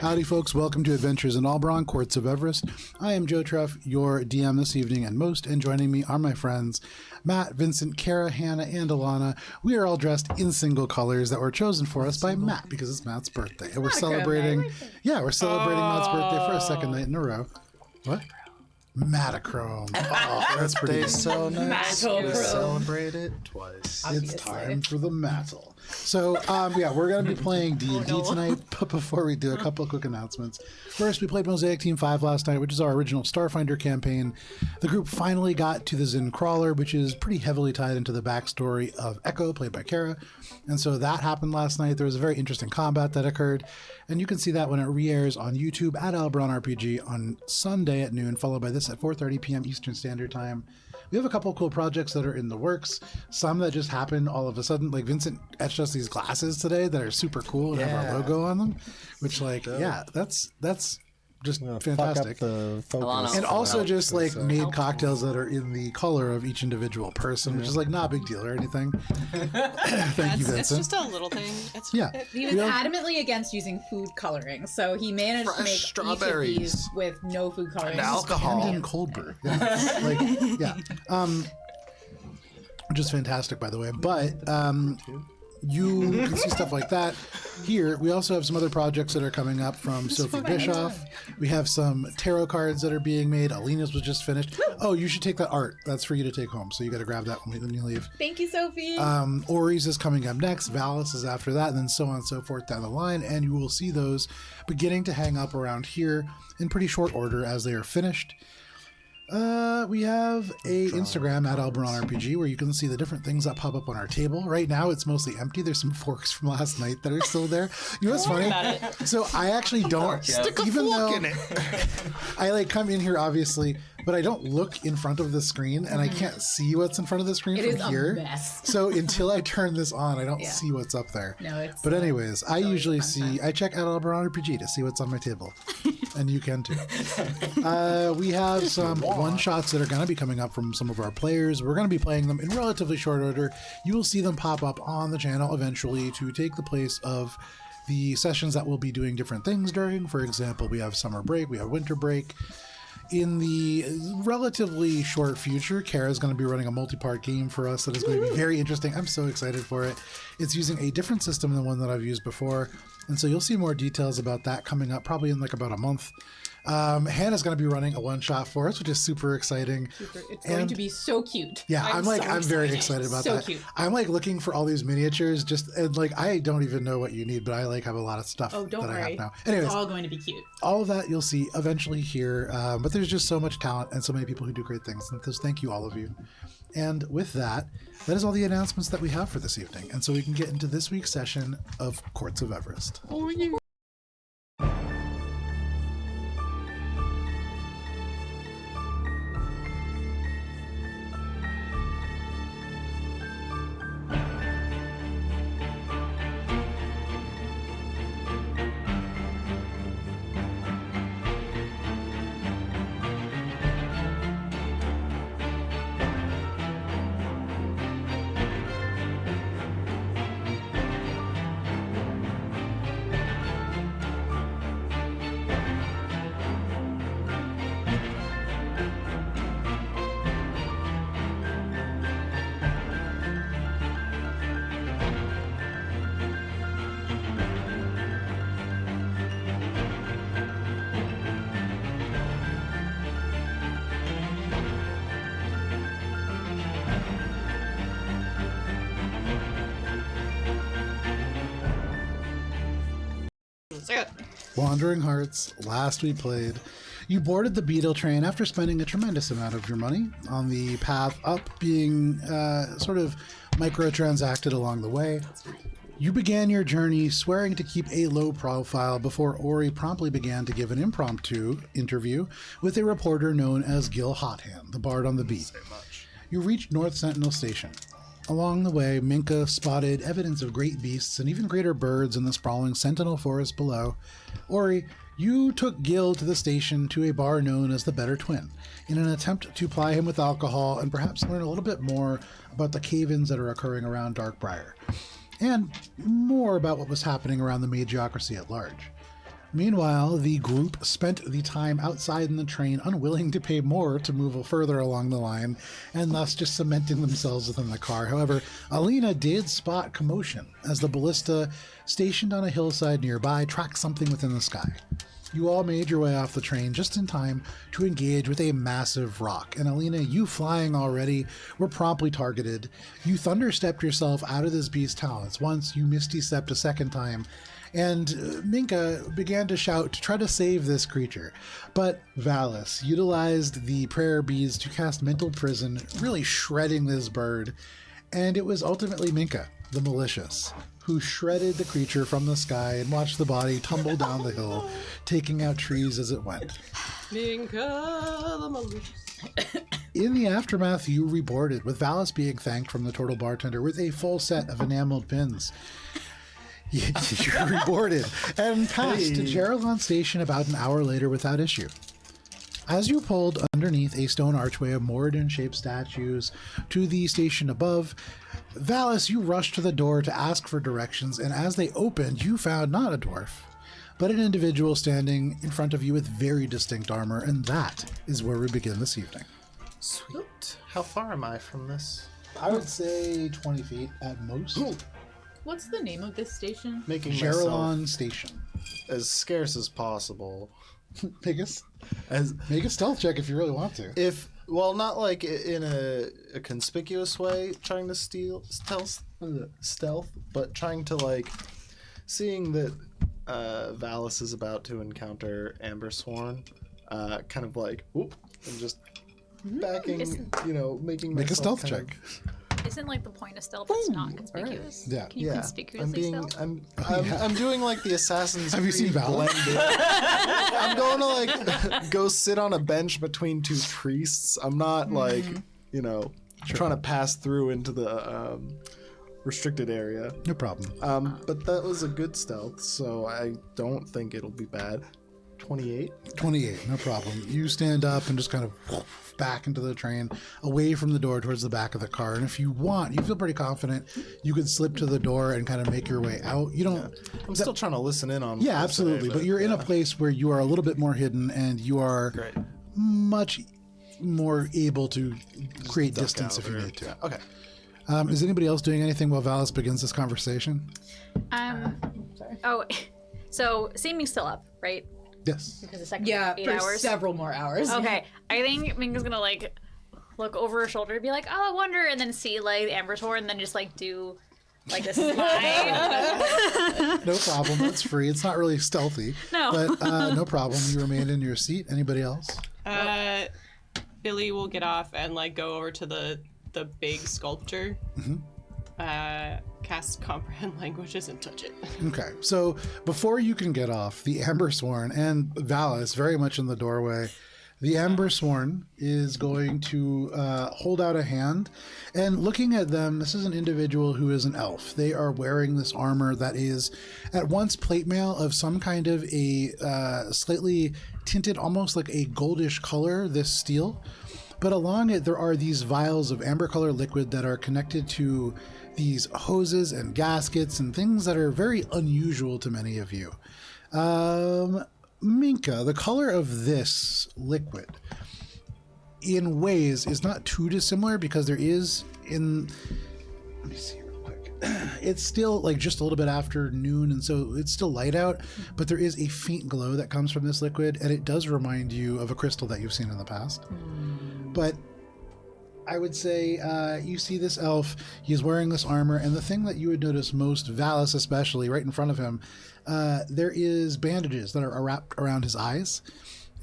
Howdy, folks. Welcome to Adventures in Albron, Courts of Everest. I am Joe Treff, your DM this evening, and joining me are my friends Matt, Vincent, Kara, Hannah, and Alana. We are all dressed in single colors that were chosen for us by Matt because it's Matt's birthday. And we're celebrating Matt's birthday for a second night in a row. What? Matachrome. Oh, that's pretty good. So nice. We celebrate it twice. Obviously. It's time for the Mattel. So, we're going to be playing D&D tonight, but before we do, a couple of quick announcements. First, we played Mosaic Team 5 last night, which is our original Starfinder campaign. The group finally got to the Zin Crawler, which is pretty heavily tied into the backstory of Echo, played by Kara. And so that happened last night. There was a very interesting combat that occurred, and you can see that when it re-airs on YouTube at Albron RPG on Sunday at noon, followed by this at 4:30 p.m. Eastern Standard Time. We have a couple of cool projects that are in the works. Some that just happened all of a sudden. Like Vincent etched us these glasses today that are super cool and have our logo on them. Which, that's just fantastic. And also just made cocktails that are in the color of each individual person, which is not a big deal or anything. Thank you, Vincent. It's just a little thing. He was adamantly against using food coloring, so he managed to make strawberries each of these with no food coloring and alcohol and cold brew. Which is fantastic, by the way. But you can see stuff like that here. We also have some other projects that are coming up from Sophie Bischoff. We have some tarot cards that are being made. Alina's was just finished. Oh, you should take that art. That's for you to take home. So you got to grab that when you leave. Thank you, Sophie. Ori's is coming up next. Valis is after that, and then so on and so forth down the line. And you will see those beginning to hang up around here in pretty short order as they are finished. We have a Instagram at Albron RPG where you can see the different things that pop up on our table. Right now, it's mostly empty. There's some forks from last night that are still there. You know what's funny? So I actually don't stick a fork in it. I come in here obviously, but I don't look in front of the screen, and I can't see what's in front of the screen from here. It is a mess. So until I turn this on, I don't see what's up there. No, it's. But anyways, I usually see. I check out Albron RPG to see what's on my table, and you can too. We have some one-shots that are going to be coming up from some of our players. We're going to be playing them in relatively short order. You will see them pop up on the channel eventually to take the place of the sessions that we'll be doing different things during. For example, we have summer break, we have winter break. In the relatively short future, Kara's going to be running a multi-part game for us that is going to be very interesting. I'm so excited for it. It's using a different system than one that I've used before, and so you'll see more details about that coming up probably in about a month. Hannah's going to be running a one-shot for us, which is super exciting. It's going to be so cute. Yeah, I'm very excited about that. Cute. I'm looking for all these miniatures, I don't even know what you need, but I have a lot of stuff that I have now. Anyways, it's all going to be cute. All of that you'll see eventually here, but there's just so much talent and so many people who do great things. And thank you, all of you. And with that is all the announcements that we have for this evening. And so we can get into this week's session of Courts of Everest. Oh, yeah. Wandering Hearts, last we played, you boarded the Beetle train after spending a tremendous amount of your money on the path up, being sort of microtransacted along the way. You began your journey swearing to keep a low profile before Ori promptly began to give an impromptu interview with a reporter known as Gil Hothand, the bard on the beat. You reached North Sentinel Station. Along the way, Minka spotted evidence of great beasts and even greater birds in the sprawling Sentinel forest below. Ori, you took Gil to the station to a bar known as the Better Twin, in an attempt to ply him with alcohol and perhaps learn a little bit more about the cave-ins that are occurring around Darkbriar, and more about what was happening around the Magiocracy at large. Meanwhile, the group spent the time outside in the train, unwilling to pay more to move further along the line, and thus just cementing themselves within the car. However, Alina did spot commotion as the ballista stationed on a hillside nearby tracked something within the sky. You all made your way off the train just in time to engage with a massive rock. And Alina, you flying already, were promptly targeted. You thunderstepped yourself out of this beast's talons once, you misty stepped a second time, and Minka began to shout to try to save this creature. But Valis utilized the prayer beads to cast Mental Prison, really shredding this bird. And it was ultimately Minka, the malicious, who shredded the creature from the sky and watched the body tumble down the hill, taking out trees as it went. Minka the malicious. In the aftermath, you reboarded, with Valis being thanked from the turtle bartender with a full set of enameled pins. You reboarded and passed to Jarelon Station about an hour later without issue. As you pulled underneath a stone archway of Moradin-shaped statues to the station above, Valis, you rushed to the door to ask for directions, and as they opened, you found not a dwarf, but an individual standing in front of you with very distinct armor, and that is where we begin this evening. Sweet. How far am I from this? I would say 20 feet at most. What's the name of this station? Making myself Jarelon Station. as scarce as possible. Make a stealth check if you really want to. Well, not like in a conspicuous way, trying to stealth, but trying to like, seeing that Valis is about to encounter Amber Sworn, kind of like, whoop, and just backing, making Make a myself stealth kind check. Isn't like the point of stealth that's not conspicuous? Yeah. Can you conspicuously stealth? I'm doing like the Assassin's Have you Creed seen Valor? blended. I'm going to like go sit on a bench between two priests. I'm not like, trying to pass through into the restricted area. No problem. But that was a good stealth, so I don't think it'll be bad. 28. 28, no problem. You stand up and just kind of back into the train, away from the door towards the back of the car. And if you want, you feel pretty confident, you could slip to the door and kind of make your way out. You don't... I'm still trying to listen in on... Yeah, absolutely. But you're in a place where you are a little bit more hidden and you are much more able to create distance if you need to. Okay. Is anybody else doing anything while Valis begins this conversation? Oh, so Seeming's still up, right? Yes. Because the second Yeah, 8 for hours. several more hours. Okay, I think Minka's gonna like look over her shoulder and be like, "Oh, I wonder," and then see like the Amber Sword, and then just like do like this slide. No problem. That's free. It's not really stealthy. No. But no problem. You remain in your seat. Anybody else? Billy will get off and like go over to the big sculpture. Cast comprehend languages and touch it. Okay, so before you can get off, the Amber Sworn and Valis very much in the doorway. The Amber Sworn is going to hold out a hand, and looking at them, this is an individual who is an elf. They are wearing this armor that is at once plate mail of some kind of a slightly tinted, almost like a goldish color, this steel. But along it, there are these vials of amber color liquid that are connected to these hoses and gaskets and things that are very unusual to many of you. Minka, the color of this liquid in ways is not too dissimilar because there is let me see real quick. It's still like just a little bit after noon, and so it's still light out, but there is a faint glow that comes from this liquid, and it does remind you of a crystal that you've seen in the past. But I would say you see this elf, he's wearing this armor, and the thing that you would notice most, Valis especially, right in front of him, there is bandages that are wrapped around his eyes.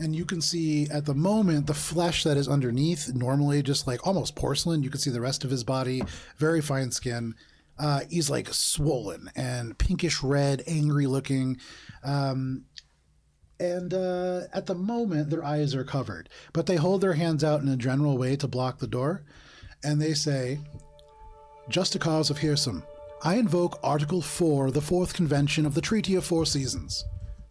And you can see at the moment the flesh that is underneath, normally just like almost porcelain. You can see the rest of his body, very fine skin. He's like swollen and pinkish red, angry looking. And at the moment, their eyes are covered, but they hold their hands out in a general way to block the door, and they say, "Just a cause of Hearsome, I invoke Article 4, the Fourth Convention of the Treaty of Four Seasons.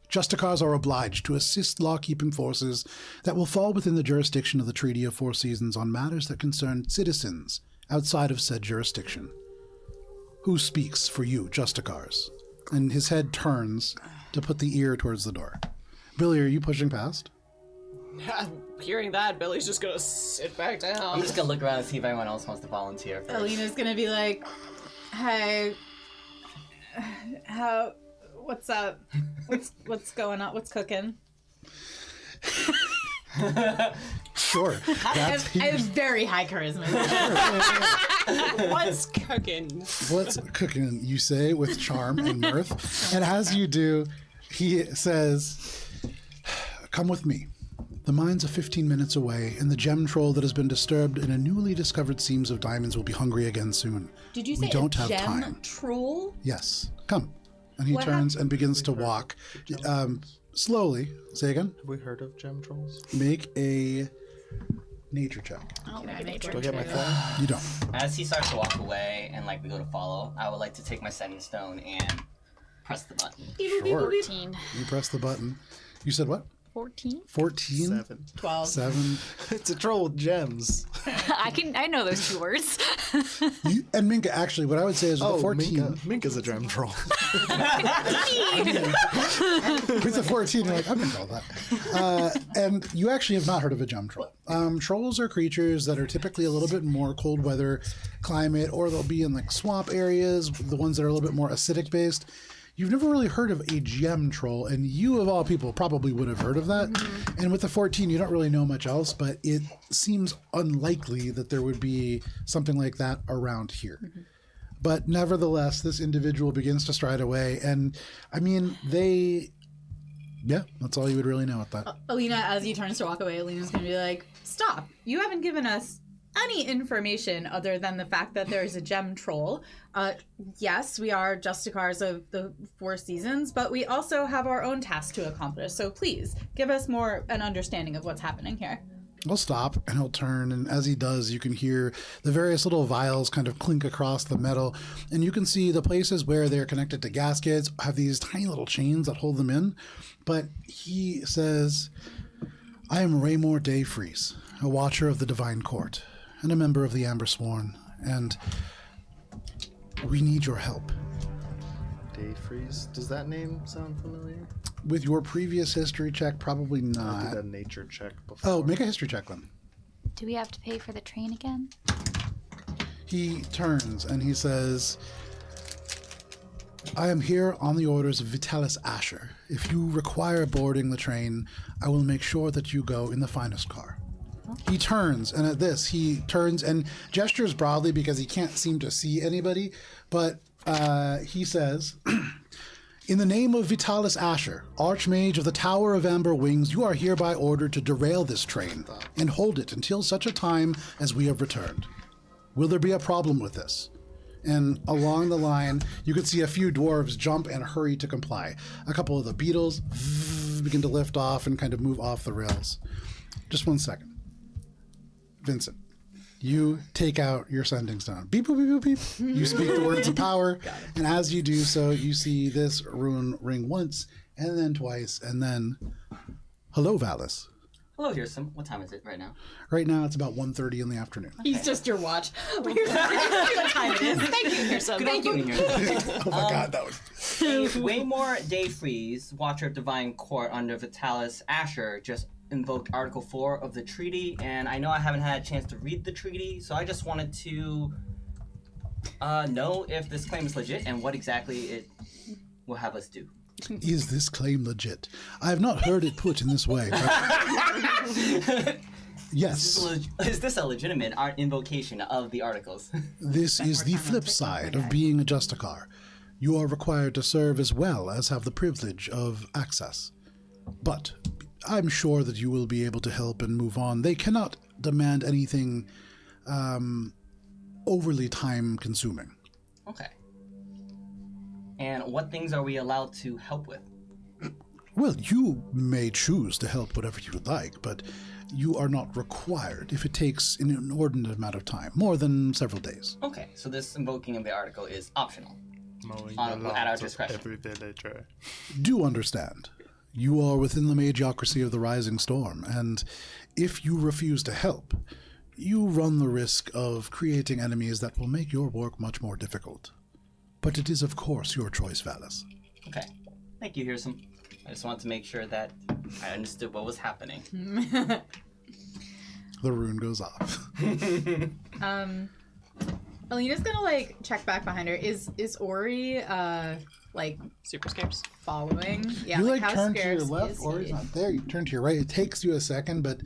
Justicars are obliged to assist law-keeping forces that will fall within the jurisdiction of the Treaty of Four Seasons on matters that concern citizens outside of said jurisdiction. Who speaks for you, Justicars?" And his head turns to put the ear towards the door. Billy, are you pushing past? Hearing that, Billy's just gonna sit back down. I'm just gonna look around and see if anyone else wants to volunteer first. Alina's gonna be like, "Hey, what's up? What's going on? What's cooking?" Sure. I have very high charisma. What's cooking? What's cooking, you say, with charm and mirth. And as you do, he says, come with me. The mines are 15 minutes away, and the gem troll that has been disturbed in a newly discovered seams of diamonds will be hungry again soon. Did you say we don't a have gem time. troll? Yes. Come. And he What turns and begins to walk. Slowly. Say again. Have we heard of gem trolls? Make a nature check. I'll make a nature Do I get my check. thing? You don't. As he starts to walk away and like we go to follow, I would like to take my sending stone and press the button. Sure. 14. You press the button. You said what? 14? 14? 7. 12. 7. It's a troll with gems. I know those 2 words. And Minka, actually, what I would say is with the 14. Minka's a gem troll. With the 14, you're like, I'm going to call that. And you actually have not heard of a gem troll. Trolls are creatures that are typically a little bit more cold weather climate, or they'll be in like swamp areas, the ones that are a little bit more acidic based. You've never really heard of a gem troll, and you of all people probably would have heard of that. Mm-hmm. And with the 14, you don't really know much else, but it seems unlikely that there would be something like that around here. Mm-hmm. But nevertheless, this individual begins to stride away, and I mean, that's all you would really know at that. Alina, as he turns to walk away, Alina's gonna be like, "Stop! You haven't given us any information other than the fact that there's a gem troll. Yes, we are Justicars of the 4 seasons, but we also have our own tasks to accomplish. So please, give us more an understanding of what's happening here." He'll stop and he'll turn, and as he does, you can hear the various little vials kind of clink across the metal, and you can see the places where they're connected to gaskets have these tiny little chains that hold them in. But he says, "I am Raymore Dayfreeze, a watcher of the Divine Court, and a member of the Amber Sworn, and we need your help." Dayfreeze. Does that name sound familiar? With your previous history check, probably I not. did a nature check before. Oh, make a history check then. Do we have to pay for the train again? He turns and he says, "I am here on the orders of Vitalis Asher. If you require boarding the train, I will make sure that you go in the finest car." He turns, and at this, he turns and gestures broadly because he can't seem to see anybody, but he says, "In the name of Vitalis Asher, Archmage of the Tower of Amber Wings, you are hereby ordered to derail this train and hold it until such a time as we have returned. Will there be a problem with this?" And along the line, you could see a few dwarves jump and hurry to comply. A couple of the beetles begin to lift off and kind of move off the rails. Just 1 second. Vincent, you take out your sending stone. Beep, boop, beep, boop, beep. You speak the words of power, and as you do so, you see this rune ring once, and then twice, and then, hello, Valis. Hello, Hirsim. What time is it right now? Right now, it's about 1:30 in the afternoon. He's just your watch. What time it is? Thank you, Hirsim. Good afternoon, Hirsim. Oh my god, that was... Waymore Dayfreeze, Watcher of Divine Court under Vitalis Asher, just invoked Article 4 of the treaty, and I know I haven't had a chance to read the treaty, so I just wanted to know if this claim is legit and what exactly it will have us do. Is this claim legit? I have not heard it put in this way. But... Yes. Is this a legitimate invocation of the articles? This is the flip side of being a Justicar. You are required to serve as well as have the privilege of access. But I'm sure that you will be able to help and move on. They cannot demand anything overly time-consuming. Okay. And what things are we allowed to help with? Well, you may choose to help whatever you would like, but you are not required if it takes an inordinate amount of time, more than several days. Okay, so this invoking of the article is optional. Mowing at the our lawns of discretion. every villager. Do understand. You are within the mediocrity of the Rising Storm, and if you refuse to help, you run the risk of creating enemies that will make your work much more difficult. But it is, of course, your choice, Valis. Okay. Thank you, Here's I just wanted to make sure that I understood what was happening. The rune goes off. Alina's gonna like check back behind her. Is Ori like Super scarce. following? Yeah, You like, like how turn to your scarce left, is Ori's he? not there. You turn to your right. It takes you a second, but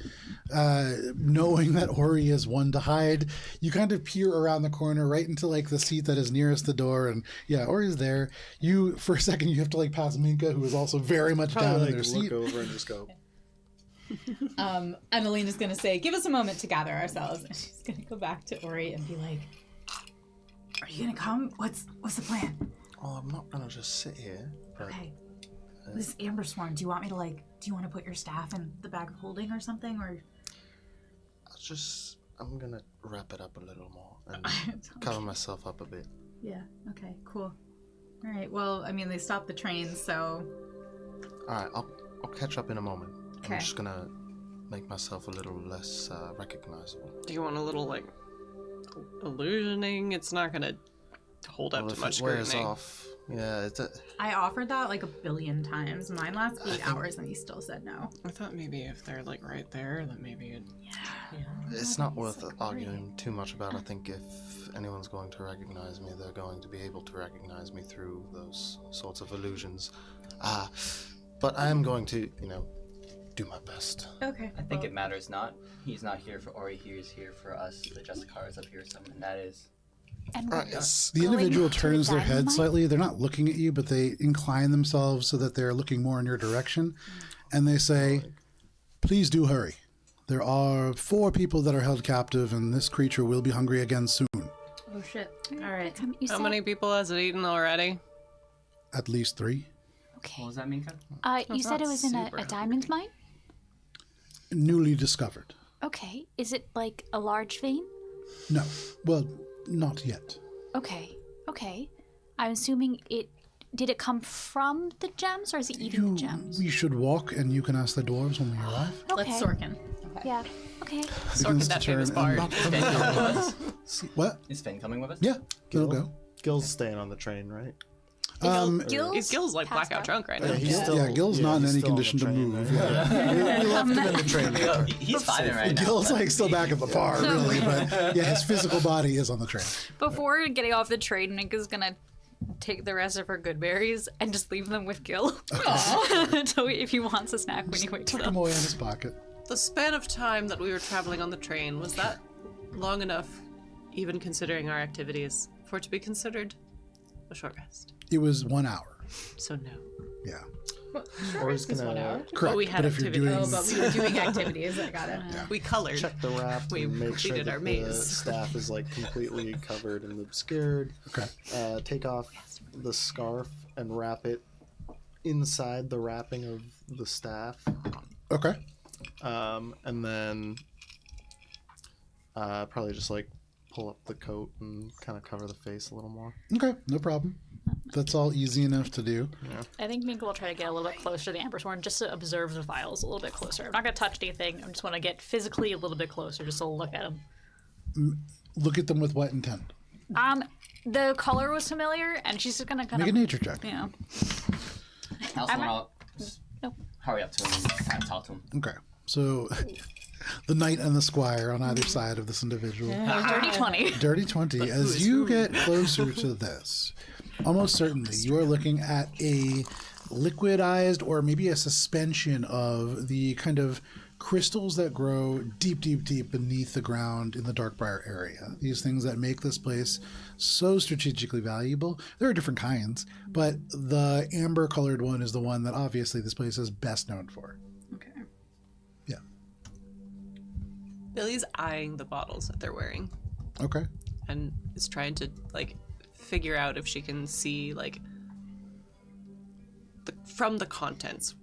knowing that Ori is one to hide, you kind of peer around the corner right into like the seat that is nearest the door, and yeah, Ori's there. You for a second you have to like pass Minka, who is also very much down in Probably their like seat. look over and just go. And Alina's gonna say, "Give us a moment to gather ourselves." And she's gonna go back to Ori and be like, "Are you gonna come? What's the plan?" Oh, I'm not gonna just sit here. But Okay. This Amber Swarm. Do you want me to do you want to put your staff in the bag of holding or something, or? I'm gonna wrap it up a little more and cover myself up a bit. Yeah. Okay. Cool. All right. Well, I mean, they stopped the train, so. All right, I'll catch up in a moment. Okay. I'm just gonna make myself a little less recognizable. Do you want a little like illusioning? It's not gonna hold up Well, to if much it wears scrutiny. off, yeah, it's I offered that like 1 billion times. Mine lasts 8 hours, and he still said no. I thought maybe if they're like right there, then maybe it. it's not worth arguing too much about. I think if anyone's going to recognize me, they're going to be able to recognize me through those sorts of illusions. But I am going to, do my best. Okay. I think it matters not. He's not here for Ori, he is here for us, the Justicars of Hearsome, and that is... And Right, yes. The Going individual to the turns their head dynamite? slightly. They're not looking at you, but they incline themselves so that they're looking more in your direction. And they say, "Please do hurry. There are 4 people that are held captive, and this creature will be hungry again soon. Oh shit. All right. You How said, many people has it eaten already? At least 3. Okay. What was that, Minka? You said not it was in super a diamond mine? Newly discovered. Okay. Is it like a large vein? No. Well, not yet. Okay. Okay. I'm assuming did it come from the gems or is it eating the gems? We should walk, and you can ask the dwarves when we arrive. Okay. Let's Sorkin. Yeah. Okay. Sorkin, that famous bard. Is Finn coming with us? What? Is Finn coming with us? Yeah, it'll go. Gil's staying on the train, right? Gil's like passed blackout out. drunk right now. Gil's not in he's any still on the condition to train, move. right? Yeah. We left him in the train. He's fine right now. Gil's like still back at the bar, really, but yeah, his physical body is on the train. Before getting off the train, Minka's gonna take the rest of her good berries and just leave them with Gil. So if he wants a snack when he wakes Tuck up. him away in his pocket. The span of time that we were traveling on the train, was that long enough, even considering our activities, for it to be considered a short rest? It was 1 hour. So no. Yeah, Or he's This 1 gonna hour. correct. we had but if you're doing, activities. Oh, but we were doing activities. I got it. We colored. check the wrap We and make sure completed that our the maze. staff is like completely covered and obscured. okay, Take off the scarf and wrap it inside the wrapping of the staff. okay, And then probably just like pull up the coat and kind of cover the face a little more. okay, no problem. That's all easy enough to do. I think Minka will try to get a little bit closer to the Amber Sworn just to observe the vials a little bit closer. I'm not going to touch anything. I just want to get physically a little bit closer just to look at them. Look at them with what intent? The color was familiar, and she's just going to kind Make a of, nature check. you know. I also I'm want to hurry up to him and kind of talk to him. Okay, so the knight and the squire on either side of this individual. Dirty 20. Dirty 20. As you get closer to this, almost certainly you are looking at a liquidized or maybe a suspension of the kind of crystals that grow deep, deep, deep beneath the ground in the Darkbriar area. These things that make this place so strategically valuable. There are different kinds, but the amber colored one is the one that obviously this place is best known for. Okay. Yeah. Billy's eyeing the bottles that they're wearing Okay. and is trying to like figure out if she can see like from the contents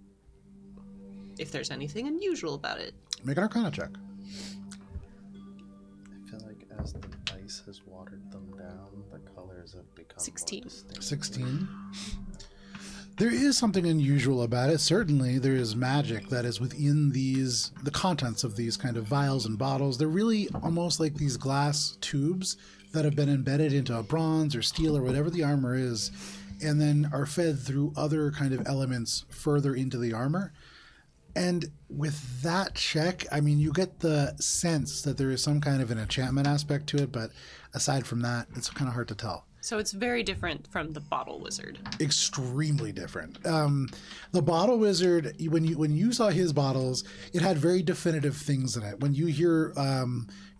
if there's anything unusual about it. Make an Arcana check. I feel like as the ice has watered them down, the colors have become 16. more distinct. 16. There is something unusual about it. Certainly, there is magic that is within the contents of these kind of vials and bottles. They're really almost like these glass tubes that have been embedded into a bronze or steel or whatever the armor is. and then are fed through other kind of elements further into the armor. And with that check, I mean, you get the sense that there is some kind of an enchantment aspect to it, but aside from that, it's kind of hard to tell. So it's very different from the bottle wizard. Extremely different. The bottle wizard, when you saw his bottles, it had very definitive things in it. When you hear,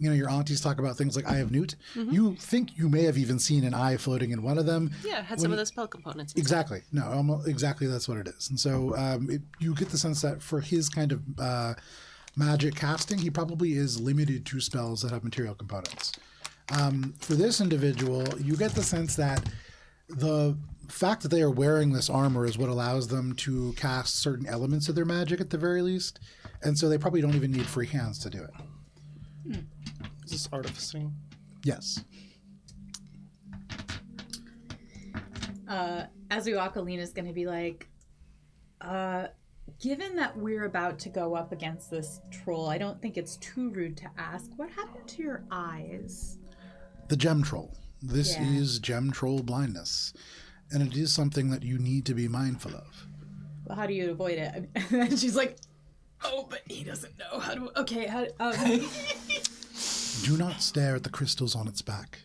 your aunties talk about things like Eye of Newt, you think you may have even seen an eye floating in one of them. Yeah, it had some of the spell components. Exactly. No, exactly that's what it is. And so you get the sense that for his kind of magic casting, he probably is limited to spells that have material components. For this individual, you get the sense that the fact that they are wearing this armor is what allows them to cast certain elements of their magic at the very least. And so they probably don't even need free hands to do it. Is this artificing? Yes. As we walk, Alina's going to be like, given that we're about to go up against this troll, I don't think it's too rude to ask, what happened to your eyes? The gem troll. This Yeah. is gem troll blindness. And it is something that you need to be mindful of. Well, how do you avoid it? And she's like, oh, but he doesn't know how to. Okay, how? Do not stare at the crystals on its back.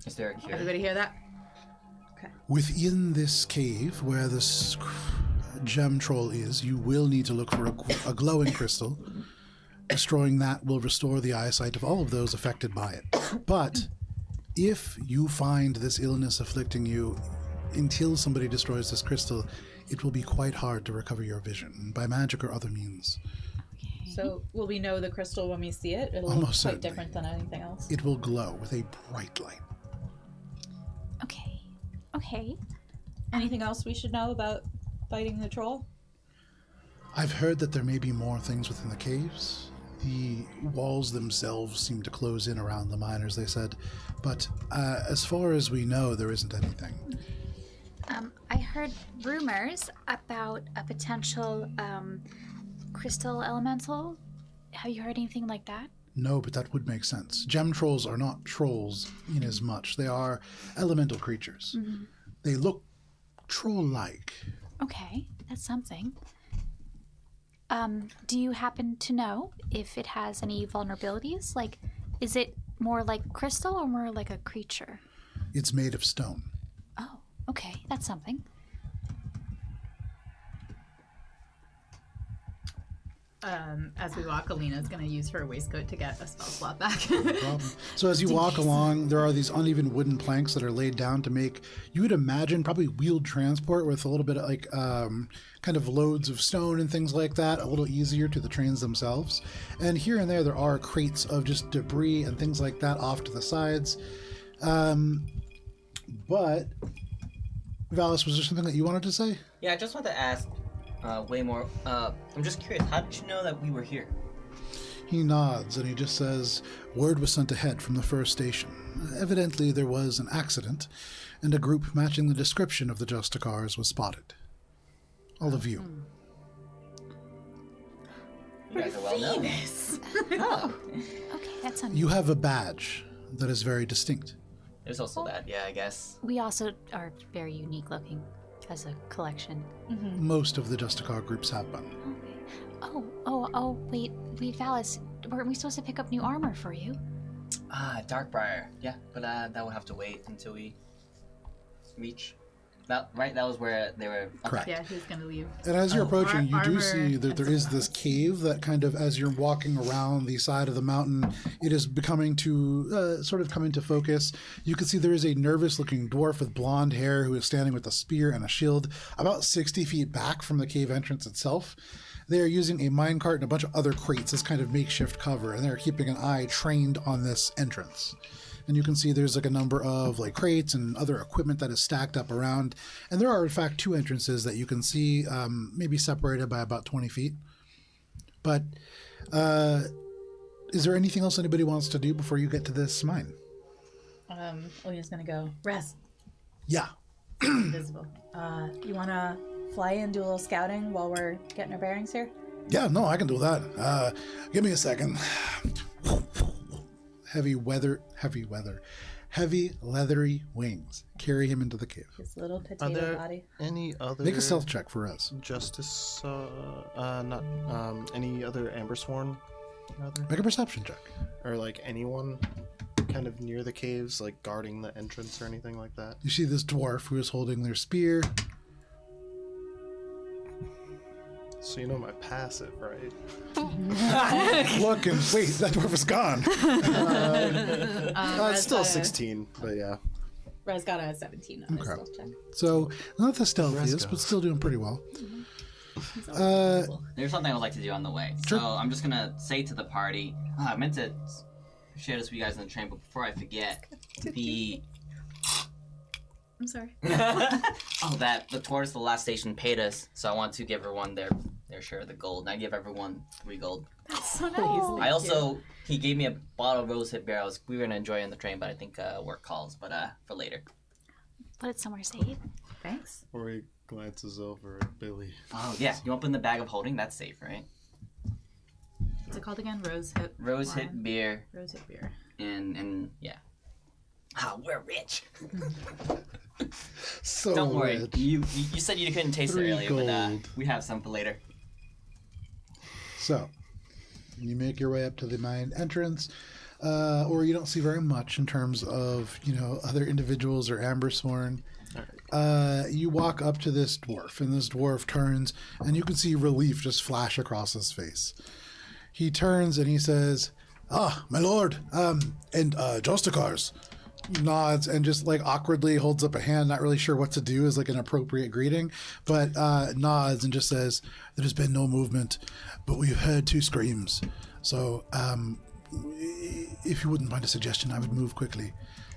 Is there a cure? Everybody hear that? Okay. Within this cave where this gem troll is, you will need to look for a glowing crystal. Destroying that will restore the eyesight of all of those affected by it. But if you find this illness afflicting you, until somebody destroys this crystal, it will be quite hard to recover your vision by magic or other means. So will we know the crystal when we see it? It'll look Almost quite certainly. different than anything else. It will glow with a bright light. Okay. Anything else we should know about fighting the troll? I've heard that there may be more things within the caves. The walls themselves seem to close in around the miners, they said. But as far as we know, there isn't anything. I heard rumors about a potential crystal elemental. Have you heard anything like that? No, but that would make sense. Gem trolls are not trolls in as much. They are elemental creatures. Mm-hmm. They look troll-like. Okay, that's something. Do you happen to know if it has any vulnerabilities? Like, is it more like crystal or more like a creature? It's made of stone. Oh, okay, that's something. As we walk, Alina's going to use her waistcoat to get a spell slot back. Problem. So as you walk along, there are these uneven wooden planks that are laid down to make, you would imagine, probably wheeled transport with a little bit of like kind of loads of stone and things like that, a little easier to the trains themselves. And here and there are crates of just debris and things like that off to the sides. But, Valis, was there something that you wanted to say? Yeah, I just want to ask way more. I'm just curious, how did you know that we were here? He nods and he just says, word was sent ahead from the first station. Evidently there was an accident, and a group matching the description of the Justicars was spotted. All of you. You guys are well known. Oh, okay, that's something. You have a badge that is very distinct. There's also that, yeah, I guess. We also are very unique looking as a collection. Most of the Justicar groups have one. Okay. Oh, wait, Valis, weren't we supposed to pick up new armor for you? Darkbriar. Yeah, but that will have to wait until we reach. That was where they were. Okay. Correct. Yeah, he's going to leave. And as you're approaching, you do armor see that and there is this cave that kind of, as you're walking around the side of the mountain, it is becoming to sort of come into focus. You can see there is a nervous-looking dwarf with blonde hair who is standing with a spear and a shield about 60 feet back from the cave entrance itself. They are using a minecart and a bunch of other crates as kind of makeshift cover, and they're keeping an eye trained on this entrance. And you can see there's like a number of like crates and other equipment that is stacked up around. And there are in fact two entrances that you can see, maybe separated by about 20 feet. But is there anything else anybody wants to do before you get to this mine? Alina's going to go, rest, Yeah. invisible. You want to fly in, do a little scouting while we're getting our bearings here? Yeah, no, I can do that. Give me a second. Heavy weather. heavy, leathery wings carry him into the cave. His little Are potato there body. any other Make a stealth check for us. justice? Not any other Ambersworn, rather, Make a perception check. or like anyone kind of near the caves, like guarding the entrance or anything like that. You see this dwarf who is holding their spear. So you know my passive, right? Look and wait, that dwarf is gone. It's still 16, but yeah. Rez got a 17 on his Okay. stealth check. So not the stealthiest, Resco. but still doing pretty well. There's something I would like to do on the way. Sure. So I'm just gonna say to the party, I meant to share this with you guys on the train, but before I forget, I'm sorry. the towards the last station paid us, so I want to give everyone their share of the gold, and I give everyone 3 gold. That's so nice. I also, he gave me a bottle of rosehip beer. We were gonna enjoy it on the train, but I think work calls, but for later. Put it somewhere safe. Thanks. Or he glances over at Billy. Oh yeah, you want to put in the bag of holding? That's safe, right? What's it called again? Rosehip. Rosehip wine. beer, Rosehip beer. and yeah. We're rich. So Don't worry. rich. You said you couldn't taste it 3 earlier, but gold. we have some for later. So you make your way up to the main entrance, or you don't see very much in terms of other individuals or Ambersworn. You walk up to this dwarf, and this dwarf turns, and you can see relief just flash across his face. He turns and he says, "Ah, my lord, and Justicars." Nods and just like awkwardly holds up a hand, not really sure what to do as like an appropriate greeting, but nods and just says, "There has been no movement, but we've heard 2 screams. So if you wouldn't mind a suggestion, I would move quickly."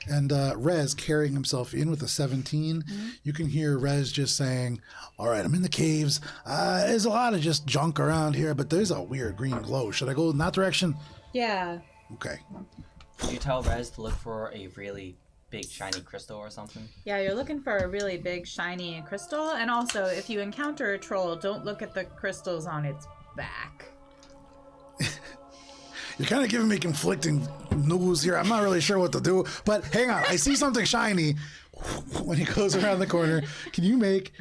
And Rez carrying himself in with a 17, you can hear Rez just saying, "All right, I'm in the caves. There's a lot of just junk around here, but there's a weird green glow. Should I go in that direction?" Yeah. Okay. Did you tell Rez to look for a really big shiny crystal or something? Yeah, you're looking for a really big shiny crystal, and also if you encounter a troll, don't look at the crystals on its back. You're kind of giving me conflicting news here. I'm not really sure what to do, but hang on. I see something shiny. When he goes around the corner, can you make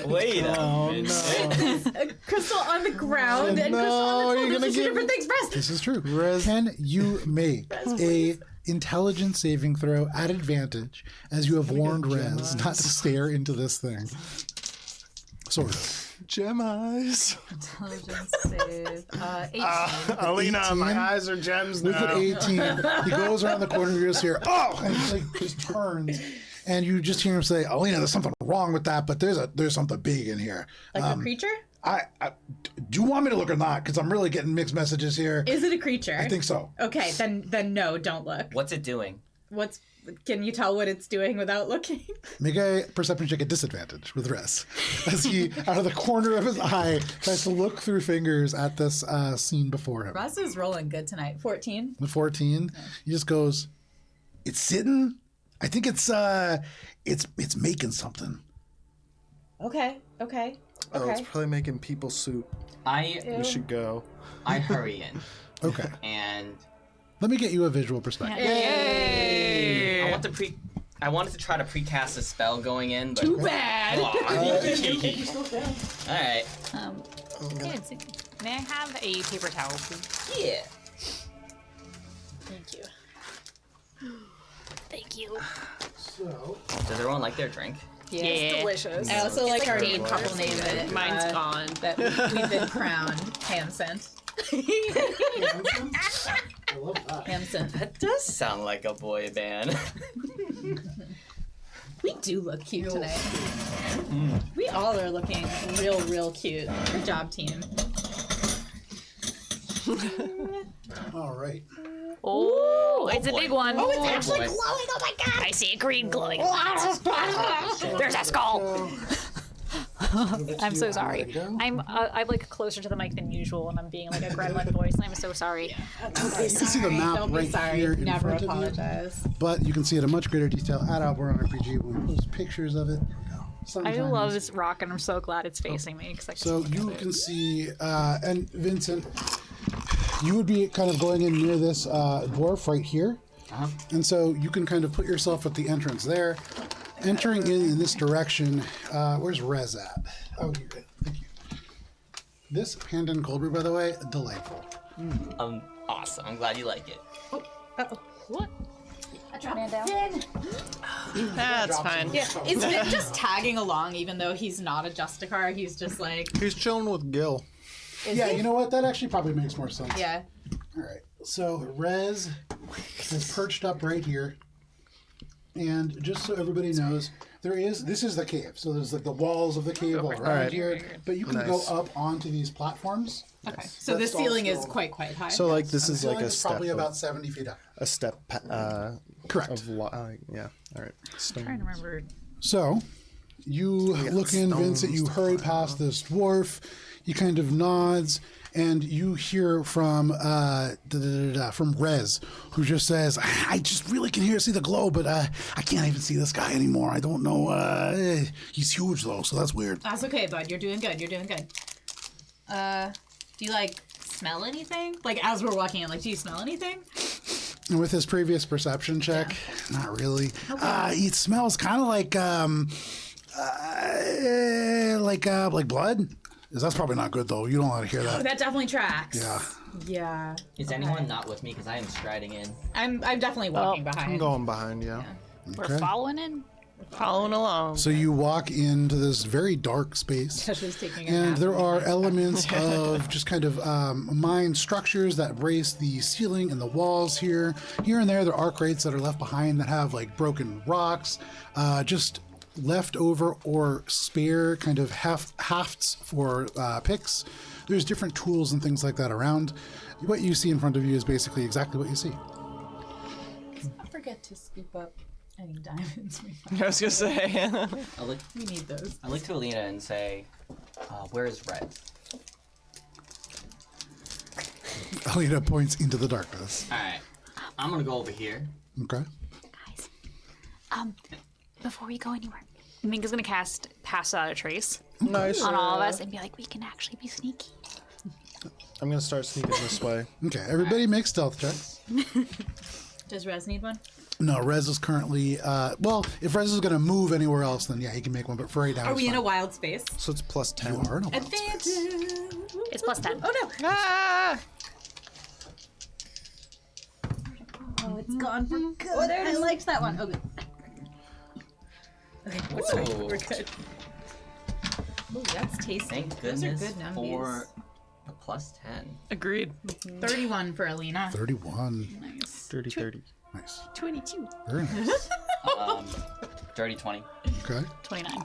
Wait a minute. A crystal on the ground and crystal on the troll. Those are 2 different things. Rest. This is true. Can you make a intelligence saving throw at advantage as you have warned Rez not to stare into this thing? Sort of. Gem eyes. Intelligence save. 18. Alina, 18? my eyes are gems With now. an 18, he goes around the corner, you just hear, "Oh!" and he like just turns, and you just hear him say, "Alina, there's something wrong with that, but there's something big in here." Like a creature? I do you want me to look or not? Because I'm really getting mixed messages here. Is it a creature? I think so. Okay, then no, don't look. What's it doing? Can you tell what it's doing without looking? Make a perception check at disadvantage with Rez, as he, out of the corner of his eye, tries to look through fingers at this scene before him. Russ is rolling good tonight. 14. The 14, he just goes, "It's sitting. I think it's making something." Okay. Oh, it's probably making people soup. We should go. I hurry in, Okay, and let me get you a visual perspective. I wanted to try to precast a spell going in, but Too bad. All right. May I have a paper towel, please? Yeah. Thank you. Thank you. So, Does everyone like their drink? Yeah. Delicious. I also like our Flavor. couple name that Mine's gone. that we've been crowned ham scent. I love that. Ham scent. That does sound like a boy band. We do look cute tonight. We all are looking real cute. Good job, team. All right. Oh, it's a boy. big one. Oh, it's actually boy. glowing. Oh my god. I see a green glowing. There's a skull. I'm so sorry. I'm like closer to the mic than usual, and I'm being like a gremlin voice, and I'm so sorry. You can see the map Don't be right sorry. here in Never front of you, apologize. but you can see it in much greater detail at Outboard RPG when we post pictures of it. I Sometimes. love this rock, and I'm so glad it's facing me. Cause I can So look you at it. can see, and Vincent, you would be kind of going in near this dwarf right here. And so you can kind of put yourself at the entrance there. Entering in this direction, where's Rez at? Oh, here. Thank you. This pandan cold brew, by the way, delightful. Awesome. I'm glad you like it. What? Man down. That's fine. Yeah, it's been just tagging along, even though he's not a Justicar. He's just like, He's chilling with Gil. Yeah, you know what? That actually probably makes more sense. yeah. All right. So Rez is perched up right here. And just so everybody knows, this is the cave. So there's like the walls of the cave all around here. But you can go up onto these platforms. Okay. So the That's all ceiling is still- quite high. So like this is like Ceiling a is step. probably about 70 feet up. A step. Correct. Of yeah. All right. Stone. Trying to remember. So you look in, Vincent, you hurry past this dwarf, he kind of nods, and you hear from Rez, who just says, I just really can see the glow, but I can't even see this guy anymore. I don't know. He's huge, though, so that's weird. That's okay, bud. You're doing good. Do you like smell anything? Like as we're walking in, like do you smell anything? And with his previous perception check, not really. It smells kind of like blood. That's probably not good, though. You don't want to hear that. That definitely tracks. Yeah. Yeah. Is anyone not with me? Because I am striding in. I'm definitely walking behind. I'm going behind, yeah. We're following in. Following along. So you walk into this very dark space. Tasha's taking a And nap. there are elements of just kind of mine structures that brace the ceiling and the walls here. Here and there are crates that are left behind that have like broken rocks, just leftover or spare kind of hafts for picks. There's different tools and things like that around. What you see in front of you is basically exactly what you see. Don't forget to scoop up any diamonds. I was gonna say. We need those. I look to Alina and say, where is Red? Alina points into the darkness. Alright. I'm gonna go over here. Okay. Guys, before we go anywhere, Minka's gonna cast Pass Without a Trace Nice. on all of us and be like, we can actually be sneaky. I'm gonna start sneaking this way. Okay, everybody make stealth checks. Does Rez need one? No, Rez is currently, if Rez is going to move anywhere else, then yeah, he can make one, but for right now, Are it's we in fine. a wild space? So it's plus 10. You are in a wild space. Advantage. It's plus 10. Oh no. Ah! Oh, it's gone for good. Oh, there it is. I liked that one. Oh, good. Okay, we're good. Oh, that's tasty. Thank Those are goodness good numbies. for the plus 10. Agreed. 31 for Alina. 31. Nice. 30. Nice. 22. Very nice. Dirty 20. Okay. 29.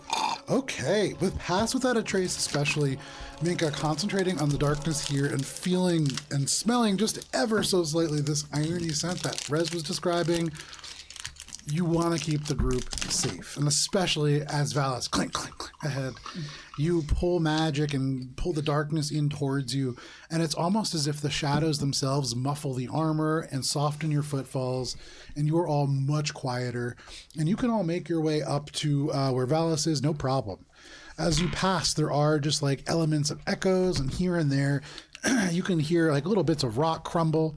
Okay. With Pass Without a Trace, especially, Minka concentrating on the darkness here and feeling and smelling just ever so slightly this irony scent that Rez was describing. You want to keep the group safe, and especially as Valis clink, clink, clink ahead, you pull magic and pull the darkness in towards you, and it's almost as if the shadows themselves muffle the armor and soften your footfalls, and you are all much quieter, and you can all make your way up to where Valis is, no problem. As you pass, there are just like elements of echoes, and here and there, you can hear like little bits of rock crumble.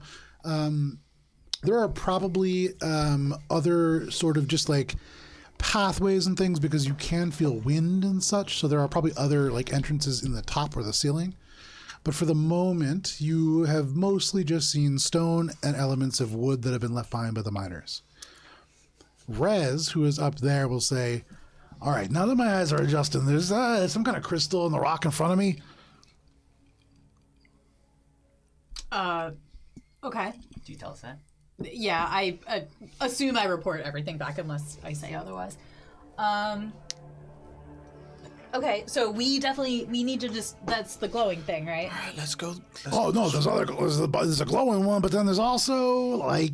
There are probably other sort of just like pathways and things because you can feel wind and such. So there are probably other like entrances in the top or the ceiling. But for the moment, you have mostly just seen stone and elements of wood that have been left behind by the miners. Rez, who is up there, will say, all right, now that my eyes are adjusting, there's some kind of crystal in the rock in front of me. Okay. Do you tell us that? Yeah, I assume I report everything back unless I say otherwise. Okay, so we need to just, that's the glowing thing, right? Let's go. Oh no, there's a glowing one, but then there's also like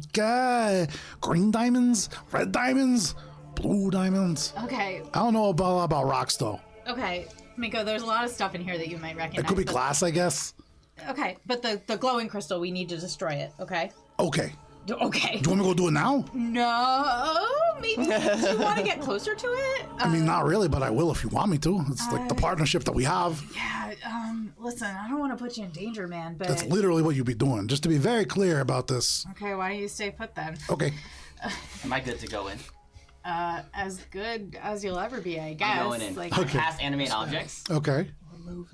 green diamonds, red diamonds, blue diamonds. Okay, I don't know about rocks though. okay. Miko, there's a lot of stuff in here that you might recognize. It could be but- glass, I guess. Okay, but the glowing crystal, we need to destroy it, okay? Okay, Okay. Do you want me to go do it now? No, maybe. Do you want to get closer to it? I mean, not really, but I will if you want me to. It's like the partnership that we have. Yeah. Listen, I don't want to put you in danger, man. But That's literally what you'd be doing. Just to be very clear about this. okay, why don't you stay put then? Okay. Am I good to go in? As good as you'll ever be, I guess. I'm going in. Like, Okay. Cast animate objects. Okay.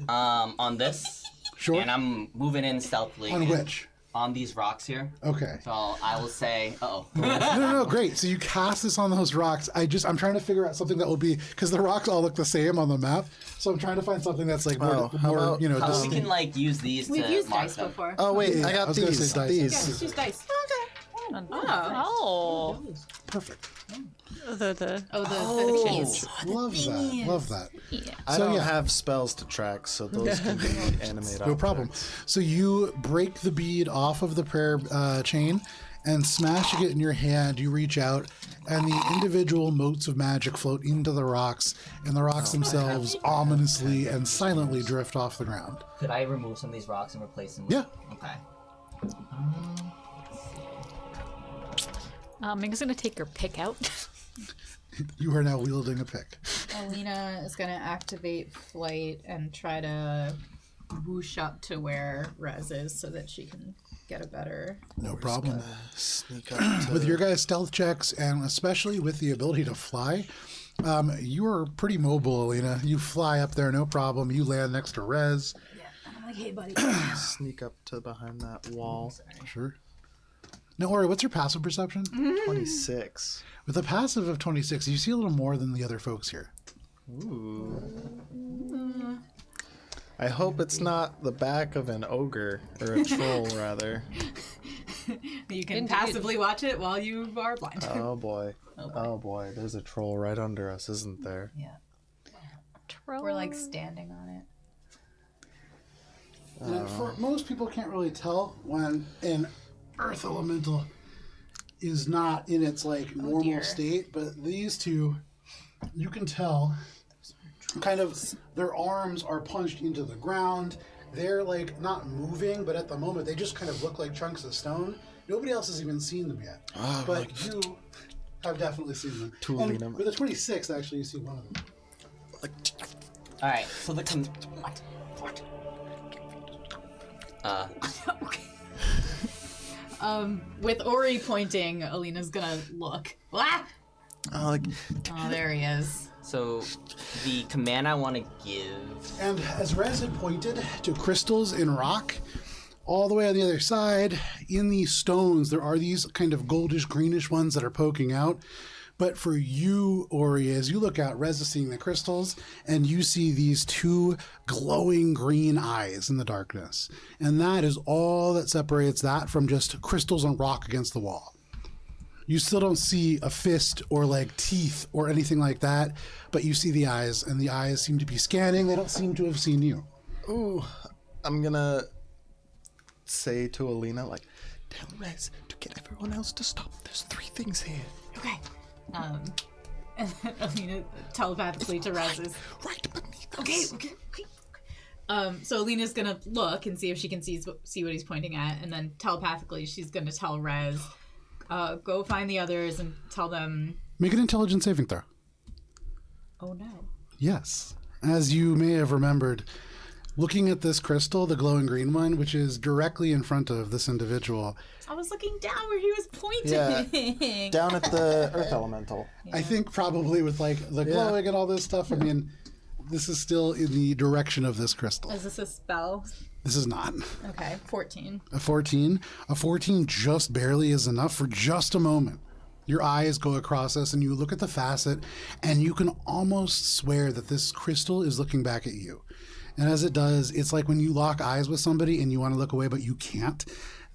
On this. Sure. And I'm moving in stealthily. On which? On these rocks here. Okay. So I will say, No, great. So you cast this on those rocks. I'm trying to figure out something that will be, because the rocks all look the same on the map. So I'm trying to find something that's like more, how about- we distinct. can like use these we've to used mark dice them. before. Oh wait, I I got was gonna these. say dice. Yeah, These. just use dice. Oh. Perfect. The keys. Love that. Love that. I So, don't yeah. have spells to track, so those can be animate. No problem. So you break the bead off of the prayer chain and smashing it in your hand, you reach out and the individual motes of magic float into the rocks and the rocks themselves ominously and silently drift off the ground. Could I remove some of these rocks and replace them? Yeah. Okay. Ming's gonna take her pick out. You are now wielding a pick. Alina is going to activate flight and try to whoosh up to where Rez is so that she can get a better. No problem. Sneak up to With your guys' stealth checks and especially with the ability to fly, you are pretty mobile, Alina. You fly up there, no problem. You land next to Rez. I'm like, hey, buddy. sneak up to behind that wall. Sure. Now, Ori, what's your passive perception? 26. With a passive of 26, you see a little more than the other folks here. Ooh. I hope it's not the back of an ogre or a troll, rather. You can Indeed. passively watch it while you are blind. Oh boy. Oh boy. There's a troll right under us, isn't there? Yeah. We're like standing on it. For most people can't really tell when an earth elemental is not in its like normal dear. state, but these two, you can tell kind of their arms are punched into the ground. They're like not moving, but at the moment they just kind of look like chunks of stone. Nobody else has even seen them yet, but you have definitely seen them. Tooling And them. with a 26, actually, you see one of them. All right. So the what? With Ori pointing, Alina's gonna look. Ah! Oh, there he is. So the command I want to give. And as Rez had pointed to crystals in rock, all the way on the other side, in these stones, there are these kind of goldish greenish ones that are poking out. But for you, Ori, as you look out, Rez is seeing the crystals, and you see these two glowing green eyes in the darkness. And that is all that separates that from just crystals and rock against the wall. You still don't see a fist or like teeth or anything like that, but you see the eyes, and the eyes seem to be scanning. They don't seem to have seen you. Ooh. I'm gonna say to Alina, like, tell Rez to get everyone else to stop. There's 3 things here. Okay. And Alina telepathically to Rez is Right beneath us. okay. So Alina's gonna look and see if she can see what he's pointing at, and then telepathically she's gonna tell Rez, go find the others and tell them. Make an intelligence saving throw. Oh no. Yes. As you may have remembered, looking at this crystal, the glowing green one, which is directly in front of this individual, I was looking down where he was pointing. Yeah. Down at the earth elemental. I think probably with like the glowing and all this stuff, I mean, this is still in the direction of this crystal. Is this a spell? This is not. Okay, 14. A 14. A 14 just barely is enough for just a moment. Your eyes go across us and you look at the facet and you can almost swear that this crystal is looking back at you. And as it does, it's like when you lock eyes with somebody and you want to look away but you can't.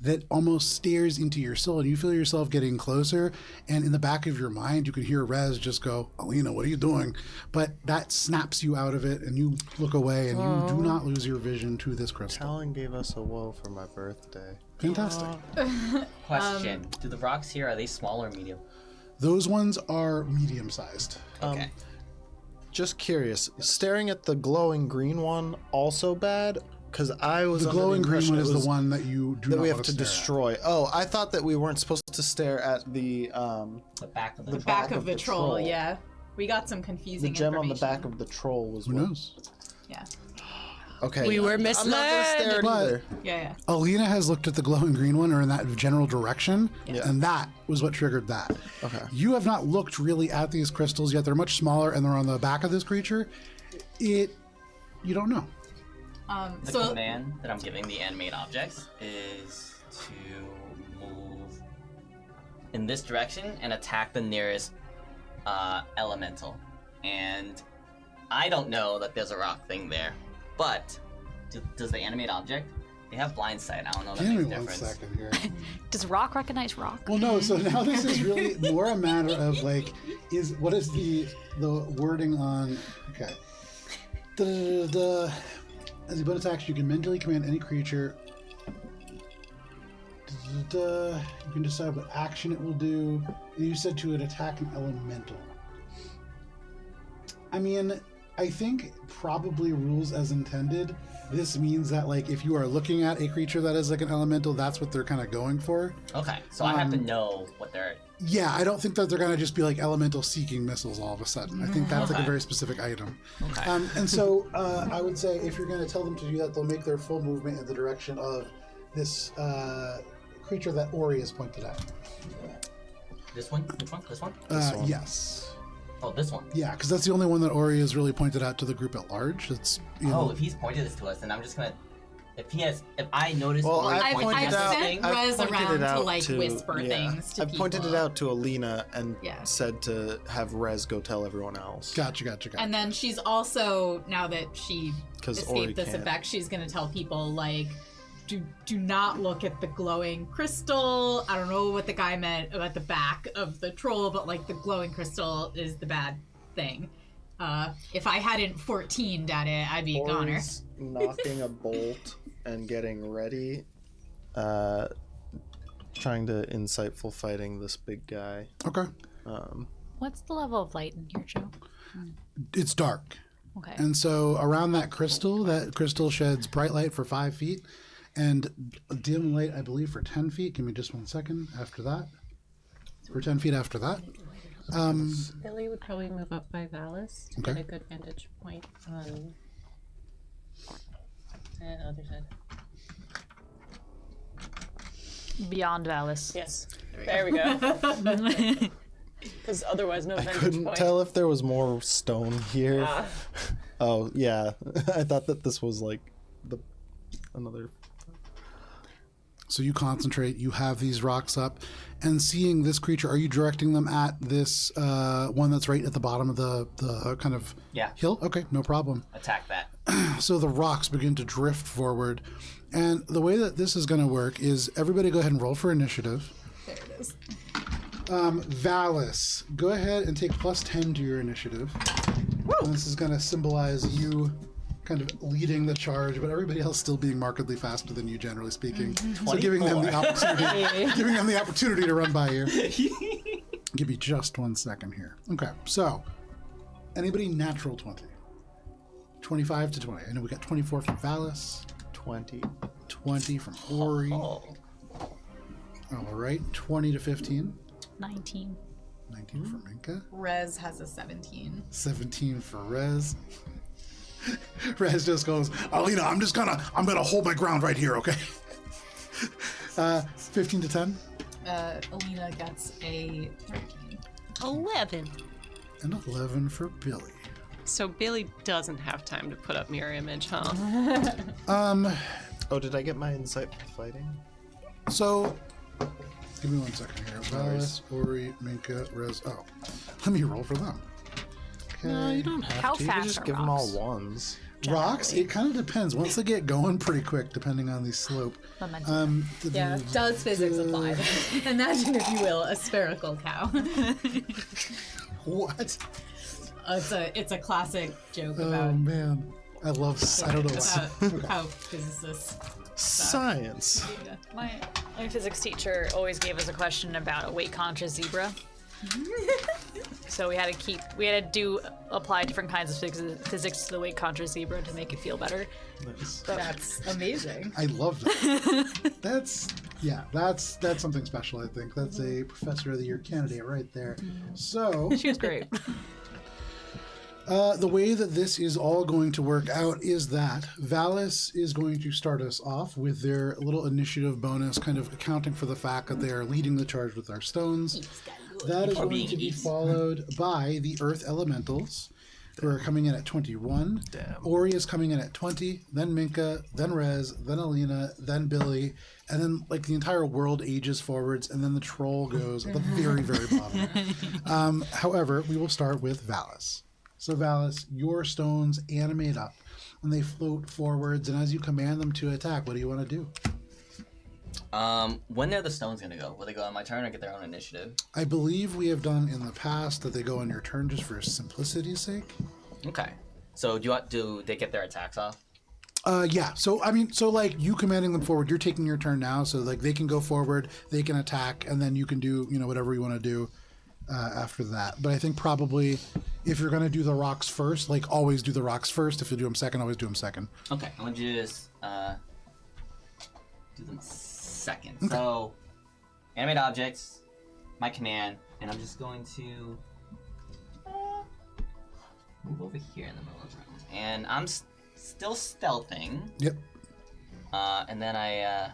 That almost stares into your soul and you feel yourself getting closer, and in the back of your mind you can hear Rez just go, Alina, what are you doing? But that snaps you out of it and you look away and you do not lose your vision to this crystal. Talon gave us a woe for my birthday. Fantastic. Question: do the rocks here, are they small or medium? Those ones are medium sized. Okay. Just curious, staring at the glowing green one also bad? because I was The under glowing green impression one is it was the one that you do that not we have want to stare destroy. Oh, I thought that we weren't supposed to stare at the back of the Back of the troll, yeah. We got some confusing the gem on the information. back of the troll was at. Who what? knows? Yeah. Okay. We were I'm not gonna stare at it But- either. Yeah. Alina has looked at the glowing green one or in that general direction, Yeah. and that was what triggered that. Okay. You have not looked really at these crystals yet. They're much smaller and they're on the back of this creature. You don't know. The So command that I'm giving the animate objects is to move in this direction and attack the nearest elemental. And I don't know that there's a rock thing there, but does the animate object? They have blind sight. I don't know if that Give makes me a one difference. second here. Does rock recognize rock? Well, no. So now this is really more a matter of like, what is the wording on? Okay. As a bonus action, you can mentally command any creature. You can decide what action it will do. And you said to it attack an elemental. I mean, I think probably rules as intended. This means that like if you are looking at a creature that is like an elemental, that's what they're kind of going for. Okay, so I have to know what they're. Yeah, I don't think that they're going to just be like elemental seeking missiles all of a sudden. I think that's like a Okay. very specific item. Okay. And so I would say if you're going to tell them to do that, they'll make their full movement in the direction of this creature that Ori has pointed at. This one? Which one? This one? one. Yes. Oh, this one. Yeah, because that's the only one that Ori has really pointed out to the group at large. It's Oh, know, if he's pointed this to us, then I'm just gonna. If I notice. Well, Ori I've pointing pointed at out- this sent thing, I've Rez pointed around it to out like to- whisper yeah. things to I've people. pointed it out to Alina and Yeah. said to have Rez go tell everyone else. Gotcha. And then she's also, now that she 'Cause Ori escaped this can't. effect, she's going to tell people, like, do not look at the glowing crystal. I don't know what the guy meant about the back of the troll, but, like, the glowing crystal is the bad thing. If I hadn't 14'd at it, I'd be a goner. Ori's knocking a bolt and getting ready, trying to insightful fighting this big guy. Okay. What's the level of light in here, Joe? It's dark. Okay. And so around that crystal sheds bright light for 5 feet and dim light, I believe, for 10 feet. Give me just 1 second after that. For 10 feet after that. Billy would probably move up by Valis. Okay. Get a good vantage point on the other side. Beyond Valis. Yes. There we go. Because otherwise, no I vantage couldn't point. tell if there was more stone here. Oh yeah, I thought that this was like another. So you concentrate, you have these rocks up, and seeing this creature, are you directing them at this one that's right at the bottom of the kind of Yeah. hill? Okay, no problem. attack that. So the rocks begin to drift forward. And the way that this is going to work is everybody go ahead and roll for initiative. There it is. Valis, go ahead and take plus 10 to your initiative. And this is going to symbolize you kind of leading the charge, but everybody else still being markedly faster than you, generally speaking. So giving them the opportunity to run by you. Give me just 1 second here. Okay, so anybody natural 20? 25 to 20. I know we got 24 from Valis, 20 from Ori. Oh. All right, 20 to 15. 19. 19 for Minka. Rez has a 17. 17 for Rez. Rez just goes, Alina, I'm gonna hold my ground right here, okay? 15 to 10. Alina gets a 13. 11. And 11 for Billy. So Billy doesn't have time to put up mirror image, huh? Oh, did I get my insightful fighting? So, give me 1 second here. Valis, Ori, Minka, Rez. Oh, let me roll for them. Okay. No, you don't have How to. You can fast just are give them all rocks? ones. Rocks, it kind of depends. Once they get going, pretty quick, depending on the slope. Momentum. Yeah, does physics apply? Imagine, if you will, a spherical cow. What? It's a classic joke Oh about man, I love. I don't know. how physicists. Science. My physics teacher always gave us a question about a weight-conscious zebra. So we had to apply different kinds of physics to the weight conscious zebra to make it feel better. Nice. That's amazing. I love that. That's something special, I think. That's a Professor of the Year candidate right there. So She was great. the way that this is all going to work out is that Valis is going to start us off with their little initiative bonus, kind of accounting for the fact that they are leading the charge with our stones. That is going to be followed by the Earth Elementals, who are coming in at 21. Damn. Ori is coming in at 20, then Minka, then Rez, then Alina, then Billy, and then like the entire world ages forwards, and then the troll goes at the very, very bottom. However, we will start with Valis. So Valis, your stones animate up, and they float forwards, and as you command them to attack, what do you want to do? When are the stones gonna go? Will they go on my turn or get their own initiative? I believe we have done in the past that they go on your turn just for simplicity's sake. Okay. So do they get their attacks off? Yeah. So like you commanding them forward, you're taking your turn now, so like they can go forward, they can attack, and then you can do whatever you want to do after that. But I think probably if you're gonna do the rocks first, like always do the rocks first. If you do them second, always do them second. Okay. I'm gonna just do them second. Okay. So animate objects, my command, and I'm just going to move over here in the middle of the room. And I'm still stealthing. Yep. And then I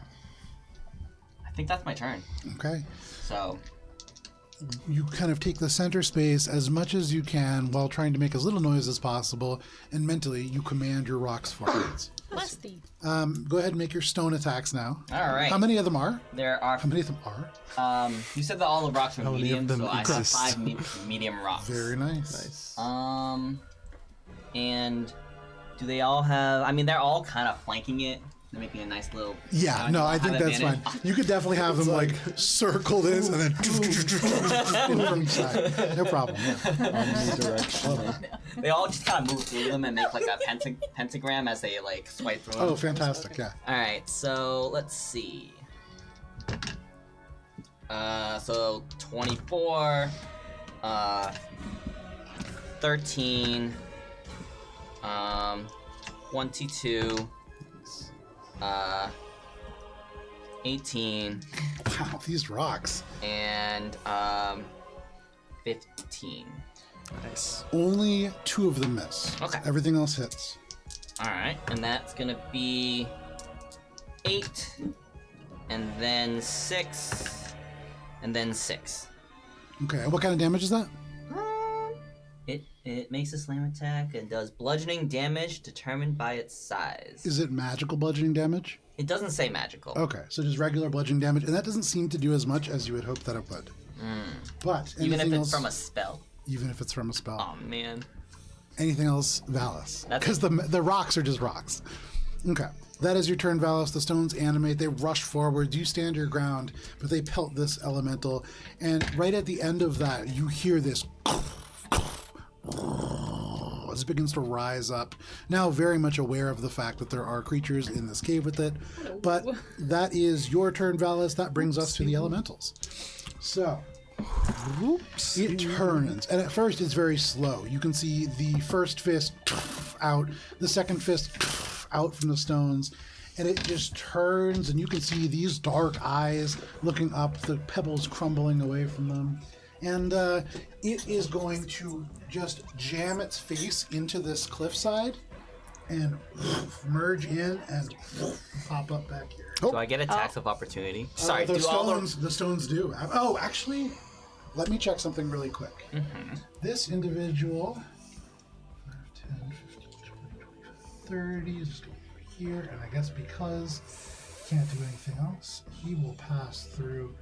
think that's my turn. Okay. So You kind of take the center space as much as you can while trying to make as little noise as possible, and mentally you command your rocks forwards. Lusty. Go ahead and make your stone attacks now. all right. How many of them are? There are. How many of them are? You said that all the rocks are How many medium, of them so I have exist? 5 medium rocks. Very nice. Nice. And do they all have? I mean, they're all kind of flanking it. They're making a nice little. Yeah, no, I think that's fine. You could definitely have them like circle this and then from each side. No problem. Yeah. Omnidirectional. They all just kind of move through them and make like a pentagram as they like swipe through them. Oh, fantastic! Yeah. All right, so let's see. So 24, 13, 22, 18, Wow, these rocks. and 15. Nice. Only 2 of them miss. Okay. Everything else hits. All right, and that's gonna be 8, and then 6, and then 6. Okay. What kind of damage is that? It makes a slam attack and does bludgeoning damage determined by its size. Is it magical bludgeoning damage? It doesn't say magical. Okay, so just regular bludgeoning damage, and that doesn't seem to do as much as you would hope that it would. But Even if anything it's else, from a spell. even if it's from a spell. Oh man. Anything else, Valis? That's Because the rocks are just rocks. Okay. That is your turn, Valis. The stones animate. They rush forward. You stand your ground, but they pelt this elemental. And right at the end of that, you hear this as it begins to rise up. Now very much aware of the fact that there are creatures in this cave with it. But that is your turn, Valis. That brings us to the elementals. So it turns, and at first it's very slow. You can see the first fist out, the second fist out from the stones, and it just turns, and you can see these dark eyes looking up, the pebbles crumbling away from them. And it is going to just jam its face into this cliffside and merge in and pop up back here. Do I get attacks of opportunity? Sorry, the do all the stones do. Oh, actually, let me check something really quick. This individual, 5, 10, 15, 20, 25, 30, is just over here, and I guess because he can't do anything else, he will pass through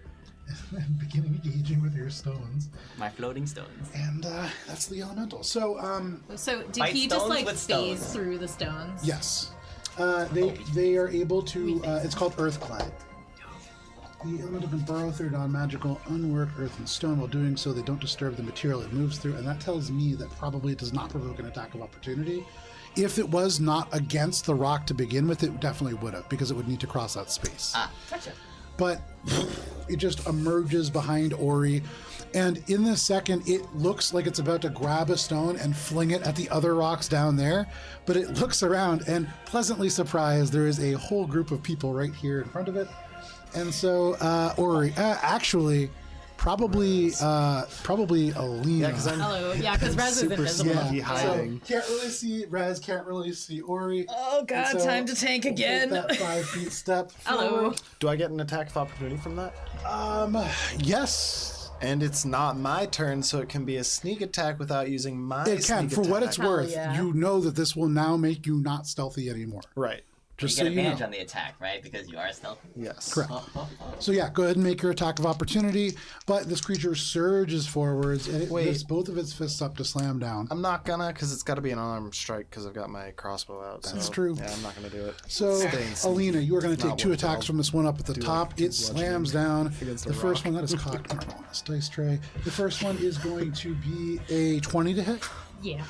and begin engaging with your stones. my floating stones? And that's the elemental. So, So did Fight he just stones like with phase stones. through the stones? yes. They are able to, it's called Earth Climb. The elemental can burrow through non-magical, unworked earth and stone. While doing so, they don't disturb the material it moves through, and that tells me that probably it does not provoke an attack of opportunity. If it was not against the rock to begin with, it definitely would have, because it would need to cross that space. Gotcha. But it just emerges behind Ori, And in this second, it looks like it's about to grab a stone and fling it at the other rocks down there. But it looks around and pleasantly surprised there is a whole group of people right here in front of it. And so, Ori, actually, probably Alina. Yeah, because I'm Hello. Yeah, because Rez is super invisible. sneaky hiding. So can't really see Raz, can't really see Ori. Oh god, And so time to tank we'll again. take that 5 feet step. Hello. forward. Do I get an attack of opportunity from that? Yes. And it's not my turn, so it can be a sneak attack without using my It can. sneak For what attack. it's worth, yeah. you know that this will now make you not stealthy anymore. Right. Just you so get you advantage know. on the attack, right? Because you are stealthy. Yes. Correct. So yeah, go ahead and make your attack of opportunity. But this creature surges forwards and it lifts both of its fists up to slam down. I'm not gonna, because it's got to be an unarmed strike, because I've got my crossbow out. That's so, true. Yeah, I'm not gonna do it. So, Staying sneaky. Alina, you are going to take Not 2 worthwhile. attacks from this one up at the top. two It slams down. against The a first rock. one, that is cocked on this dice tray. The first one is going to be a 20 to hit. Yeah.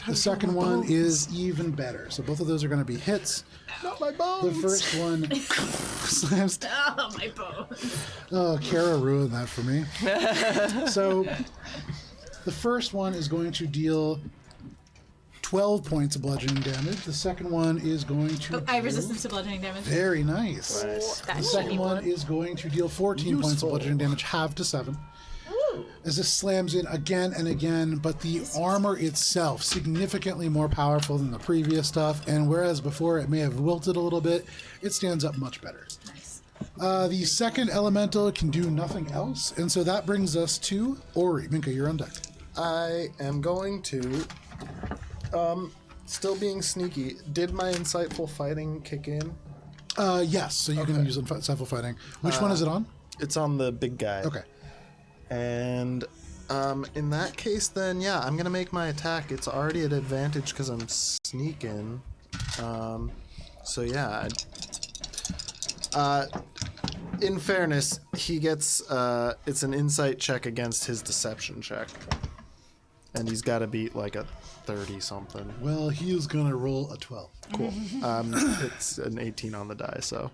The second one is even better. So both of those are going to be hits. Not my bones. The first one slams down. Oh, my bones. Oh, Kara ruined that for me. So the first one is going to deal 12 points of bludgeoning damage. The second one is going to I have deal- resistance to bludgeoning damage. Very nice. The That's second one is going to deal 14 points of bludgeoning damage, halved to 7. As this slams in again and again, but the armor itself significantly more powerful than the previous stuff, and whereas before it may have wilted a little bit, it stands up much better. Nice. The second elemental can do nothing else, and so that brings us to Ori. Minka, you're on deck. I am going to, still being sneaky. Did my insightful fighting kick in? Yes, so you can use insightful fighting. Which one is it on? It's on the big guy. Okay. And in that case, then yeah, I'm gonna make my attack. It's already at advantage because I'm sneaking. So yeah. In fairness, he gets it's an insight check against his deception check, and he's got to beat like a 30 something. Well, he is going to roll a 12. Cool. It's an 18 on the die, so.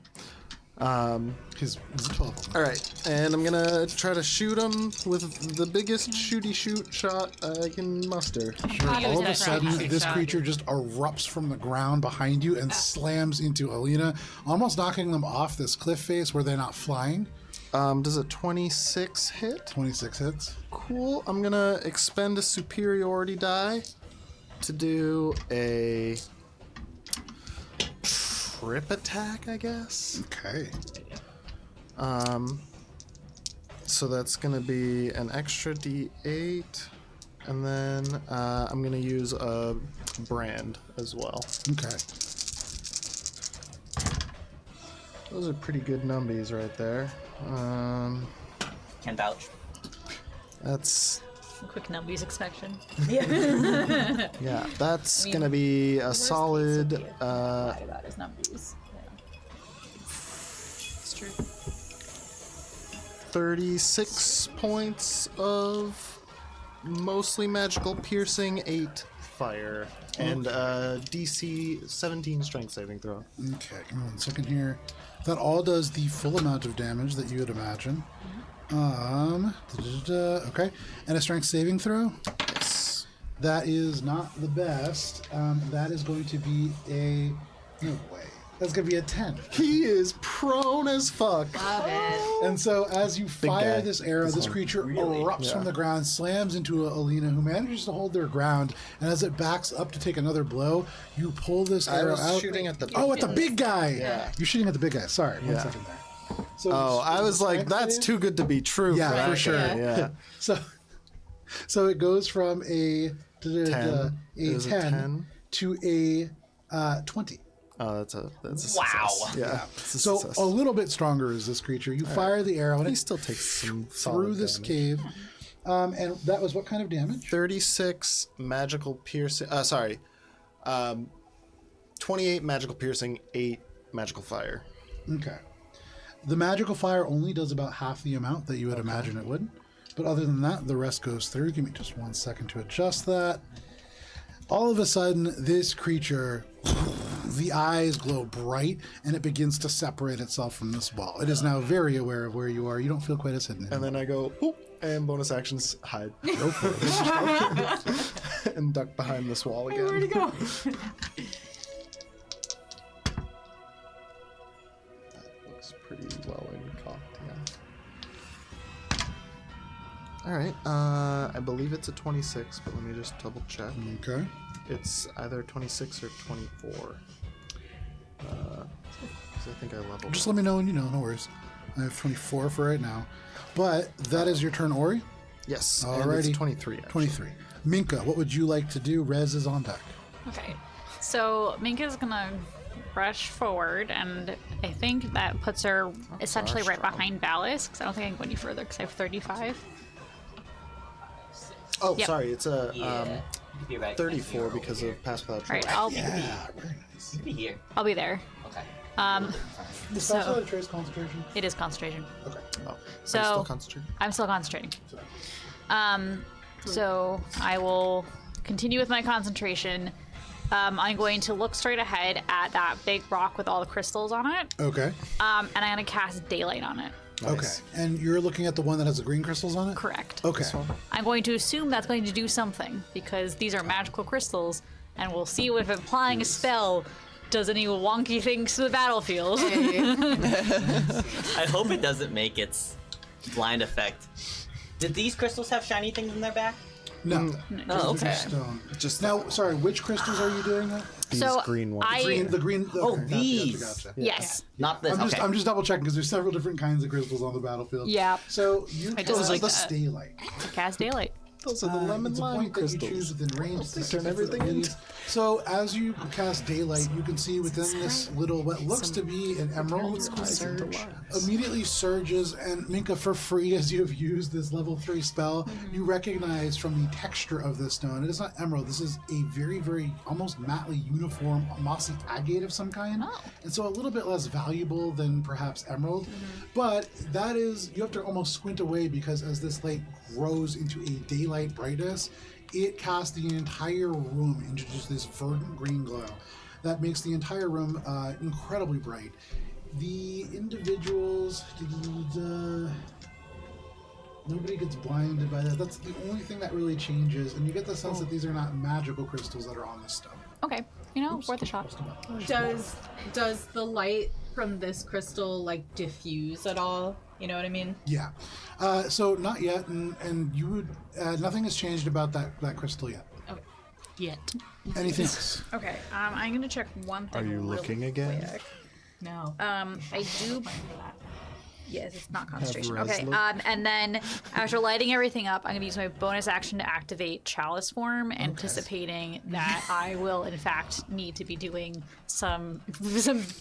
He's a 12. All right, and I'm gonna try to shoot him with the biggest shooty shoot shot I can muster. All of a that sudden, crazy this shot. creature just erupts from the ground behind you and slams into Alina, almost knocking them off this cliff face where they're not flying. Does a 26 hit? 26 hits. Cool. I'm gonna expend a superiority die to do a trip attack, I guess. Okay. So that's gonna be an extra D8, and then I'm gonna use a brand as well. Okay. Those are pretty good numbies right there. Can vouch. That's Quick numbies inspection. yeah. That's gonna be a solid. Lied about his numbers. 36 points of mostly magical piercing, 8 fire, and DC 17 strength saving throw. Okay, give me 1 second here. That all does the full amount of damage that you would imagine. Okay, and a strength saving throw. Yes. That is not the best. That is going to be a no way. That's going to be a 10. He is prone as fuck. Love it. And so, as you fire guy. this arrow, this creature erupts from the ground, slams into Alina, who manages to hold their ground. And as it backs up to take another blow, you pull this I arrow was out. shooting at the. Oh, at the big guy! Yeah. You're shooting at the big guy. Sorry, 1 Yeah. second there. So Oh, I was like, that's too good to be true. Yeah, for for that sure. guy. Yeah. So it goes from a 10. It was a 10 to a 20. Oh, that's a Wow. success. Yeah. It's a So success. a little bit stronger is this creature. You fire the arrow and He it still takes some through solid this damage. cave. And that was what kind of damage? 36 magical piercing. 28 magical piercing, 8 magical fire. Okay. The magical fire only does about half the amount that you would imagine it would. But other than that, the rest goes through. Give me just 1 second to adjust that. All of a sudden, this creature, the eyes glow bright, and it begins to separate itself from this ball. It is now very aware of where you are. You don't feel quite as hidden And anymore. then I go, whoop, And bonus actions hide. Go for it. And duck behind this wall again. Where'd it go? That looks pretty well cocked, yeah. Alright, I believe it's a 26, but let me just double check. Okay. It's either 26 or 24. 'Cause I think I leveled. Just let me know when you know. No worries. I have 24 for right now. But that is your turn, Ori. Yes, and Alrighty. it's 23. Actually. 23. Minka, what would you like to do? Rez is on deck. Okay. So Minka's gonna rush forward, and I think that puts her essentially right behind Valis, because I don't think I can go any further because I have 35. Oh, Yep. sorry, it's a You could be right 34 here, because over of Pass Without All right, Trace. I'll Yeah, very nice. here. You could be here. I'll be there. Okay. Is So- that trace concentration? It is concentration. Okay. Oh, So- are you still concentrating? I'm still concentrating. So I will continue with my concentration. I'm going to look straight ahead at that big rock with all the crystals on it, Okay. and I'm going to cast daylight on it. Okay. And you're looking at the one that has the green crystals on it? Correct. Okay. I'm going to assume that's going to do something, because these are magical crystals, and we'll see if applying a spell does any wonky things to the battlefield. I hope it doesn't make its blind effect. Did these crystals have shiny things in their back? No. Oh, okay. Stone. Just Now, sorry, which crystals are you doing that? these So green ones. I The green. Oh, okay, these. Gotcha. yes. Not this. Okay. I'm just double checking because there's several different kinds of crystals on the battlefield. Yeah. So you I just chose like the that. stay-light. Cast daylight. Those are the lemon It's a lime point that you crystals. choose within range. They turn everything into. So as you cast daylight, you can see within this little what looks to be an emerald immediately surges, and Minka, for free as you have used this level 3 spell, you recognize from the texture of this stone, it is not emerald, this is a very, very almost mattely uniform mossy agate of some kind. And so a little bit less valuable than perhaps emerald. But that is, you have to almost squint away because as this light grows into a daylight brightness, it casts the entire room into just this verdant green glow that makes the entire room incredibly bright. The individuals, nobody gets blinded by that. That's the only thing that really changes, and you get the sense that these are not magical crystals that are on this stone. Okay. You know, worth a shot. Does the light from this crystal like diffuse at all? You know what I mean? Yeah. So not yet, and you would nothing has changed about that crystal yet. Okay. Yet. Anything else? Okay. I'm gonna check one thing. Are you really looking again? quick. No. I do. Yes, it's not concentration. Rez Okay. look. And then after lighting everything up, I'm gonna use my bonus action to activate Chalice Form, anticipating that I will in fact need to be doing some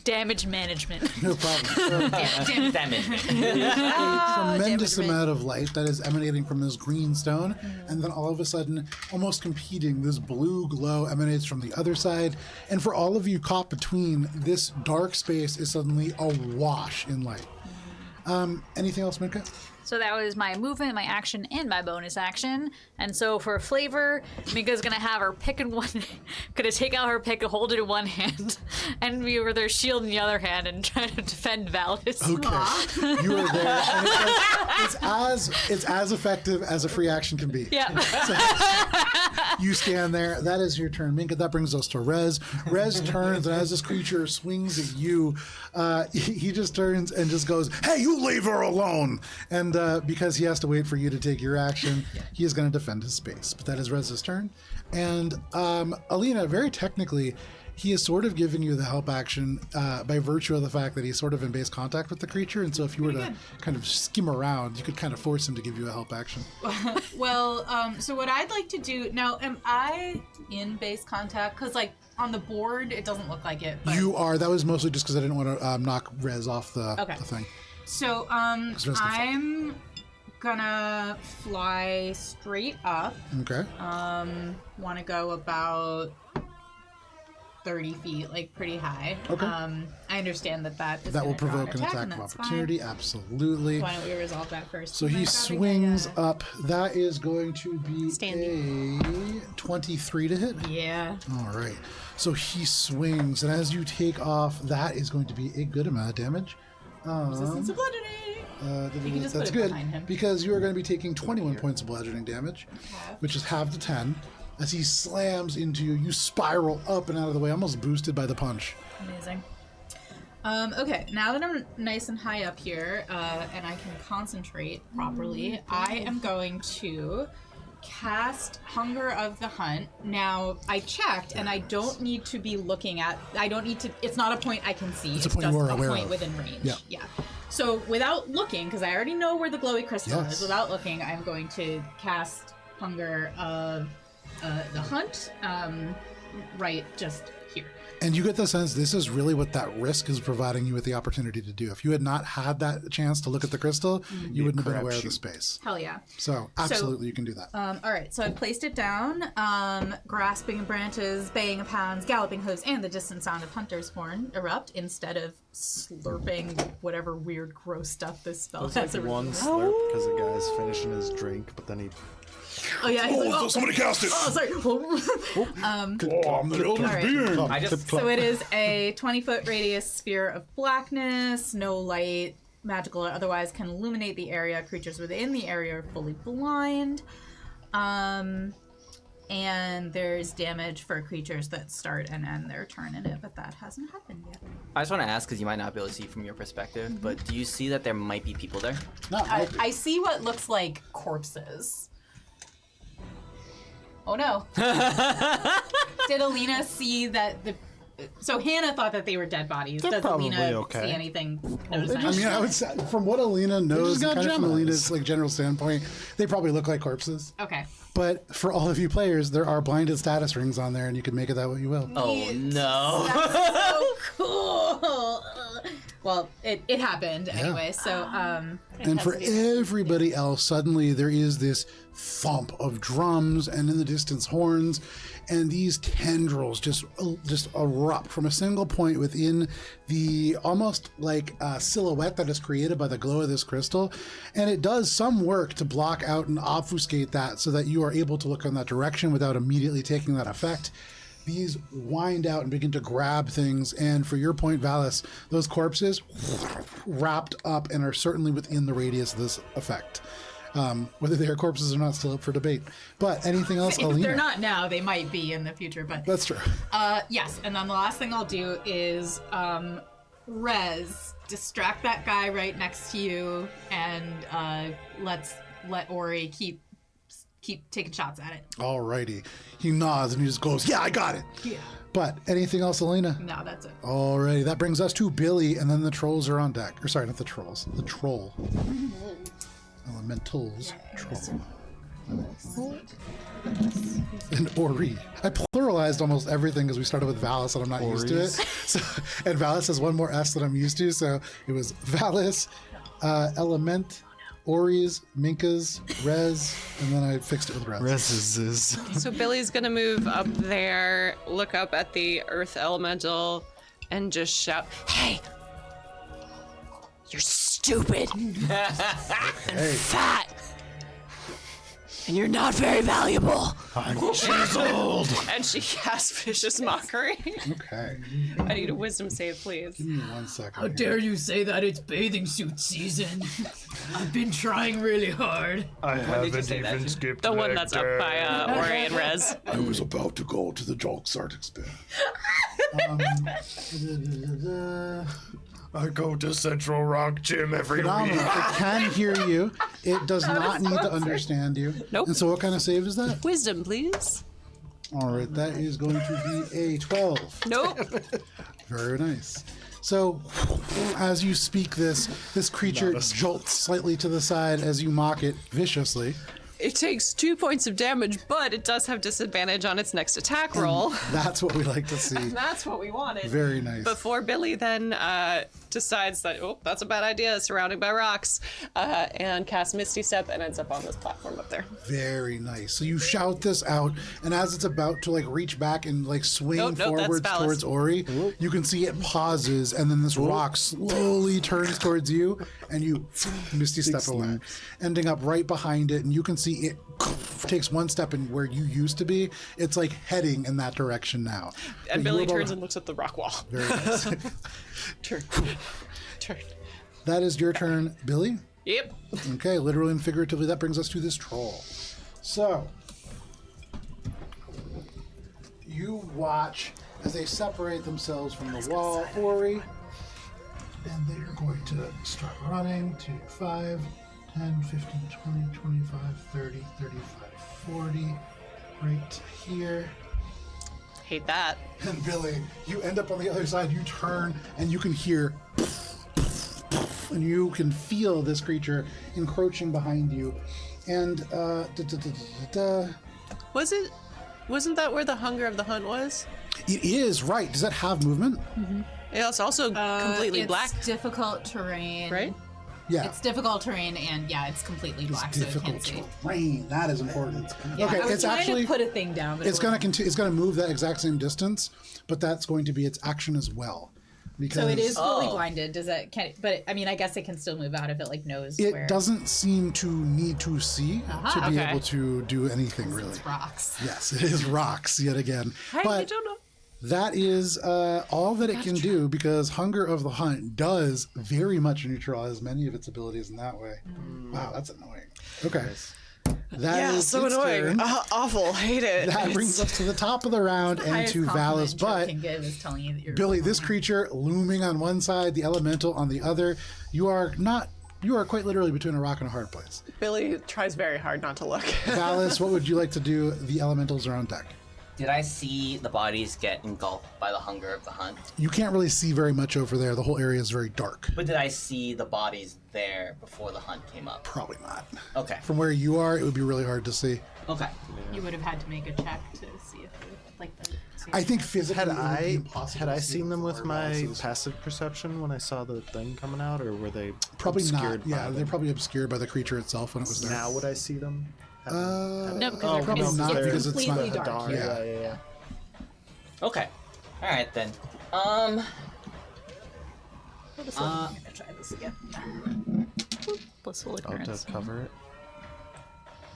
damage management. No problem. So, Damage. tremendous amount of light that is emanating from this green stone, and then all of a sudden, almost competing, this blue glow emanates from the other side, and for all of you caught between, this dark space is suddenly awash in light. Anything else, Minka? So that was my movement, my action, and my bonus action. And so for flavor, Minka's gonna have her pick in one, gonna take out her pick and hold it in one hand, and be with her shield in the other hand and try to defend Valis. Okay, you are there, and it's as effective as a free action can be. Yeah. You stand there. That is your turn, Minka. That brings us to Rez. Rez turns, and as this creature swings at you, he just turns and just goes, "Hey, you leave her alone!" And because he has to wait for you to take your action, he is going to defend his space. But that is Rez's turn. And Alina, very technically, he has sort of given you the help action by virtue of the fact that he's sort of in base contact with the creature. And so if you were to kind of skim around, you could kind of force him to give you a help action. Well, so what I'd like to do now, am I in base contact? Because like on the board, it doesn't look like it. But... You are. That was mostly just because I didn't want to knock Rez off the thing. So Rez can fly. I'm gonna fly straight up. Okay. Want to go about 30 feet, like pretty high. Okay. I understand that That will provoke an attack and of that's opportunity. fine. Absolutely. Why don't we resolve that first? So Am I he grabbing swings a, up. That is going to be Standing. a 23 to hit. Yeah. All right. So he swings, and as you take off, that is going to be a good amount of damage. Resistance to bludgeoning. just That's put it good behind him. because you are going to be taking 21 points of bludgeoning damage, which is half the 10. As he slams into you, you spiral up and out of the way, almost boosted by the punch. Amazing. Okay, now that I'm nice and high up here, and I can concentrate properly, I am going to cast Hunger of the Hunt. Now, I checked, and I don't need to be looking at... It's not a point I can see. It's a point just you are a aware point of. within range. Yeah. So, without looking, because I already know where the glowy crystal Yes. is, without looking, I'm going to cast Hunger of the Hunt, right just here. And you get the sense this is really what that risk is providing you with the opportunity to do. If you had not had that chance to look at the crystal, you wouldn't have been aware of the space. Hell yeah. So, absolutely, you can do that. All right, so I placed it down. Grasping branches, baying of hounds, galloping hooves, and the distant sound of hunter's horn erupt instead of slurping whatever weird, gross stuff this spell It's has. like one slurp because the guy's finishing his drink, but then he... Oh yeah, he's like, somebody cast it! oh, sorry. I'm the eldest being! I just So it is a 20-foot radius sphere of blackness, no light, magical or otherwise, can illuminate the area. Creatures within the area are fully blind. And there's damage for creatures that start and end their turn in it, but that hasn't happened yet. I just want to ask because you might not be able to see from your perspective, but do you see that there might be people there? Not likely. I see what looks like corpses. Oh no. Did Alina see that the... So Hannah thought that they were dead bodies. They're Does probably Alina okay. see anything? Notice I mean, I would say, from what Alina knows, got kind of from Gemmas. Alina's like general standpoint, they probably look like corpses. Okay. But for all of you players, there are blinded status rings on there, and you can make it that what you will. Oh no. That's so cool. Well, it happened anyway, so And for everybody else, suddenly there is this thump of drums and in the distance horns, and these tendrils just erupt from a single point within the almost like silhouette that is created by the glow of this crystal. And it does some work to block out and obfuscate that so that you are able to look in that direction without immediately taking that effect. These wind out and begin to grab things, and for your point, Valis, those corpses wrapped up and are certainly within the radius of this effect. Whether they are corpses or not, still up for debate. But anything else, if Alina? they're not now, they might be in the future. But That's true. yes, and then the last thing I'll do is Rez, distract that guy right next to you, and let Ori keep taking shots at it. Alrighty. He nods and he just goes, "Yeah, I got it." Yeah. But anything else, Alina? No, that's it. Alrighty, that brings us to Billy, and then the trolls are on deck. Or sorry, not the trolls. The troll. Elementals. Troll. And Ori. I pluralized almost everything because we started with Valis and I'm not used to it. So, and Valis has one more S that I'm used to, so it was Valis, Element, Ori's, Minka's, Rez, and then I fixed it with Rez. Reses. So Billy's gonna move up there, look up at the earth elemental, and just shout, "Hey! You're stupid and fat, and you're not very valuable." I'm chiseled. And she casts vicious mockery. Okay. I need a wisdom save, please. Give me 1 second. How dare you say that it's bathing suit season? I've been trying really hard. I did you haven't say that? even skipped The one leg that's up day. by Ori and Rez. I was about to go to the Jalksart experiment. I go to Central Rock Gym every Phenomenal. week. It can hear you. It does not need to understand you. Nope. And so what kind of save is that? Wisdom, please. All right, that is going to be a 12. Nope. Very nice. So, as you speak this creature jolts slightly to the side as you mock it viciously. It takes 2 points of damage, but it does have disadvantage on its next attack roll. That's what we like to see. That's what we wanted. Very nice. Before Billy then decides that, oh, that's a bad idea, surrounded by rocks, and casts Misty Step and ends up on this platform up there. Very nice. So you shout this out, and as it's about to like reach back and like swing Nope, that's forwards Valis. towards Ori, you can see it pauses, and then this rock slowly turns towards you, and you Misty Step away, ending up right behind it, and you can see it takes 1 step in where you used to be. It's like heading in that direction now. And But you Billy were about- turns and looks at the rock wall. Very nice. Turn. Turn. That is your turn, Billy. Yep. Okay, literally and figuratively, that brings us to this troll. So, you watch as they separate themselves from the wall, Ori, and they are going to start running to 5, 10, 15, 20, 25, 30, 35, 40, right here. Hate that. And Billy, you end up on the other side, you turn, and you can hear, and you can feel this creature encroaching behind you. And, Wasn't that where the hunger of the hunt was? it is, right. Does that have movement? It's also completely it's black, difficult terrain. right? Yeah. It's difficult terrain, and yeah, it's completely black, so it Difficult can't see. terrain. That is important. Yeah, Okay, I was it's trying actually to put a thing down, but it's going to continue. It's going to move that exact same distance, but that's going to be its action as well. Because So it is fully Oh. blinded. Does that? But I mean, I guess it can still move out if it like knows It where. doesn't seem to need to see to be Okay. able to do anything really. It's rocks. Yes, it is rocks yet again. I But don't know. that is all that it can do because Hunger of the Hunt does very much neutralize many of its abilities in that way. Wow, that's annoying. Okay. That is its turn. Awful. Hate it. That brings us to the top of the round and Highest to Valis' compliment Joe butt. can give is telling you that you're Billy, this creature looming on one side, the elemental on the other. You are quite literally between a rock and a hard place. Billy tries very hard not to look. Valis, what would you like to do? The elementals are on deck. Did I see the bodies get engulfed by the hunger of the hunt? You can't really see very much over there. The whole area is very dark. But did I see the bodies there before the hunt came up? Probably not. Okay. From where you are, it would be really hard to see. Okay. You would have had to make a check to see if it, like the. I think physically Had it would be I impossible had to I see seen them with before my Valis' passive perception when I saw the thing coming out, or were they Probably obscured not. Yeah, by they're them? probably obscured by the creature itself when it was there. Now would I see them? No, because Oh, they're Probably no, not they're because it's completely not dark. Yeah. Yeah. Okay. All right then. I'm gonna try this again. blissful Oh, ignorance. to cover it.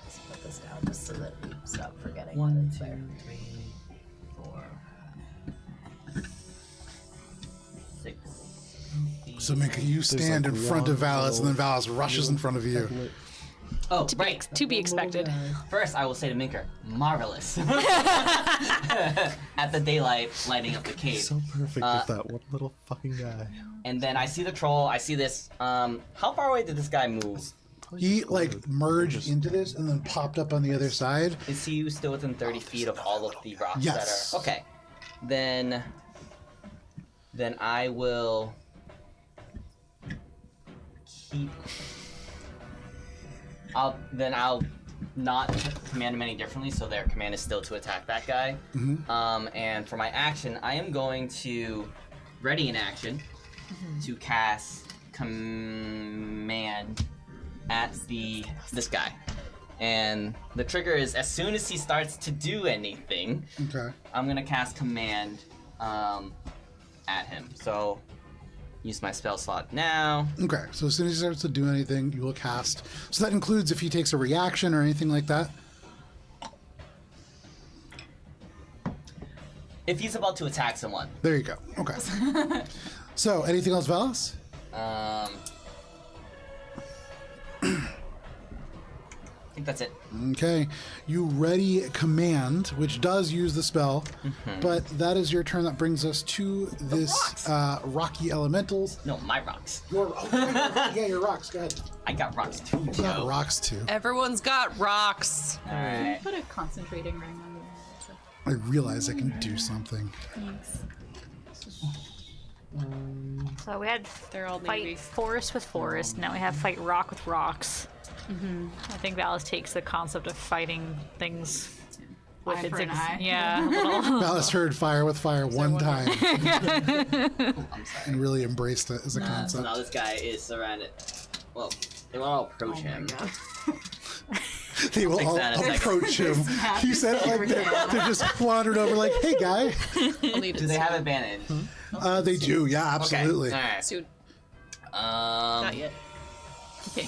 Let's put this down just so that we stop forgetting 1, that it's 2, there. 3, 4, 6. So Minka, you stand like in front of one Valis, and then little- Valis rushes in front of you. Oh, To right. be expected. First, I will say to Minker, marvelous. At the daylight, lighting up the cave. So perfect with that one little fucking guy. And then I see the troll. I see this. How far away did this guy move? He like merged into this and then popped up on the other side. Is he still within 30 feet of all of the rocks Yes. that are... Okay. Then I will keep... I'll not command them any differently, so their command is still to attack that guy. And for my action, I am going to ready an action to cast command at this guy. And the trigger is as soon as he starts to do anything, Okay. I'm gonna cast command at him. So use my spell slot now. Okay. So as soon as he starts to do anything, you will cast. So that includes if he takes a reaction or anything like that. If he's about to attack someone. There you go. Okay. So anything else, Valis? I think that's it. Okay. You ready command, which does use the spell, but that is your turn. That brings us to this rocky elementals. No, my rocks. Your yeah, your rocks. Go ahead. I got rocks too, You got Joe. rocks too. Everyone's got rocks. Alright. Put a concentrating ring on I realize I can do something. So we had They're all navy. fight forest with forest. Now we have fight rock with rocks. I think Valis takes the concept of fighting things with Eye its for an eye. yeah. a little- Valis heard fire with fire one time I'm sorry. and really embraced it as a So concept. now this guy is surrounded. Well, they won't all approach him. They will fix all that in a second. approach him. He said it like they're just wandered over like, hey guy. Do they have advantage? They do, yeah, absolutely. Okay. Alright. Dude, Um, not yet. Okay.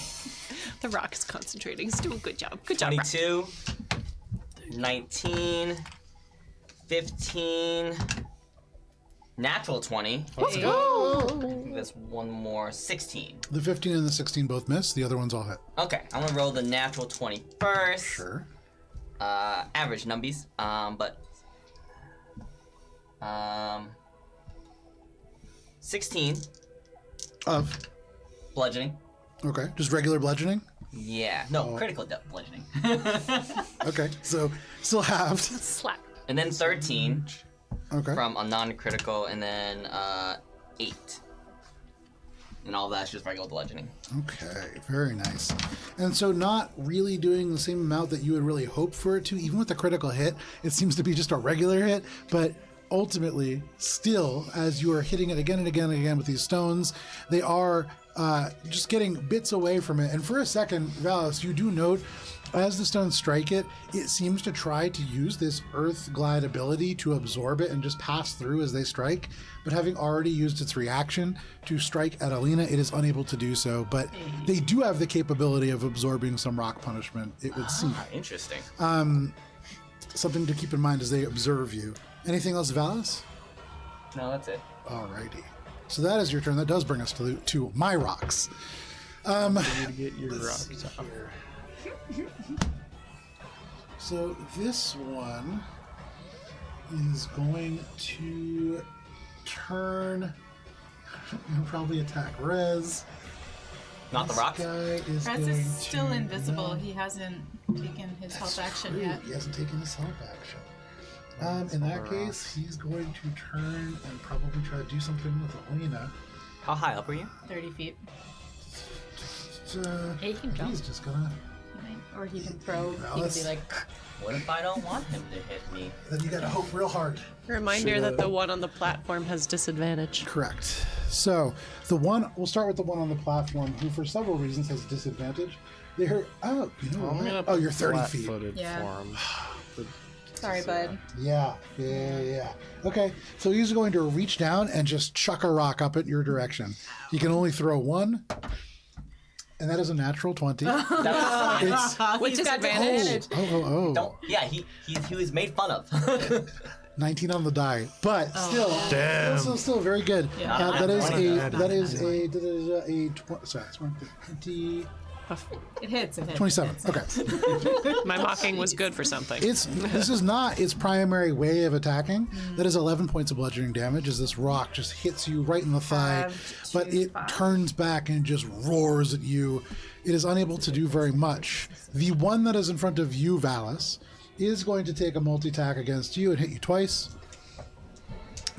The rock is concentrating. He's doing a good job. Good job, Rock. 22, 19, 15, Natural 20. Let's go. That's one more. 16. The 15 and the 16 both miss. The other ones all hit. Okay, I'm gonna roll the natural 20 first. Sure. Average numbies. But 16 Of. bludgeoning. Okay. Just regular bludgeoning. Yeah, no, critical bludgeoning. Okay. So still halved. Slap. And then 13 Okay. from a non-critical, and then 8. And all that's just regular bludgeoning. Okay, very nice. And so not really doing the same amount that you would really hope for it to, even with the critical hit, it seems to be just a regular hit, but ultimately, still, as you are hitting it again and again and again with these stones, they are just getting bits away from it. And for a second, Valis, you do note, as the stones strike it, it seems to try to use this earth glide ability to absorb it and just pass through as they strike. But having already used its reaction to strike at Alina, it is unable to do so. But they do have the capability of absorbing some rock punishment, it would seem. Interesting. Something to keep in mind as they observe you. Anything else, Valis? No, that's it. Alrighty. So that is your turn. That does bring us to my rocks. You to get your rocks off. So this one is going to turn and probably attack Rez. Not the This rocks? guy is Rez going is still to- invisible. no, He hasn't taken his health action true. yet. He hasn't taken his help action. In that case, he's going to turn and probably try to do something with Alina. How high up are you? 30 feet. He can jump. He's just gonna. Or he can throw. He can Alice. be like, What if I don't want him to hit me? Then you gotta hope real hard. Reminder that the one on the platform has disadvantage. Correct. So we'll start with the one on the platform, who for several reasons has disadvantage. They're you're 30 feet. Flat-footed Yeah. for him. sorry, bud. Yeah. Okay, so he's going to reach down and just chuck a rock up at your direction. He can only throw one, and that is a natural 20. It's With disadvantage. Don't. Yeah, he was made fun of. 19 on the die, but still, still very good. That is a 20. It hits. 27. Okay. My mocking was good for something. This is not its primary way of attacking. That is 11 points of bludgeoning damage as this rock just hits you right in the thigh, but it turns back and just roars at you. It is unable to do very much. The one that is in front of you, Valis, is going to take a multi-attack against you and hit you twice.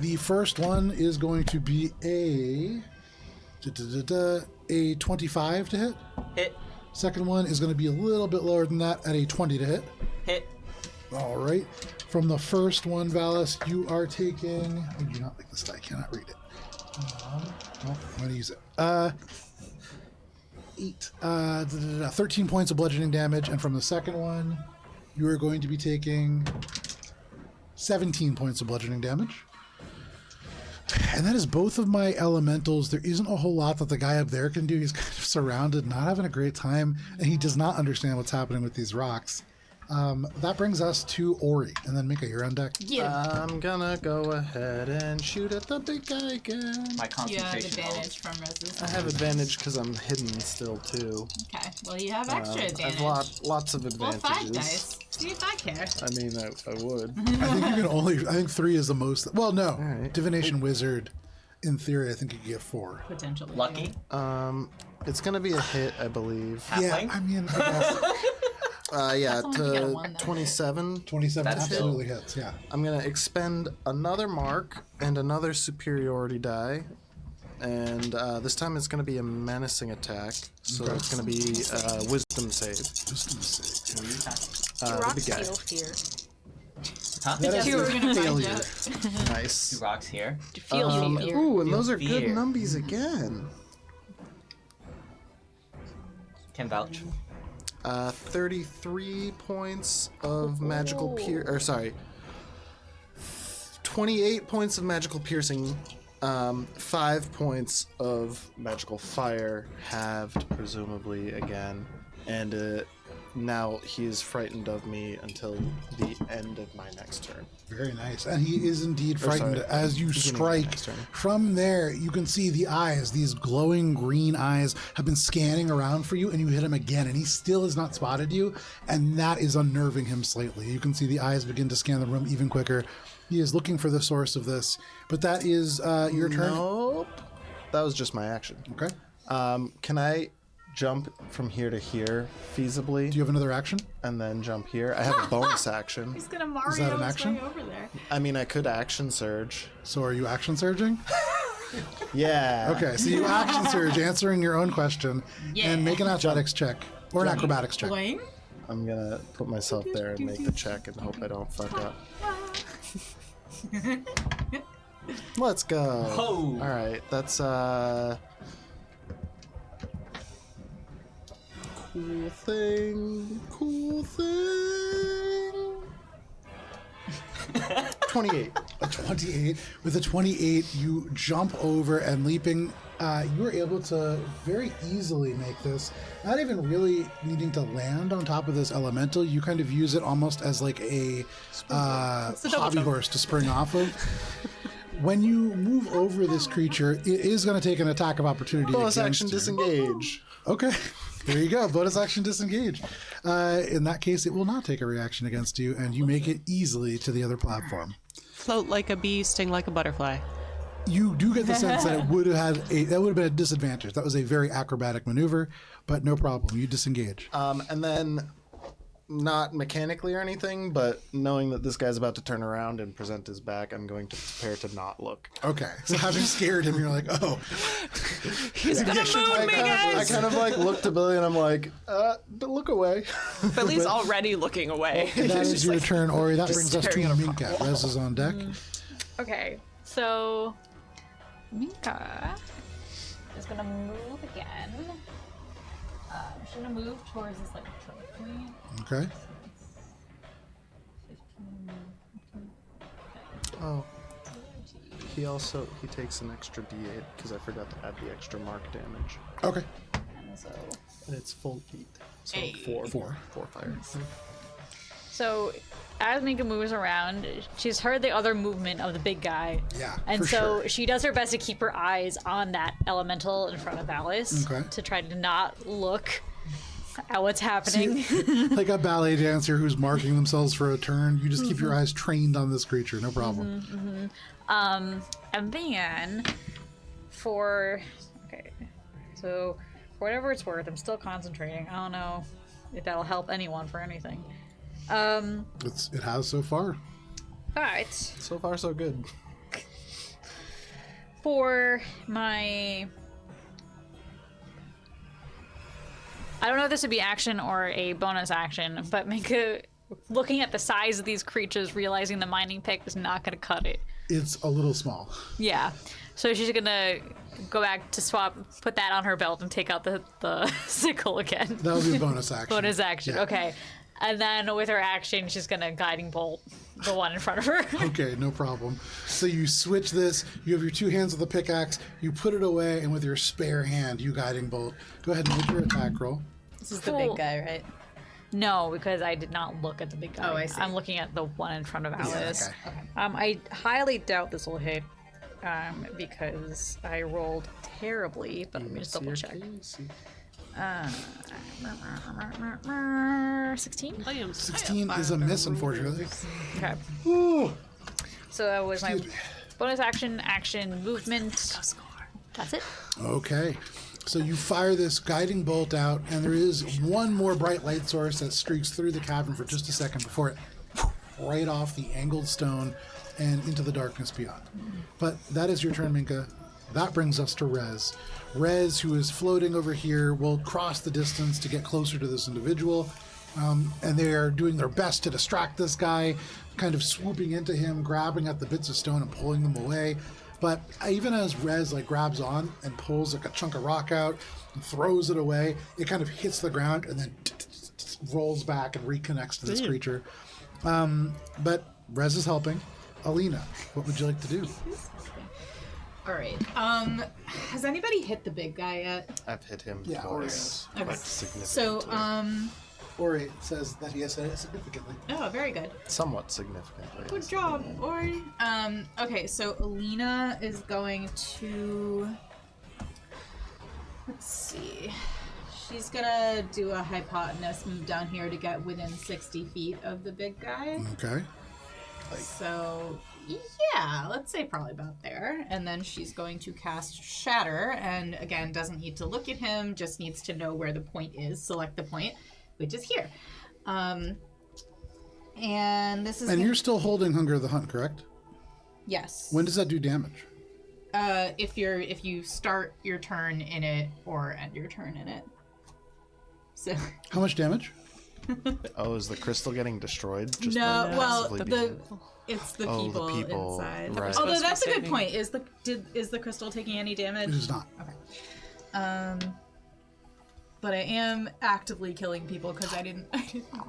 The first one is going to be a 25 to hit. Hit. Second one is going to be a little bit lower than that at a 20 to hit. Hit. All right. From the first one, Valis, you are taking. I do not like this die. I cannot read it. I'm going to use it. 13 points of bludgeoning damage. And from the second one, you are going to be taking 17 points of bludgeoning damage. And that is both of my elementals. There isn't a whole lot that the guy up there can do. He's kind of surrounded, not having a great time, and he does not understand what's happening with these rocks. That brings us to Ori, and then Mika, you're on deck. I'm gonna go ahead and shoot at the big guy again. My You have concentration roll. advantage from resistance. I have advantage because I'm hidden still too. Okay. Well, you have extra I advantage. have lots of Well, advantages. 5 dice. See if I care. I mean, I would. I think you can only. I think 3 is the most. Well, no. right. Divination Wizard, in theory, I think you can get 4. Potentially. Lucky. It's gonna be a hit, I believe. Yeah, Halfling? I mean, I guess Yeah, only get a to 1 though. 27. 27 That's absolutely hits. Yeah. I'm gonna expend another mark and another superiority die. And this time it's going to be a menacing attack. So Okay. it's going to be wisdom save. Wisdom save. Who are you attacking? The Rocks big guy. feel fear. Huh? That is You were a gonna find failure. out. Nice. 2 rocks here. Feel fear. Ooh, and Feel those are good fear. numbies again. Can vouch. 33 points of magical or sorry, 28 points of magical piercing, 5 points of magical fire, halved presumably again, and now he is frightened of me until the end of my next turn. Very nice. And he is indeed frightened. sorry, As you beginning of strike, next turn. from there, you can see the eyes, these glowing green eyes, have been scanning around for you, and you hit him again, and he still has not spotted you, and that is unnerving him slightly. You can see the eyes begin to scan the room even quicker. He is looking for the source of this. But that is your turn. Nope. That was just my action. Okay. Can I jump from here to here feasibly Do you have another action? and then jump here? I have a bonus action. He's gonna Mario Is that an his action? way over there. I mean, I could action surge. So are you action surging? Yeah. Okay, so you action surge, answering your own question, and make an athletics check. Or an acrobatics check. Blaine? I'm gonna put myself there and make the check and hope I don't fuck up. Let's go. Oh. All right, that's cool thing. 28. A 28. With a 28, you jump over and leaping. You were able to very easily make this, not even really needing to land on top of this elemental. You kind of use it almost as like a hobby horse to spring off of. When you move over this creature, it is going to take an attack of opportunity. Bonus against action you. disengage. Okay. There you go. Bonus action disengage. In that case, it will not take a reaction against you, and you make it easily to the other platform. Float like a bee, sting like a butterfly. You do get the sense that it would have been a disadvantage. That was a very acrobatic maneuver, but no problem. You disengage. And then, not mechanically or anything, but knowing that this guy's about to turn around and present his back, I'm going to prepare to not look. Okay. So having scared him, you're like, oh. He's gonna moon me, I guys! kind of like look to Billy and I'm like, but look away. Billy's already looking away. That is your turn, Ori. That brings us to staring at a Minka. Rez is on deck. Okay, so Minka is gonna move again. She's gonna move towards this like choke point. Okay. Oh. He takes an extra d8 because I forgot to add the extra mark damage. Okay. And so, And it's full heat. So Four. Four fire. so as Minka moves around, she's heard the other movement of the big guy. Yeah, And for so sure. she does her best to keep her eyes on that elemental in front of Alice Okay. to try to not look at what's happening. Like a ballet dancer who's marking themselves for a turn, you just keep your eyes trained on this creature. No problem. And then for so for whatever it's worth, I'm still concentrating. I don't know if that'll help anyone for anything. It has so far. But So far, so good. for my I don't know if this would be action or a bonus action, but Minka looking at the size of these creatures, realizing the mining pick is not gonna cut it. It's a little small. Yeah. So she's gonna go back to put that on her belt and take out the sickle again. That'll be a bonus action. Bonus action, Yeah. okay. And then with her action, she's gonna guiding bolt the one in front of her. Okay, no problem. So you switch this, you have your two hands with the pickaxe, you put it away, and with your spare hand, you guiding bolt. Go ahead and make your attack roll. This is the Cool. big guy, right? No, because I did not look at the big guy. Oh, I see. I'm looking at the one in front of Alice. okay. I highly doubt this will hit because I rolled terribly, but let me just double check. 16? 16 is a miss, unfortunately. Okay. Ooh. So that was my Excuse me. bonus action, movement. That's it. Okay. So you fire this guiding bolt out, and there is one more bright light source that streaks through the cavern for just a second before it right off the angled stone and into the darkness beyond. But that is your turn, Minka. That brings us to Rez. Rez, who is floating over here, will cross the distance to get closer to this individual. And they are doing their best to distract this guy, kind of swooping into him, grabbing at the bits of stone and pulling them away. But even as Rez grabs on and pulls like a chunk of rock out and throws it away, it kind of hits the ground and then rolls back and reconnects to this creature. But Rez is helping. Alina, what would you like to do? All right. Has anybody hit the big guy yet? I've hit him Yeah, twice. Ori Quite significantly. So, Ori says that he has said it significantly. Oh, very good. Somewhat significantly. Good job, Ori. Okay, so Alina is going to... Let's see. She's gonna do a hypotenuse move down here to get within 60 feet of the big guy. Okay. So, yeah, let's say probably about there. And then she's going to cast Shatter, and again, doesn't need to look at him, just needs to know where the point is. Select the point, which is here. And this is... And you're still holding Hunger the Hunt, correct? Yes. When does that do damage? If you start your turn in it or end your turn in it. So... How much damage? Oh, is the crystal getting destroyed? Just No, by well, passively being- it's the Oh, people, the people, inside. right. Although Supposed to be that's a good saving. point. Is the crystal taking any damage? It is not. But I am actively killing people because I didn't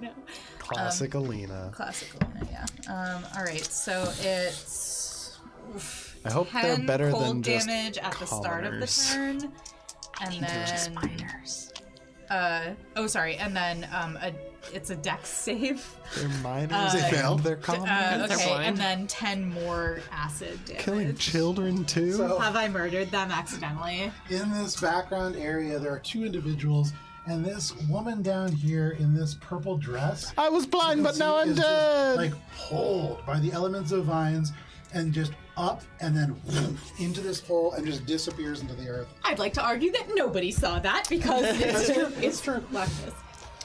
know. Classic Alina. Classic Alina, yeah. All right, so it's I hope 10 they're better cold than just damage at the start of the commoners. turn, and then and then it's a dex save. They're minors They fail. and they're commoners. Okay, blind. and then 10 more acid damage. Killing children too? So- Have I murdered them accidentally? In this background area, there are two individuals, and this woman down here in this purple dress. I was blind, but now I'm is just, dead. like pulled by the elements of vines, and just up and then into this hole and just disappears into the earth. I'd like to argue that nobody saw that because it's true. blackness.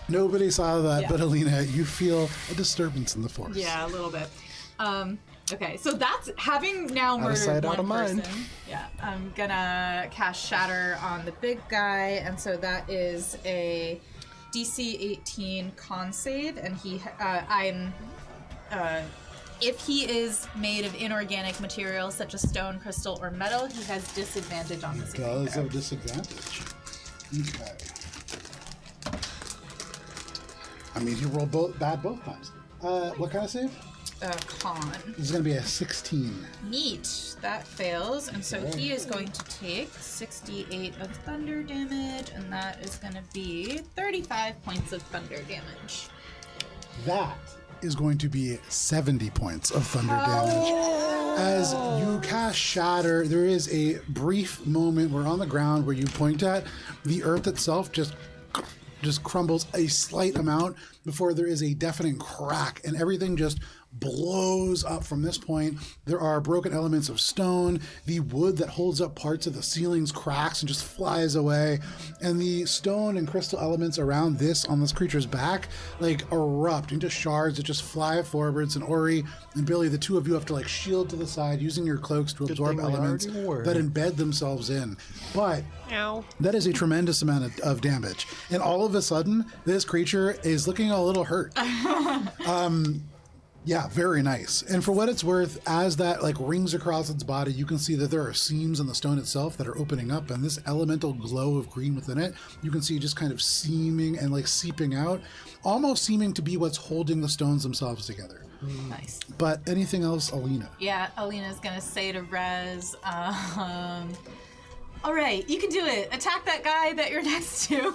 Nobody saw that, Yeah. but Alina, you feel a disturbance in the force. Yeah, a little bit. Okay, so that's having now of murdered sight, out one of mind. person. Yeah, I'm gonna cast Shatter on the big guy, and so that is a DC 18 con save, and if he is made of inorganic material such as stone, crystal, or metal, he has disadvantage on the saving Does throw. have disadvantage. Okay. I mean, he rolled both times. What kind of save? Con. This is going to be a 16. Neat. That fails, and so he is going to take 68 of thunder damage, and that is going to be 35 points of thunder damage. That is going to be 70 points of thunder damage. As you cast Shatter, there is a brief moment where on the ground where you point at, the earth itself just crumbles a slight amount before there is a deafening crack, and everything just blows up from this point. There are broken elements of stone. The wood that holds up parts of the ceilings cracks and just flies away. And the stone and crystal elements around this, on this creature's back, like erupt into shards that just fly forwards. And Ori and Billy, the two of you have to like shield to the side using your cloaks to absorb thing we elements already were. that embed themselves in. But Ow. that is a tremendous amount of damage. And all of a sudden, this creature is looking a little hurt. Yeah, very nice. And for what it's worth, as that like rings across its body, you can see that there are seams in the stone itself that are opening up, and this elemental glow of green within it, you can see just kind of seaming and like seeping out, almost seeming to be what's holding the stones themselves together. Nice. But anything else, Alina? Yeah, Alina's gonna say to Rez, all right, you can do it. Attack that guy that you're next to.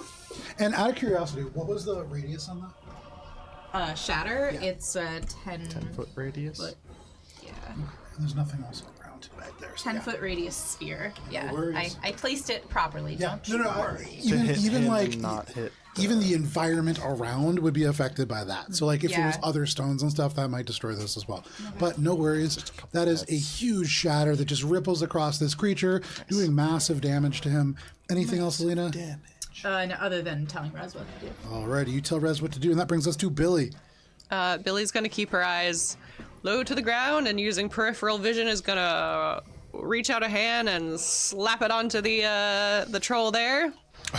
And out of curiosity, what was the radius on that? Shatter, it's 10 10-foot radius. foot. Yeah. There's nothing else around back there. So 10 yeah. foot radius sphere. Yeah. worries. I placed it properly. Yeah, Don't no, you worry. To hit even him like and not hit. even the environment around would be affected by that. So like if there was Yeah. other stones and stuff, that might destroy this as well. But no worries. That is a huge shatter that just ripples across this creature, doing massive damage to him. Anything else, Alina? No, other than telling Rez what to do. Alrighty, you tell Rez what to do, and that brings us to Billy. Billy's gonna keep her eyes low to the ground, and using peripheral vision is gonna reach out a hand and slap it onto the troll there.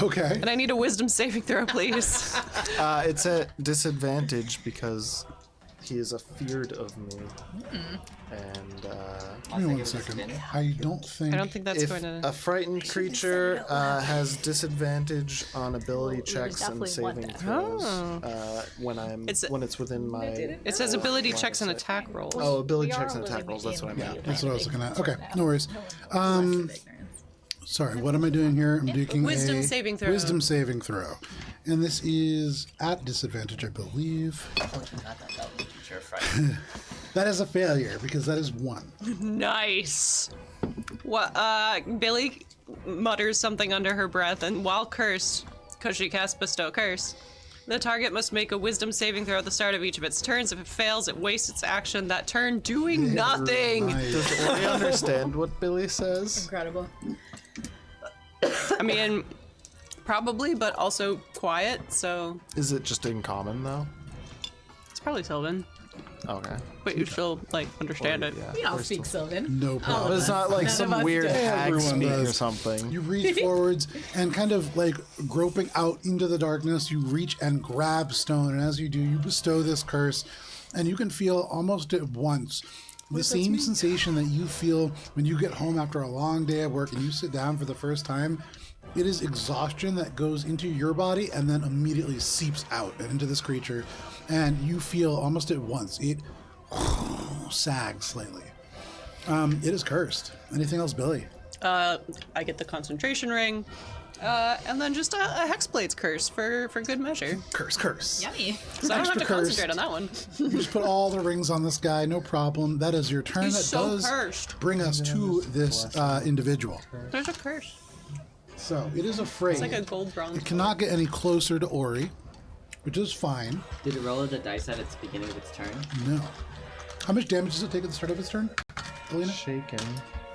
Okay. And I need a wisdom saving throw, please. It's at disadvantage because he is afeared of me. And Give me 1 second. I don't think. I don't think that's if going to. a frightened creature has disadvantage on ability checks and definitely want saving that. throws when it's within my. It says ability checks and attack rolls. Oh, ability checks and attack rolls. That's what I meant. That's what I was looking at. Okay, no worries. sorry, what am I doing here? I'm doing Wisdom a saving throw. Wisdom saving throw. And this is at disadvantage, I believe. That is a failure because that is 1. Nice. What? Billy mutters something under her breath, and while cursed, because she cast Bestow Curse, the target must make a Wisdom saving throw at the start of each of its turns. If it fails, it wastes its action that turn doing nothing. Nice. Does Ori understand what Billy says? Incredible. I mean, probably, but also quiet, so Is it just in common though? it's probably Sylvan. Okay. But you still, like, understand it. Yeah. We all we're speak still- Sylvan. No problem. But it's not like None of some us weird do. hag Everyone speak or does. something. You reach forwards and kind of like groping out into the darkness, you reach and grab Stone. And as you do, you bestow this curse. And you can feel almost at once the same sensation that you feel when you get home after a long day of work and you sit down for the first time. It is exhaustion that goes into your body and then immediately seeps out and into this creature. And you feel almost at once it sags slightly. It is cursed. Anything else, Billy? I get the concentration ring, and then just a Hexblade's curse for good measure. Curse. Yummy. So I don't have to Extra concentrate cursed. on that one. You just put all the rings on this guy, no problem. That is your turn. He's That so does cursed. bring us to this individual. There's a curse. So it is afraid. It's like a gold bronze. It cannot get any closer to Ori, which is fine. Did it roll the dice at its beginning of its turn? No. How much damage does it take at the start of its turn, Alina? Shaken.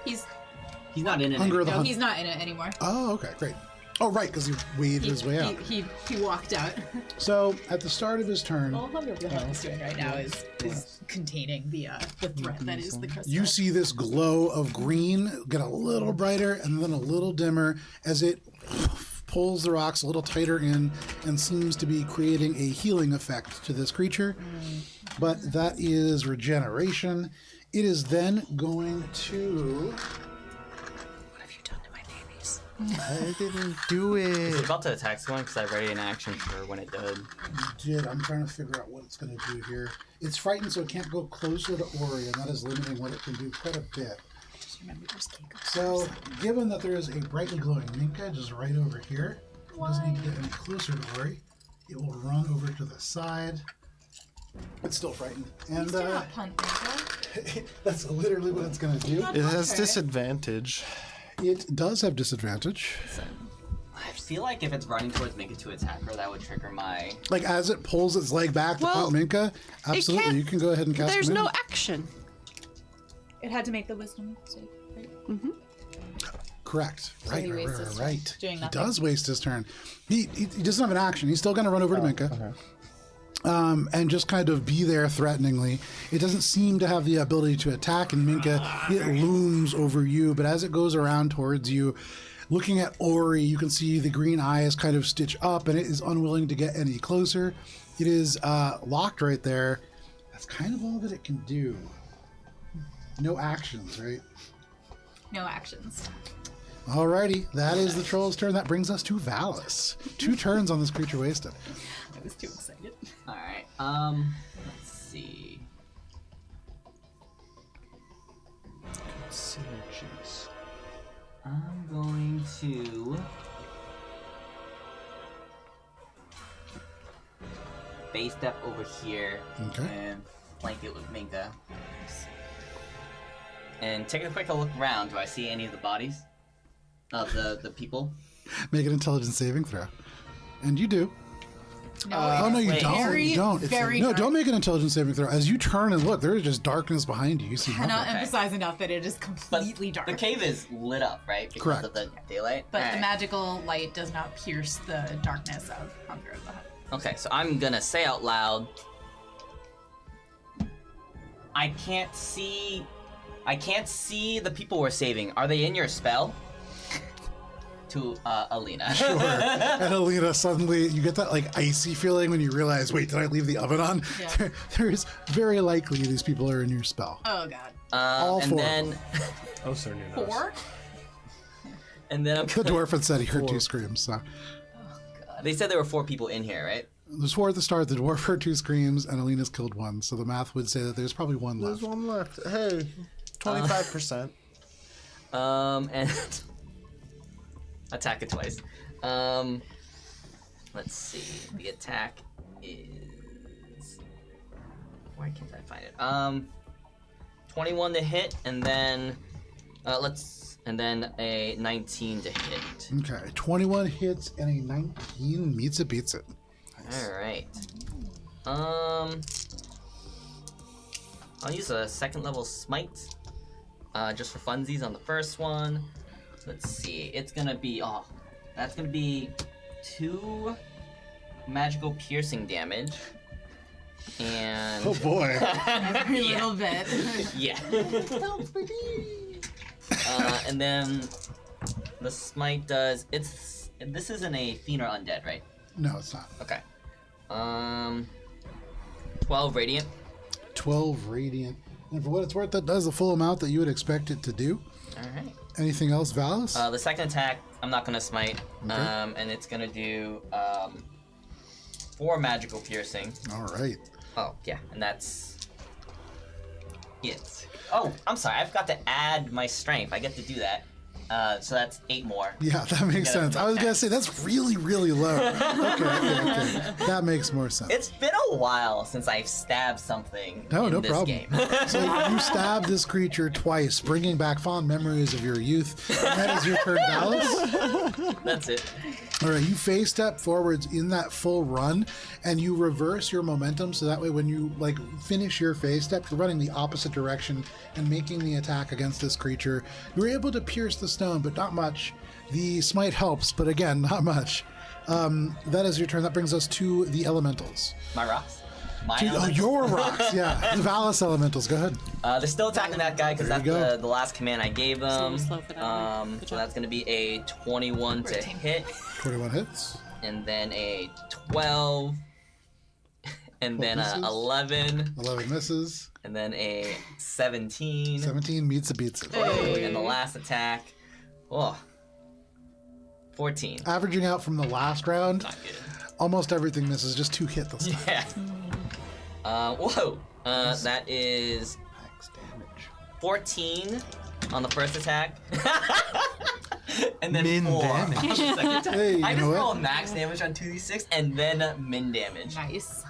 He's He's not in it. Hunger of the no, Hunt. he's not in it anymore. Oh, okay, great. Oh, right, because he waded his way out. He walked out. So at the start of his turn, All Hunger of the Hunt is doing right now is containing the threat that is the crystal. you see this glow of green get a little brighter and then a little dimmer as it pulls the rocks a little tighter in and seems to be creating a healing effect to this creature. But that is regeneration. It is then going to... What have you done to my babies? I didn't do Is it it. about to attack someone? Because I ready an action for when it does. I'm trying to figure out what it's going to do here. It's frightened, so it can't go closer to Ori, and that is limiting what it can do quite a bit. Just remember there's cake upstairs. So, given that there is a brightly glowing Minka just right over here, it doesn't need to get any closer to Ori. It will run over to the side. It's still frightened. And Do not punt Minka. that's literally what it's going to do. It has Okay. disadvantage. It does have disadvantage. I feel like if it's running towards Minka to attack her, that would trigger my. Like, as it pulls its leg back to Well, punt Minka, absolutely, can't- you can go ahead and cast There's Command. no action. It had to make the wisdom save, right? Correct. Right, he right, wastes right, his right. turn doing He nothing. does waste his turn. He doesn't have an action. He's still going to run over to Minka. And just kind of be there threateningly. It doesn't seem to have the ability to attack, and Minka, it looms over you. But as it goes around towards you, looking at Ori, you can see the green eyes kind of stitch up, and it is unwilling to get any closer. It is locked right there. That's kind of all that it can do. No actions, right? No actions. Alrighty, that is the troll's turn. That brings us to Valis. 2 turns on this creature wasted. I was too excited. All right. Let's see. Synergies. I'm going to base step over here Okay. and flank it with Minka. And take a quick look around. Do I see any of the bodies of the people? Make an intelligence saving throw. And you do. No, Oh no, you wait. don't. Very, You don't. It's very no, dark. don't make an intelligence saving throw. As you turn and look, there is just darkness behind you. You see nothing. cannot emphasize enough that it is But completely dark. the cave is lit up, right? Because Correct. of the daylight. But the Alright. magical light does not pierce the darkness of Hunger of the Hunt. Okay, so I'm gonna say out loud. I can't see the people we're saving. Are they in your spell? To Alina. Sure. And Alina, suddenly you get that like icy feeling when you realize, wait, did I leave the oven on? Yeah. There's very likely these people are in your spell. Oh god. All and 4 then of Oh, sir, knew those. 4? and then I'm The gonna, dwarf had said he heard 2 screams. So they said there were 4 people in here, right? there's 4 at the start. The dwarf heard 2 screams, and Alina's killed 1. So the math would say that there's probably 1 left. There's one left. Hey, 25%. And attack it twice. Let's see. The attack is. Why can't I find it? 21 to hit, and then and then a 19 to hit. Okay, 21 hits and a 19 meets it, beats it. All right. I'll use a second level smite, just for funsies on the first one. Let's see. It's gonna be that's gonna be 2 magical piercing damage, and Oh boy. Every little bit. yeah. And then the smite does. This isn't a fiend or undead, right? No, it's not. Okay. 12 radiant. 12 radiant. And for what it's worth, that does the full amount that you would expect it to do. All right. Anything else, Valis? The second attack, I'm not gonna smite, and it's gonna do 4 magical piercing. All right. Oh yeah, and that's it. Oh, I'm sorry, I forgot to add my strength. I get to do that. So that's 8 more. Yeah, that makes Yeah, sense. I was gonna say that's really, really low. Okay. That makes more sense. It's been a while since I've stabbed something No, in no this problem. game. So you stabbed this creature twice, bringing back fond memories of your youth. And that is your turn, Valis. That's it. All right, you phase step forwards in that full run, and you reverse your momentum, so that way when you finish your phase step, you're running the opposite direction and making the attack against this creature. You're able to pierce the stone, but not much. The smite helps, but again, not much. That is your turn. That brings us to the elementals. My rocks. My Oh, elemental. your rocks, yeah. The Valis elementals, go ahead. They're still attacking that guy because There that's you go. the last command I gave them. slow for that one. Good So job. that's going to be a 21 to hit, 21 hits. and then a 12, and then misses. 11, 11 misses. and then a 17, 17 meets it, beats it. and the last attack, 14. Averaging out from the last round, Not good. almost everything misses, just 2 hit this time. Yeah. Whoa. That is Max damage. 14 on the first attack. And then Min 4 damage. on the second attack. Hey, I you just know roll what? max damage on 2d6 and then min damage. Nice.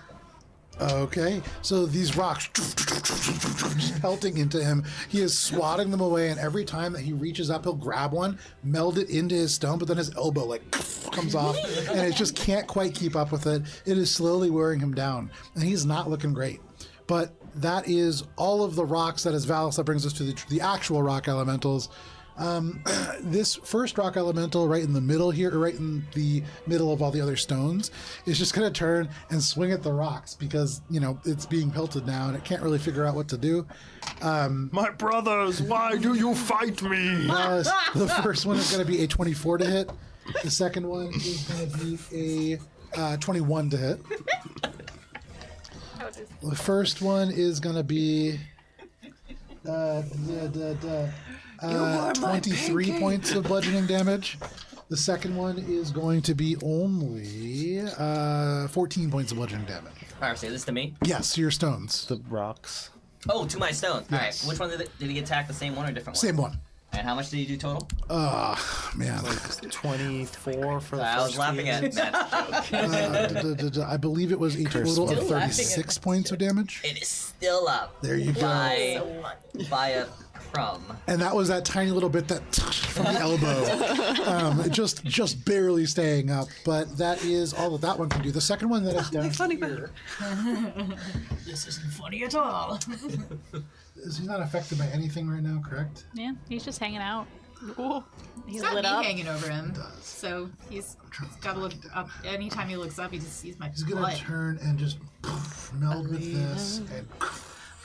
Okay, so these rocks just pelting into him. He is swatting them away, and every time that he reaches up, he'll grab one, meld it into his stone, but then his elbow comes off, and it just can't quite keep up with it. It is slowly wearing him down, and he's not looking great. But that is all of the rocks. That is Valis. That brings us to the actual rock elementals. This first rock elemental right in the middle here, or right in the middle of all the other stones, is just going to turn and swing at the rocks because, it's being pelted now and it can't really figure out what to do. My brothers, why do you fight me? The first one is going to be a 24 to hit. The second one is going to be a 21 to hit. The first one is going to be 23 points of bludgeoning damage. The second one is going to be only 14 points of bludgeoning damage. Alright, say this to me. Yes, your stones. The rocks. Oh, to my stones. Yes. Alright, which one did he attack? The same one or different one? Same one. And how much did he do total? Man. 24 for the I was first laughing game. at that joke. I believe it was a total of 36 points of damage. It is still up. There you go. By a crumb. And that was that tiny little bit that from the elbow. Just barely staying up. But that is all that one can do. The second one that is down here. This isn't funny at all. Is he not affected by anything right now, correct? Yeah, he's just hanging out. He's It's not lit me up. hanging over him, so he's got to look up. Anytime he looks up, he just sees my He's going butt. to turn and just meld with this and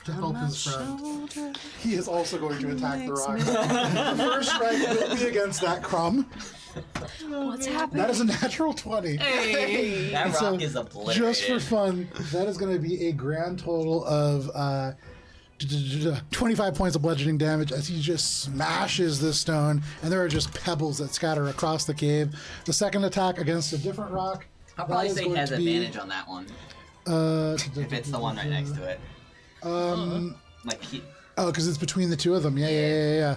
to help his friend. He is also going to attack the rock. The first strike will be against that crumb. What's happening? That is a natural 20. That rock So, is obliterated. just for fun, that is going to be a grand total of 25 points of bludgeoning damage as he just smashes this stone, and there are just pebbles that scatter across the cave. The second attack against a different rock. I'll probably that is say going has to be, advantage on that one. If it's the one right next to it. Like he. Oh, because it's between the two of them. Yeah.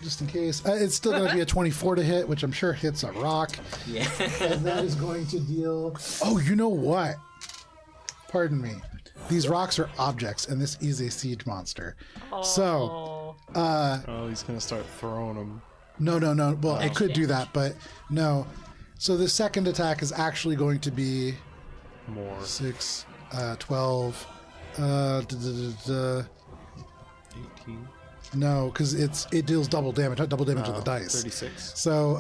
just in case. It's still going to be a 24 to hit, which I'm sure hits a rock. Yeah. And that is going to deal... Oh, you know what? Pardon me. These rocks are objects, and this is a siege monster. So, Oh, he's gonna start throwing them. no. Well, it could do that, but no. So the second attack is actually going to be More. 6, 12. 18. No, because it deals double damage, not double damage of the dice. 36. So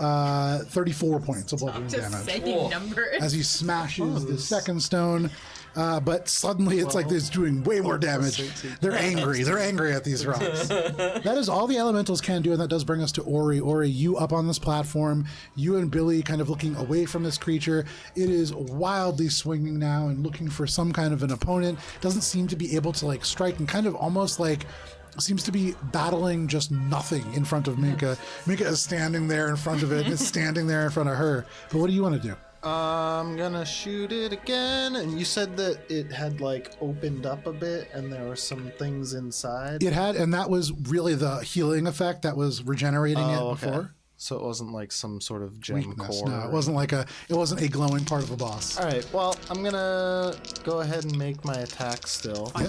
34 points of bludgeoning Just damage saying numbers. as he smashes the second stone. But suddenly it's like it's doing way more damage. They're angry. They're angry at these rocks. That is all the elementals can do, and that does bring us to Ori. Ori, you up on this platform, you and Billy kind of looking away from this creature. It is wildly swinging now and looking for some kind of an opponent. Doesn't seem to be able to like strike, and kind of almost like seems to be battling just nothing in front of Minka. Minka is standing there in front of it, and it's standing there in front of her. But what do you want to do? I'm gonna shoot it again. And you said that it had like opened up a bit and there were some things inside. It had, and that was really the healing effect that was regenerating it before. So it wasn't like some sort of gem Weakness. core. No, it wasn't like it wasn't a glowing part of a boss. All right. Well, I'm gonna go ahead and make my attack still. I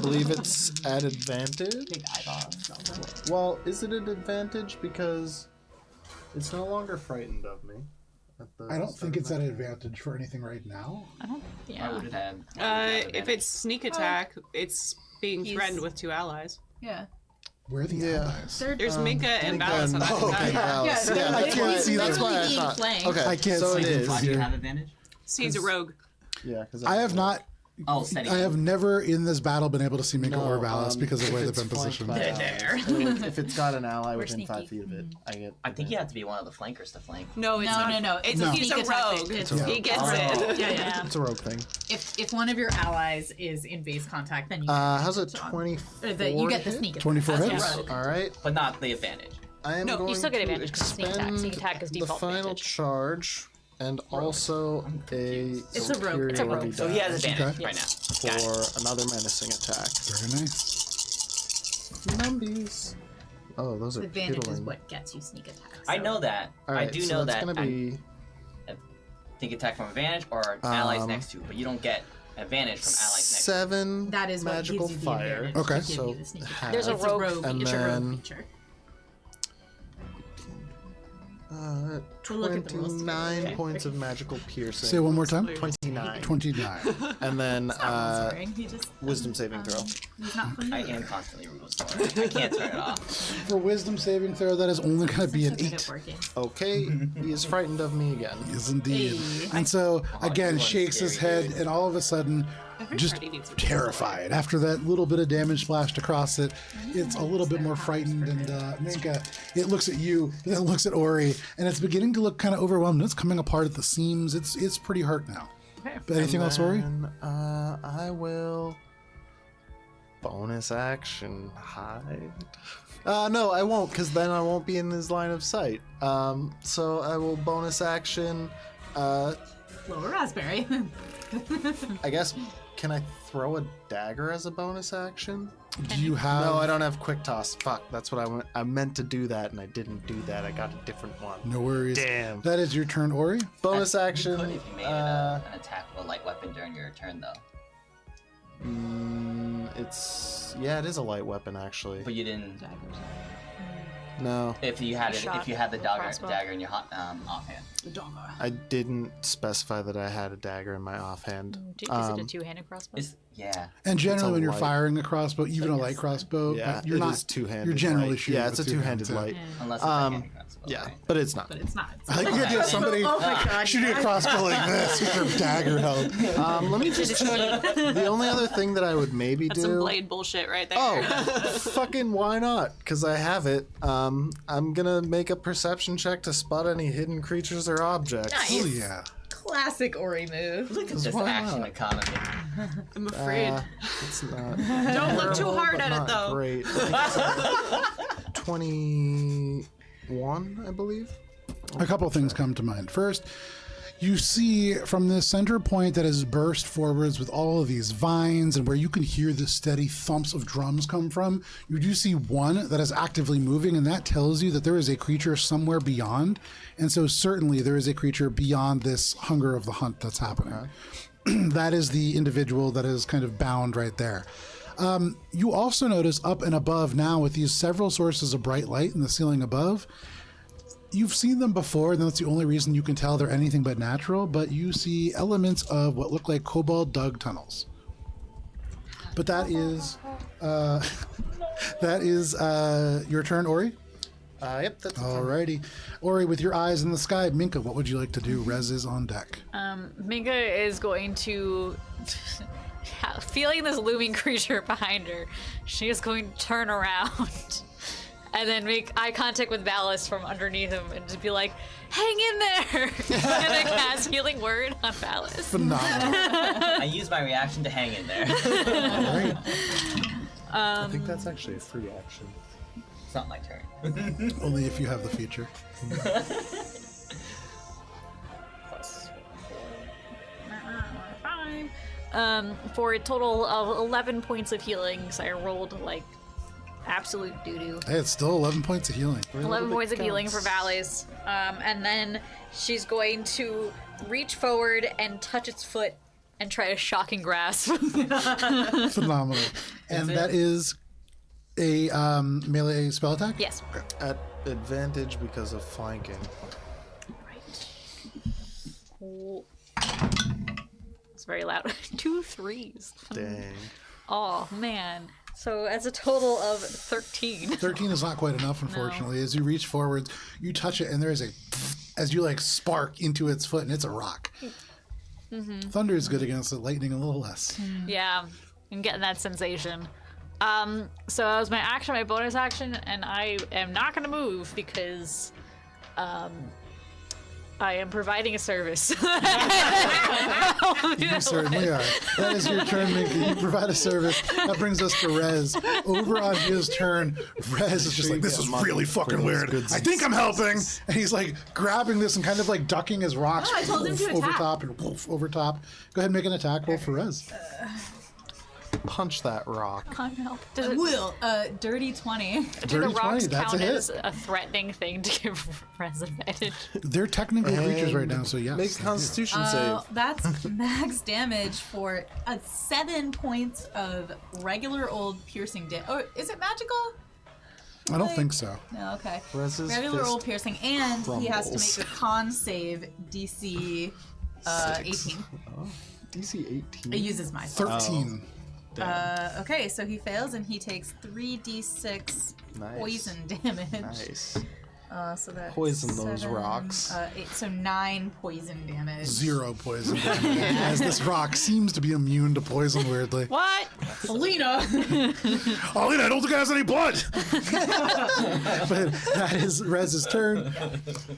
believe it's at advantage. Well, is it an advantage because it's no longer frightened of me? I don't think it's at advantage for anything right now. I Yeah. would have had. If it's sneak attack, it's being threatened with 2 allies. Yeah. Where are the allies? There's Minka and Valis on that side. Alice. Yeah, Yeah, I can't see that's them. why I Being thought. flanked. Okay, I can't so see it them. is. Why do you have advantage? He's a rogue. Yeah, because I have not. Oh, steady. I have never in this battle been able to see Minka or Valis because of the way they've been positioned. If it's got an ally within sneaky. 5 feet of it, I get. I think you have to be one of the flankers to flank. No, it's not. No. It's No. he's a Sneak attack rogue. thing. He gets Oh. it. Yeah. It's a rogue thing. If one of your allies is in base contact, then you How's it John. 24? or you get the sneak attack. 24 As a hits? rogue. All right. But not the advantage. I am No, you going still get to advantage 'cause sneak attack. Sneak attack is expend default the final advantage. charge and also a It's a rogue. It's a rogue. superiority So he has die advantage Okay. right now. for another menacing attack. Very nice. Numbies. Oh, those are Advantage is piddling. what gets you sneak attack. I so- know that. All right, I do so know that's that. gonna be Think attack from advantage or allies next to, but you don't get advantage from allies next to. 7 That is what magical gives you the fire. advantage. Okay. to give So you the sneak attack. half. There's a It's rogue and it's a rogue then- feature. We'll look at the rules together. 29 Okay. points of magical piercing. Say it one more time. 29. 29. And then Sorry, he just wisdom saving throw. he's not I familiar. am constantly rules for it. I can't turn it off. For wisdom saving throw, that is only going to be an Good at 8. working. Okay, he is frightened of me again. Yes, indeed. Hey. And so, Oh, again, everyone's shakes his scary, head, and all of a sudden, Every just party needs a terrified. After that little bit of damage splashed across it, it's a little bit more frightened. And Minka, it looks at you, then it looks at Ori, and it's beginning to look kind of overwhelmed. It's coming apart at the seams. It's pretty hurt now. But anything else, Ori? And, I will bonus action hide. No, I won't, because then I won't be in his line of sight. So I will bonus action. Lower raspberry. I guess. Can I throw a dagger as a bonus action? Do you have? No, I don't have quick toss. Fuck, that's what I meant to do that, and I didn't do that. I got a different one. No worries. Damn. That is your turn, Ori. Bonus You action. could if you made it an attack with a light weapon during your turn, though. It is a light weapon actually. But you didn't. No, If you had it, if you had the Crossbow. dagger in your offhand. I didn't specify that I had a dagger in my offhand. Is it a two-handed crossbow? Yeah. And generally, when you're light. firing a crossbow, even a light crossbow, Yeah, you're it not is two-handed. You're generally light. shooting. Yeah, it's a with two two-handed hands, light. Unless it's a handed crossbow. Yeah, right? but it's not. But it's not. I like the idea of somebody Oh my god. shooting a crossbow like this with their dagger held. Let me just check. The only other thing that I would maybe That's some do. blade bullshit right there. Oh, fucking why not? Because I have it. I'm gonna make a perception check to spot any hidden creatures or objects. Oh yeah. Classic Ori move. Look at this why action not? economy. I'm afraid. It's not. Don't look too terrible, hard but at it not though. Great. I think it's 21, I believe. A couple of things come to mind. First, You see from this center point that has burst forwards with all of these vines and where you can hear the steady thumps of drums come from, you do see one that is actively moving, and that tells you that there is a creature somewhere beyond. And so certainly there is a creature beyond this hunger of the hunt that's happening. That is the individual that is kind of bound right there. You also notice up and above now with these several sources of bright light in the ceiling above. You've seen them before, and that's the only reason you can tell they're anything but natural, but you see elements of what look like kobold dug tunnels. But that is your turn, Ori? Yep, that's Alrighty. Ori, with your eyes in the sky, Minka, what would you like to do? Rez is on deck. Minka is going to, feeling this looming creature behind her, she is going to turn around and then make eye contact with Valis from underneath him and just be like, hang in there! And then cast Healing Word on Valis. Phenomenal. I use my reaction to hang in there. Alright. I think that's actually a free action. It's not my turn. Only if you have the feature. Plus 5. For a total of 11 points of healing, so I rolled like absolute doo-doo. Hey, it's still 11 points of healing. 11 points of healing for Valis. And then she's going to reach forward and touch its foot and try a shocking grasp. Phenomenal. And that is a melee spell attack? Yes. At advantage because of flanking. Cool. It's very loud. 2 3s. Dang. Oh, man. So as a total of 13. 13 is not quite enough, unfortunately. As you reach forwards, you touch it, and there is a as you like spark into its foot, and it's a rock. Mm-hmm. Thunder is good against it, lightning a little less. Yeah, I'm getting that sensation. So that was my action, my bonus action, and I am not going to move because I am providing a service. You certainly are. That is your turn, Minka. You provide a service. That brings us to Rez. Over on his turn, Rez is just like, this is really fucking weird. I think I'm helping. And he's like grabbing this and kind of like ducking his rocks. Oh, I told him to over attack. top and over top. Go ahead and make an attack roll for Rez. Punch that rock. Oh, no. Does it, Will, dirty 20. do the Dirty 20, rocks that's count a hit. as a threatening thing to give Rez advantage? They're technical creatures right now, so yes. Make a Constitution save. That's max damage for 7 points of regular old piercing damage. Oh, is it magical? I don't think so. No, okay. Rez's Regular fist old piercing, and he has to crumbles. make a con save DC 18. Oh, DC 18. It uses my 13. Okay, so he fails and he takes 3d6 Nice. poison damage. Nice. So that's Poison those rocks. 8, so 9 poison damage. 0 poison damage, as this rock seems to be immune to poison, weirdly. What? Alina! Alina, I don't think it has any blood! But that is Rez's turn.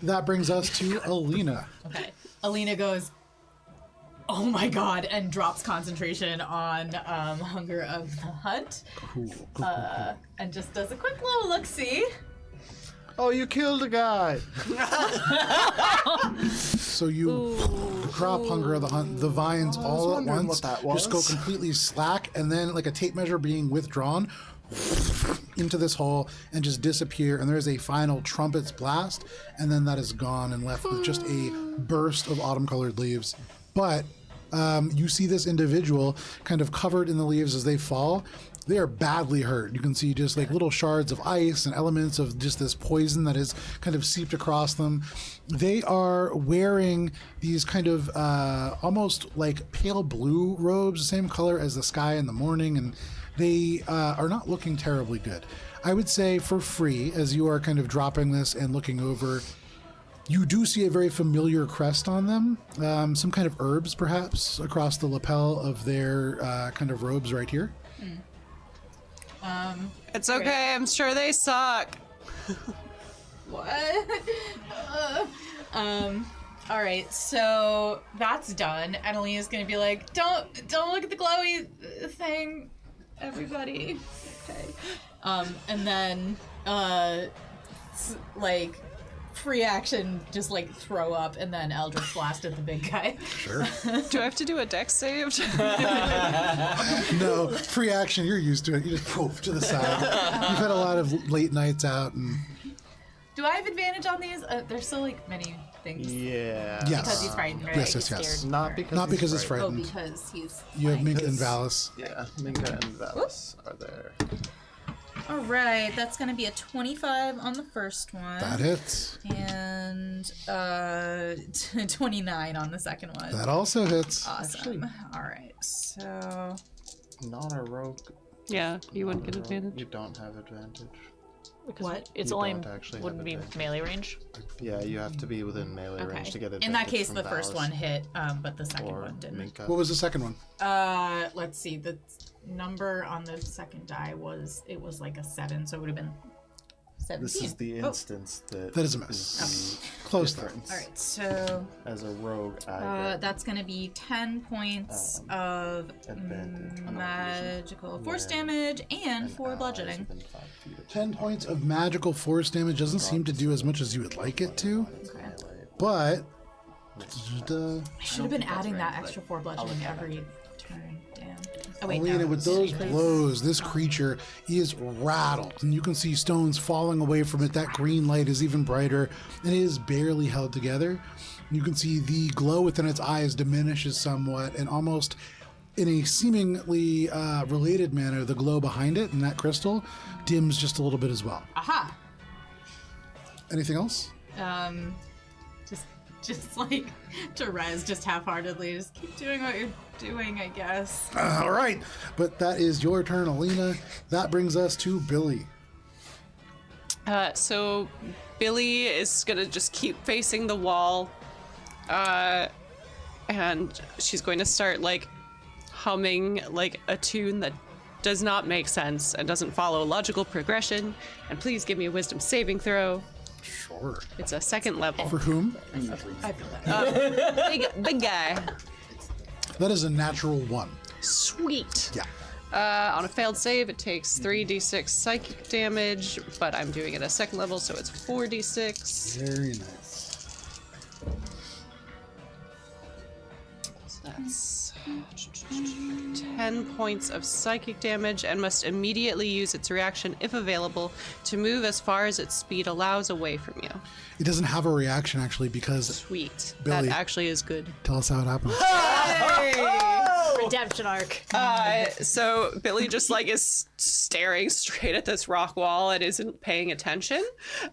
That brings us to Alina. Okay. Alina goes, oh my god, and drops concentration on Hunger of the Hunt. Cool. And just does a quick little look-see. Oh, you killed a guy. So you drop Hunger of the Hunt. The vines all at wondering once what that just go was. completely slack, and then like a tape measure being withdrawn into this hole and just disappear, and there's a final trumpet's blast, and then that is gone and left with just a burst of autumn-colored leaves. But you see this individual kind of covered in the leaves as they fall. They are badly hurt. You can see just like little shards of ice and elements of just this poison that is kind of seeped across them. They are wearing these kind of almost like pale blue robes, the same color as the sky in the morning, and they are not looking terribly good. I would say for free, as you are kind of dropping this and looking over, you do see a very familiar crest on them, some kind of herbs perhaps across the lapel of their kind of robes right here. It's okay. I'm sure they suck. What? All right, so that's done. And Alina's gonna be like, don't look at the glowy thing, everybody. Okay. And then, like, free action, just like throw up and then Eldritch Blast at the big guy. Sure. Do I have to do a dex save? No, free action. You're used to it. You just poof to the side. You've had a lot of late nights out, and Do I have advantage on these? There's still like many things. Yeah. yes, Because he's frightened, right? yes, He's yes, yes. scared. Not because Not because it's frightened. Oh, frightened. because he's. You have flying. Minka and Valis. Yeah, Minka and Valis are there. All right, that's gonna be a 25 on the first one. That hits. And 29 on the second one. That also hits. Awesome. All right, so Not a rogue. Yeah, you wouldn't get rogue. advantage. You don't have advantage. what? It's You only don't actually wouldn't have be advantage. melee range. Yeah, you have to be within melee range to get advantage. In that case, from the first Valis one hit, but the second or one didn't. Minka. What was the second one? Let's see. The number on the second die was like a 7, so it would have been 17. This is the Oh. instance that. That is a miss. Close though. difference. All right, so As a rogue, I get that's gonna be 10 points of advantage. magical force when damage and an 4 ally is bludgeoning. within 5 feet of 10 points of magical force damage doesn't seem to do as much as you would like it to, Okay. but I should have been adding that extra 4 bludgeoning every turn. Damn. Oh wait, Alina, no. with those blows, this creature is rattled, and you can see stones falling away from it. That green light is even brighter, and it is barely held together. You can see the glow within its eyes diminishes somewhat, and almost in a seemingly related manner, the glow behind it and that crystal dims just a little bit as well. Aha. Anything else? Just like Therese, just half-heartedly, just keep doing what you're doing, I guess. All right, but that is your turn, Alina. That brings us to Billy. So Billy is gonna just keep facing the wall, and she's going to start like humming like a tune that does not make sense and doesn't follow logical progression. And please give me a wisdom saving throw. Sure. It's a second level. For whom? I feel that. Big guy. That is a natural 1. Sweet. Yeah. On a failed save, it takes 3d6 psychic damage, but I'm doing it at second level, so it's 4d6. Very nice. So that's 10 points of psychic damage and must immediately use its reaction, if available, to move as far as its speed allows away from you. It doesn't have a reaction, actually, because... Sweet. Billy. That actually is good. Tell us how it happens. Redemption arc. So Billy just like is staring straight at this rock wall and isn't paying attention.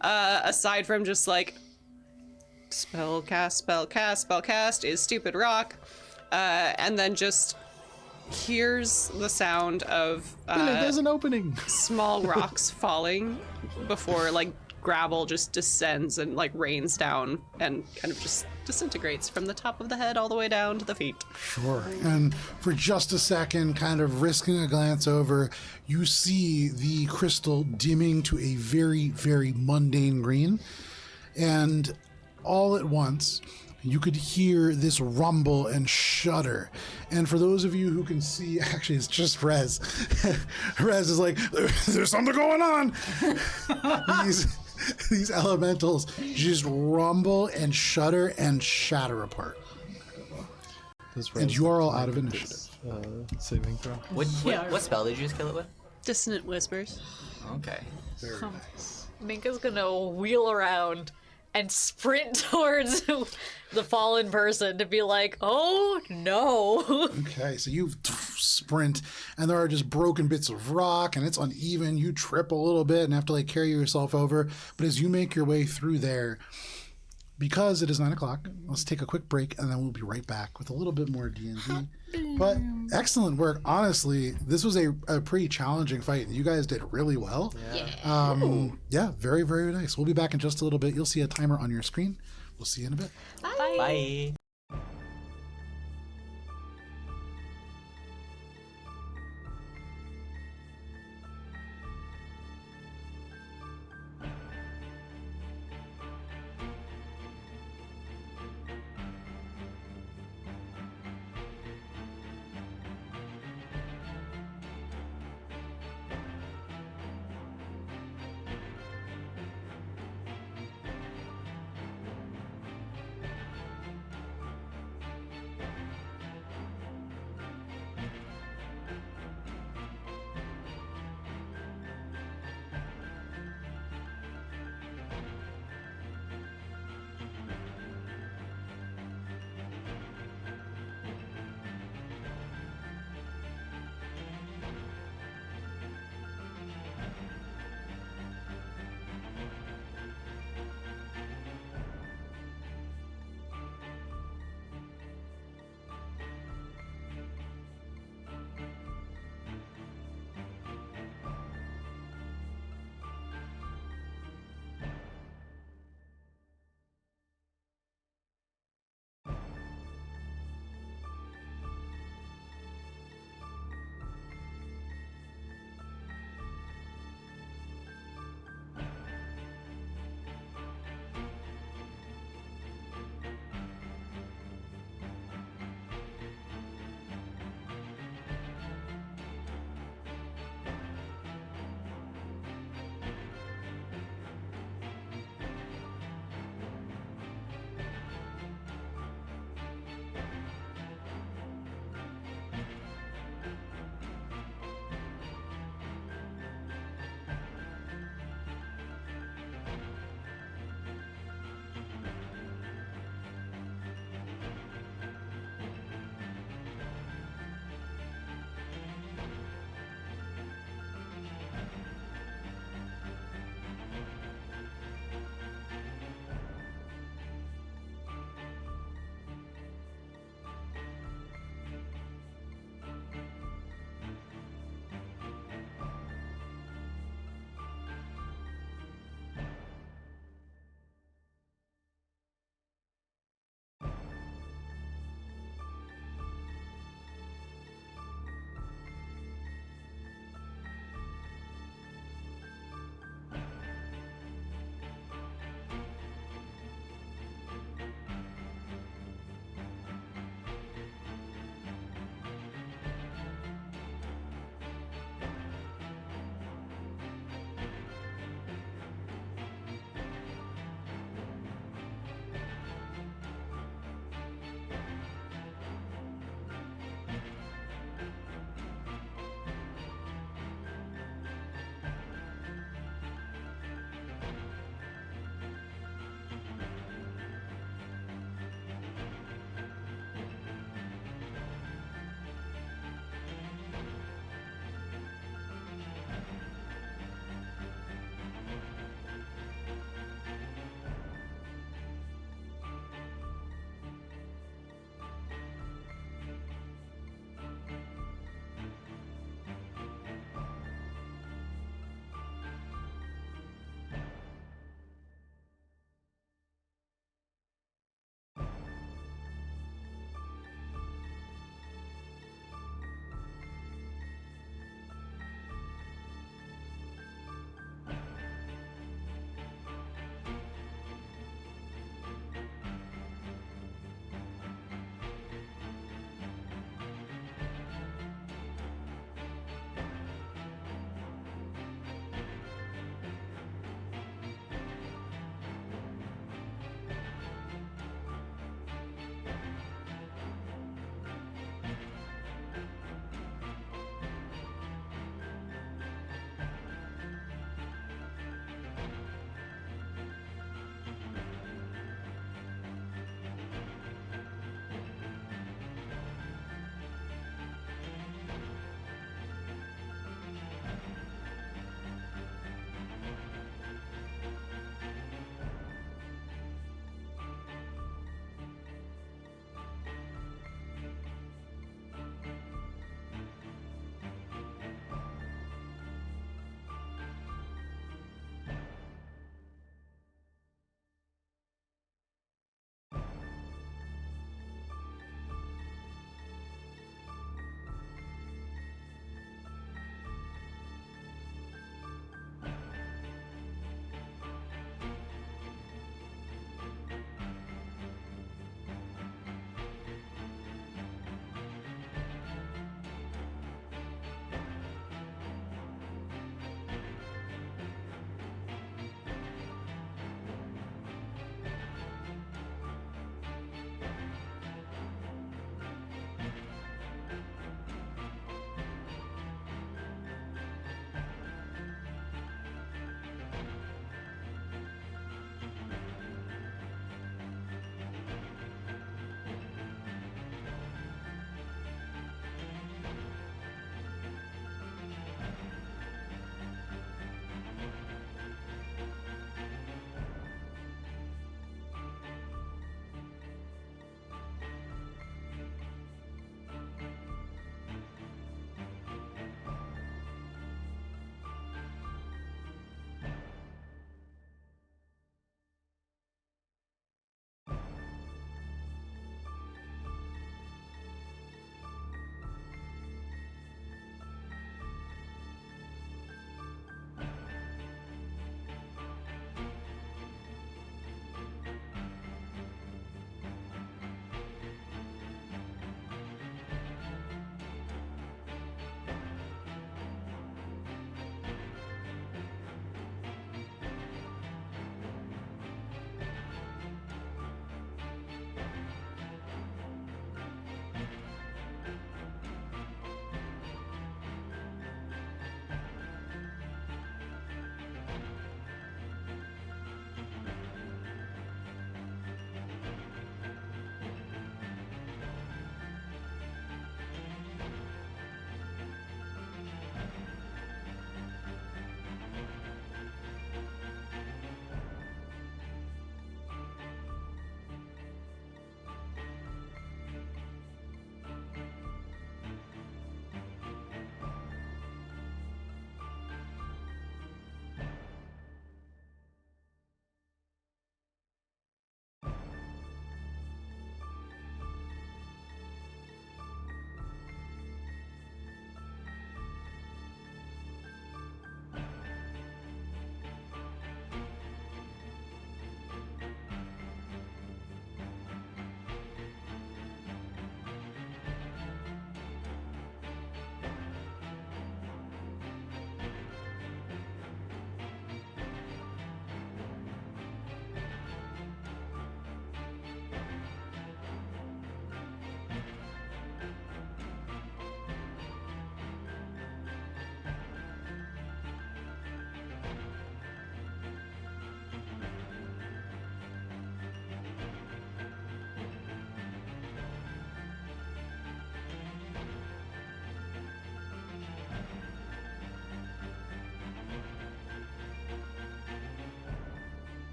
Aside from just like spell cast is stupid rock. And then just hears the sound of There's an opening. small rocks falling before like gravel just descends and like rains down and kind of just disintegrates from the top of the head all the way down to the feet. Sure. And for just a second, kind of risking a glance over, you see the crystal dimming to a very, very mundane green. And all at once, you could hear this rumble and shudder. And for those of you who can see, actually, it's just Rez. Rez is like, there's something going on. These elementals just rumble and shudder and shatter apart. And you are all out of initiative. Saving throw. What spell did you just kill it with? Dissonant whispers. Okay. Minka's gonna wheel around and sprint towards the fallen person to be like, oh no. Okay, so you sprint, and there are just broken bits of rock, and it's uneven. You trip a little bit and have to like carry yourself over. But as you make your way through there, because it is 9 o'clock, let's take a quick break, and then we'll be right back with a little bit more D&D. But excellent work. Honestly, this was a pretty challenging fight, and you guys did really well. Yeah, very, very nice. We'll be back in just a little bit. You'll see a timer on your screen. We'll see you in a bit. Bye.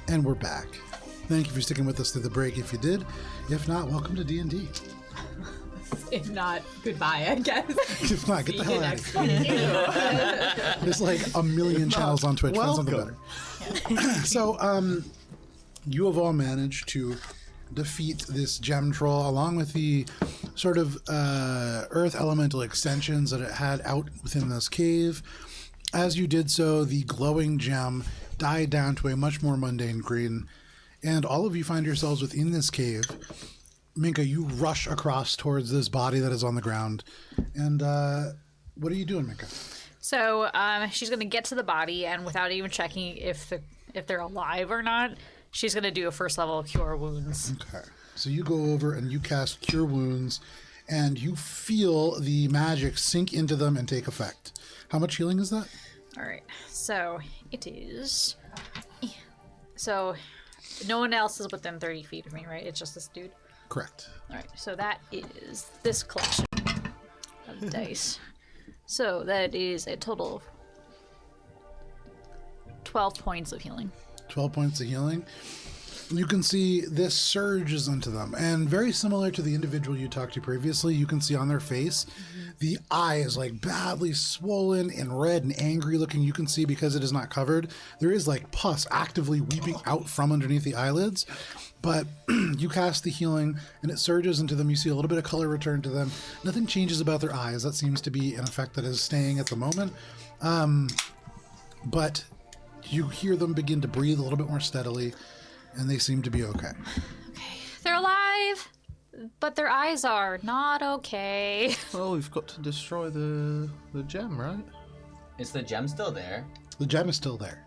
And we're back. Thank you for sticking with us through the break if you did. If not, welcome to D&D. If not, goodbye, I guess. If not, get the See you hell out next of here. time. There's like a million channels on Twitch. Find something better. So, you have all managed to defeat this gem troll along with the sort of earth elemental extensions that it had out within this cave. As you did so, the glowing gem died down to a much more mundane green, and all of you find yourselves within this cave. Minka, you rush across towards this body that is on the ground. And what are you doing, Minka? So she's gonna get to the body, and without even checking if they're alive or not, she's gonna do a first level cure wounds. Okay. So you go over and you cast Cure Wounds, and you feel the magic sink into them and take effect. How much healing is that? All right. So it is. So no one else is within 30 feet of me, right? It's just this dude. Correct. All right. So that is this collection of dice. So that is a total of 12 points of healing. 12 points of healing. You can see this surges into them. And very similar to the individual you talked to previously, you can see on their face, the eye is like badly swollen and red and angry looking. You can see because it is not covered, there is like pus actively weeping out from underneath the eyelids. But you cast the healing and it surges into them. You see a little bit of color return to them. Nothing changes about their eyes. That seems to be an effect that is staying at the moment. But you hear them begin to breathe a little bit more steadily, and they seem to be okay. They're alive, but their eyes are not okay. Well, we've got to destroy the gem, right? Is the gem still there? The gem is still there.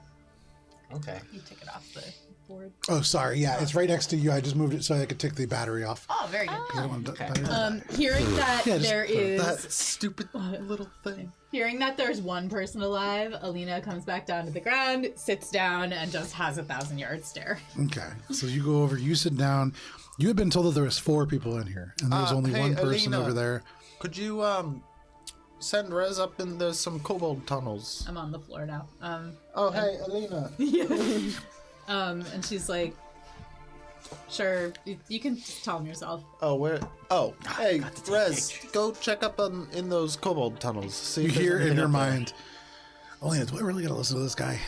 Okay. You take it off the board. Oh, sorry. Yeah, it's right next to you. I just moved it so I could take the battery off. Oh, very good. 'Cause I don't want to Okay. Hearing that Yeah, just there is That stupid little thing. hearing that there's one person alive, Alina comes back down to the ground, sits down, and just has a 1,000-yard stare. Okay. So you go over, you sit down. You had been told that there was 4 people in here, and there's only hey, one person Alina. over there. Could you send Rez up in there's some kobold tunnels? I'm on the floor now. Oh, hey, Alina. And she's like, sure, you can just tell him yourself. Oh, where? Oh, hey, Rez, go check up in those kobold tunnels. See You if there's hear in anything your up there. mind, Elena, do I really got to listen to this guy?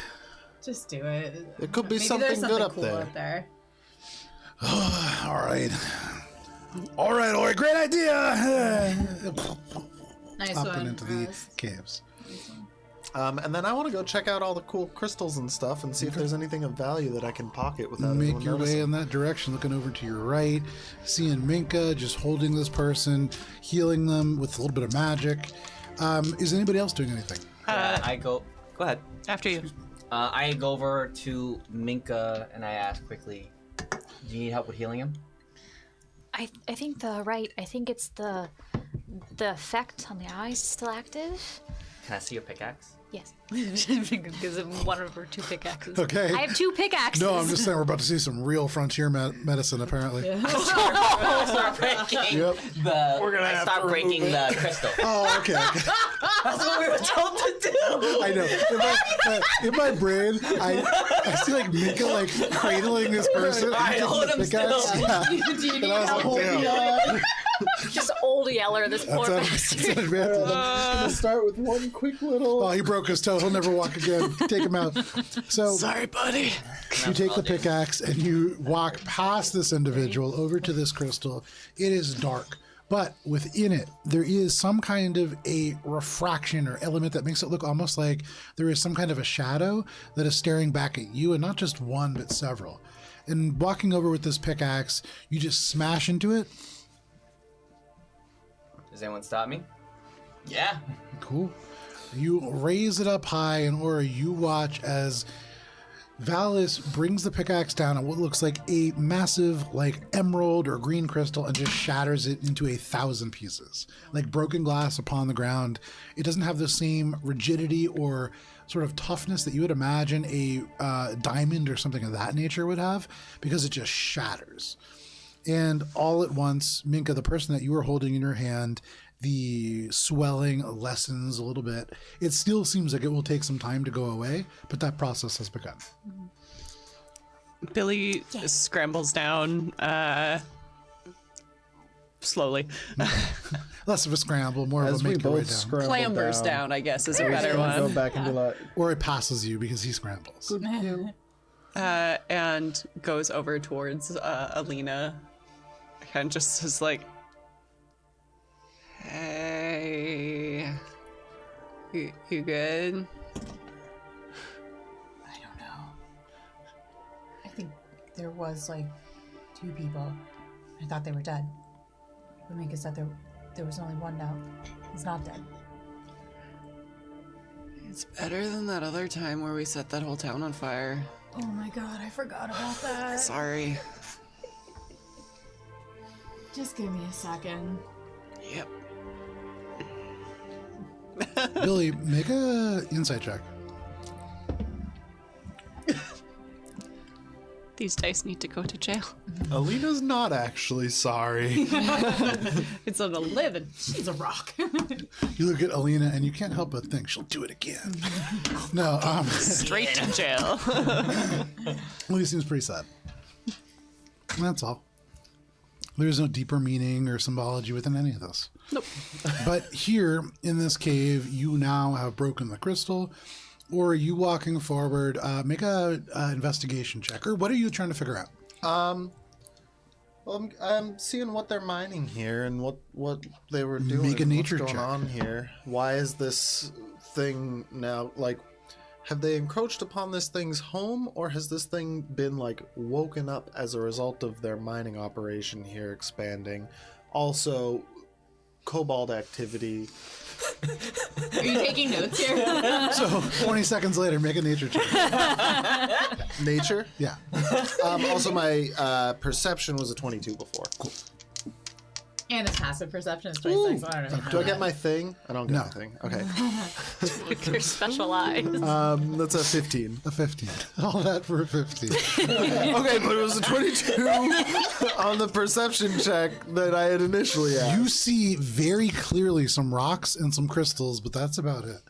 Just do it. There could be Maybe something there's something good up cool there. up there. All right. All right. Great idea. Nice Up one. and into the Rose. caves. And then I want to go check out all the cool crystals and stuff and see if there's anything of value that I can pocket without Make anyone your way noticing. in that direction, looking over to your right, seeing Minka just holding this person, healing them with a little bit of magic. Is anybody else doing anything? I go. Go ahead. After you. I go over to Minka and I ask quickly, "Do you need help with healing him?" I think I think it's the effect on the eyes is still active. Can I see your pickaxe? Yes. Because of one of her 2 pickaxes. Okay. I have 2 pickaxes. No, I'm just saying we're about to see some real frontier medicine, apparently. Start breaking Yep. I start breaking the crystal. Oh, okay. That's what we were told to do. I know. In my brain, I see like Minka like cradling this person. All right, and hold taking him the pickaxe. still. Yeah. Do you And need I was help? like, damn. Just old Yeller, this poor That's bastard. an advantage. Let's start with one quick little. Oh, he broke his toe. He'll never walk again. Take him out. So Sorry, buddy. you take the pickaxe and you walk past this individual over to this crystal. It is dark, but within it, there is some kind of a refraction or element that makes it look almost like there is some kind of a shadow that is staring back at you, and not just one, but several. And walking over with this pickaxe, you just smash into it. Does anyone stop me? Yeah. Cool. You raise it up high, and Aura, you watch as Valis brings the pickaxe down on what looks like a massive, like, emerald or green crystal and just shatters it into 1,000 pieces. Like broken glass upon the ground. It doesn't have the same rigidity or sort of toughness that you would imagine a diamond or something of that nature would have, because it just shatters. And all at once, Minka, the person that you were holding in your hand, the swelling lessens a little bit. It still seems like it will take some time to go away, but that process has begun. Billy scrambles down slowly. Less of a scramble, more As of a we make your way both down. scramble Clambers down, I guess, is a better Go one. back and be like, Or it passes you because he scrambles. And goes over towards Alina and just is like, hey, you good? I don't know. I think there was like 2 people. I thought they were dead. But Mika said there was only one now. He's not dead. It's better than that other time where we set that whole town on fire. Oh my god, I forgot about that. Sorry. Just give me a second. Yep. Billy, make a insight check. These dice need to go to jail. Alina's not actually sorry. It's an 11. She's a rock. You look at Alina and you can't help but think she'll do it again. No, Straight to jail. Alina seems pretty sad. That's all. There's no deeper meaning or symbology within any of this. Nope. But here in this cave, you now have broken the crystal. Or are you walking forward? Make a investigation check. Or what are you trying to figure out? Well, I'm seeing what they're mining here and what they were doing. Make a nature what's check. going on here? Why is this thing now like? Have they encroached upon this thing's home, or has this thing been like woken up as a result of their mining operation here expanding? Also, cobalt activity. Are you taking notes here? So 20 seconds later, make a nature check. Nature. Yeah. Also, my perception was a 22 before. Cool. And his passive perception is 26. I don't know. Do I get my thing? I don't get No. my thing. Okay. Your special eyes. That's a 15. A 15. All that for a 15. Okay, but it was a 22 on the perception check that I had initially asked. You see very clearly some rocks and some crystals, but that's about it.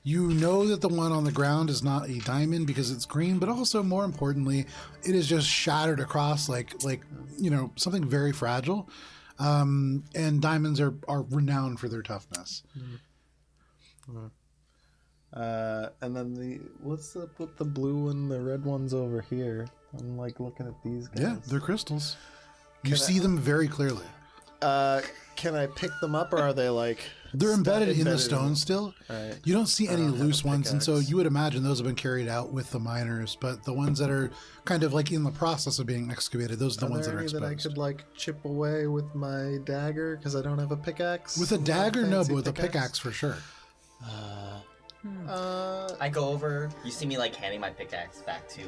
You know that the one on the ground is not a diamond because it's green, but also more importantly, it is just shattered across like something very fragile. And diamonds are renowned for their toughness. And then what's up with the blue and the red ones over here? I'm like looking at these guys. Yeah, they're crystals. You see them very clearly. Can I pick them up, or are they like? They're embedded in the stone still. Right. You don't see any don't have a loose ones, and so pickaxe. you would imagine those have been carried out with the miners. But the ones that are kind of like in the process of being excavated, those are the Are ones there that are any that I exposed. could like chip away with my dagger because I don't have a pickaxe? With a dagger, no, Fancy but with a pickaxe for sure. I go over. You see me like handing my pickaxe back to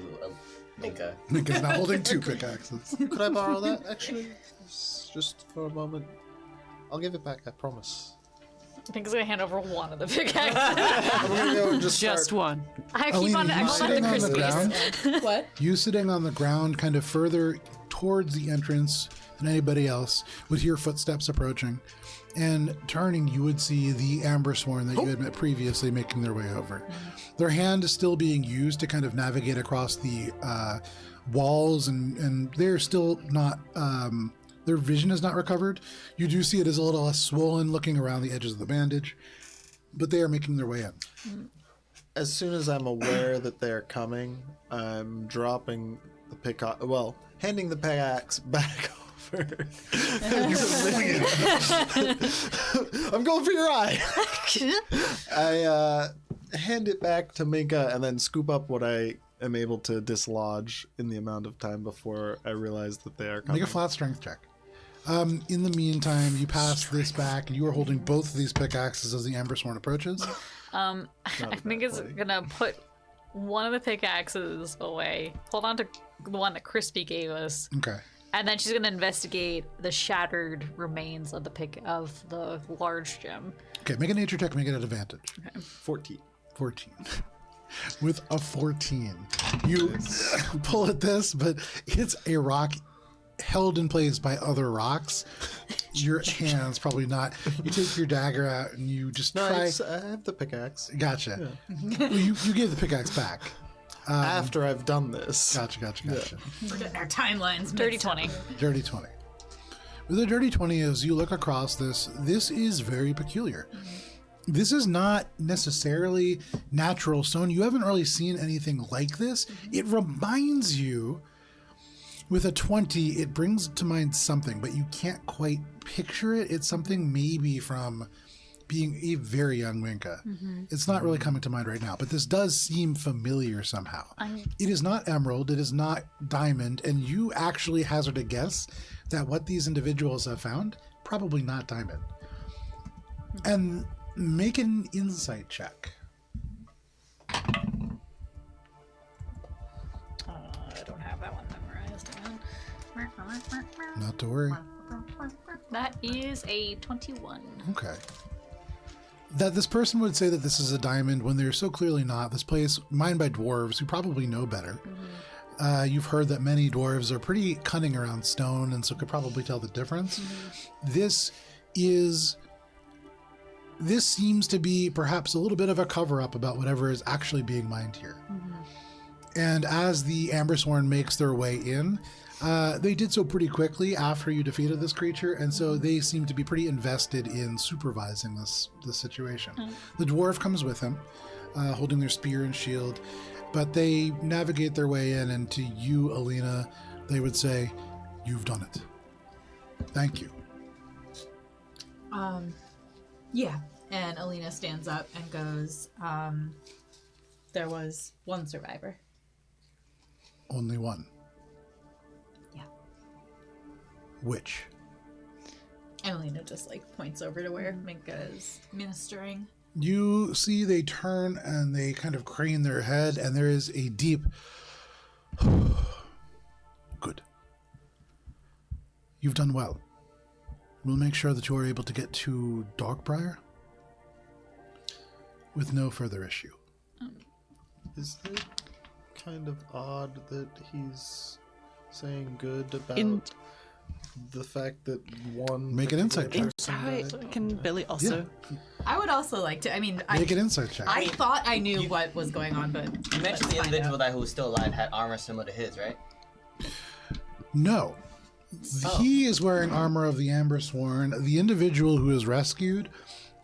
Minka. Because now holding 2 pickaxes. Could I borrow that actually? Just for a moment. I'll give it back. I promise. I think he's gonna hand over one of the pickaxes. I'm gonna go and just Just start. one. I keep Alina, on you I want sitting the on the Krispies. ground? What? You sitting on the ground, kind of further towards the entrance than anybody else, with your footsteps approaching. And turning, you would see the Amber Sworn that you had met previously making their way over. Their hand is still being used to kind of navigate across the walls, and they're still not. Their vision is not recovered. You do see it as a little less swollen, looking around the edges of the bandage, but they are making their way in. As soon as I'm aware that they're coming, I'm dropping the pickaxe. Well, handing the pickaxe back over. I'm going for your eye. I hand it back to Minka and then scoop up what I am able to dislodge in the amount of time before I realize that they are coming. Make a flat strength check. In the meantime, you pass this back, and you are holding both of these pickaxes as the Amber Sworn approaches. I think it's gonna put one of the pickaxes away. Hold on to the one that Crispy gave us, Okay. and then she's gonna investigate the shattered remains of the large gem. Okay, make a nature check, make it an advantage. 14. 14. With a 14. You pull at this, but it's a rock held in place by other rocks. Your hands probably not. You take your dagger out and you just No, try. I have the pickaxe. Gotcha. Well, you gave the pickaxe back. After I've done this. Gotcha. We're getting our timelines. Dirty 20. Dirty 20. With a dirty 20, as you look across this is very peculiar. This is not necessarily natural stone. You haven't really seen anything like this. It reminds you, with a 20, it brings to mind something, but you can't quite picture it. It's something maybe from being a very young Winka. It's not really coming to mind right now, but this does seem familiar somehow. It is not emerald, it is not diamond, and you actually hazard a guess that what these individuals have found, probably not diamond. And make an insight check. I don't have that one memorized. Not to worry. That is a 21. Okay. That this person would say that this is a diamond when they're so clearly not. This place, mined by dwarves who probably know better. You've heard that many dwarves are pretty cunning around stone, and so could probably tell the difference. This seems to be perhaps a little bit of a cover-up about whatever is actually being mined here. And as the Ambersworn makes their way in, they did so pretty quickly after you defeated this creature, and so they seem to be pretty invested in supervising this situation. The dwarf comes with him, holding their spear and shield, but they navigate their way in, and to you, Alina, they would say, "You've done it. Thank you." Yeah. And Alina stands up and goes, there was one survivor. Only one. Yeah. Which? And Alina just points over to where Minka is ministering. You see they turn and they kind of crane their head, and there is a deep good. You've done well. We'll make sure that you are able to get to Darkbriar with no further issue. Is it kind of odd that he's saying good about the fact that one... Make an insight check. Can Billy also... I would also like to, Make an insight check. I thought I knew what was going on, but... You mentioned the individual that who was still alive had armor similar to his, right? No. He is wearing armor of the Ambersworn. The individual who is rescued,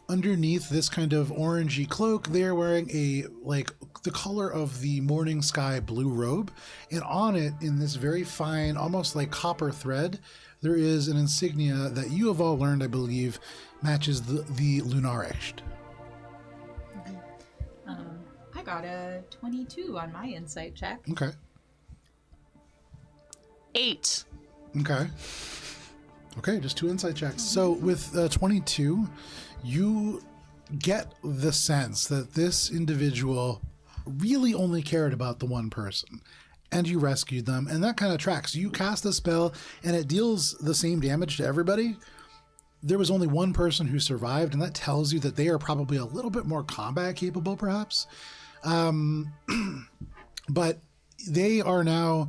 underneath this kind of orangey cloak, they're wearing a, the color of the morning sky blue robe. And on it, in this very fine, almost like copper thread, there is an insignia that you have all learned, I believe, matches the Lunarecht. I got a 22 on my insight check. Okay. 8. Okay, just 2 insight checks. So with 22, you get the sense that this individual really only cared about the one person, and you rescued them, and that kind of tracks. You cast a spell, and it deals the same damage to everybody. There was only one person who survived, and that tells you that they are probably a little bit more combat capable, perhaps. But they are now,